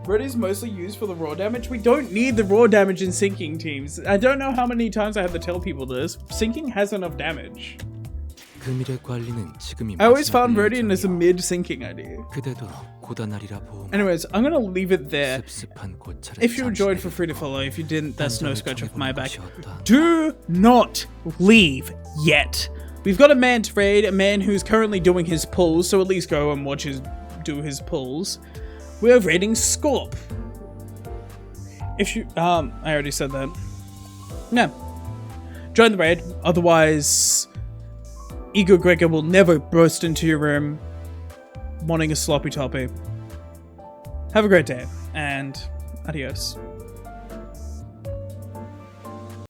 Red is mostly used for the raw damage. We don't need the raw damage in sinking teams. I don't know how many times I have to tell people this. Sinking has enough damage. I always found Radiant as a mid-sinking idea. Anyways, I'm gonna leave it there. If you enjoyed, feel free to follow. If you didn't, that's no scratch off my back. Do not leave yet. We've got a man to raid, a man who's currently doing his pulls, so at least go and watch do his pulls. We're raiding Scorp. If you, I already said that. No. Join the raid, otherwise... Ego Gregor will never burst into your room wanting a sloppy toppy. Have a great day, and adios.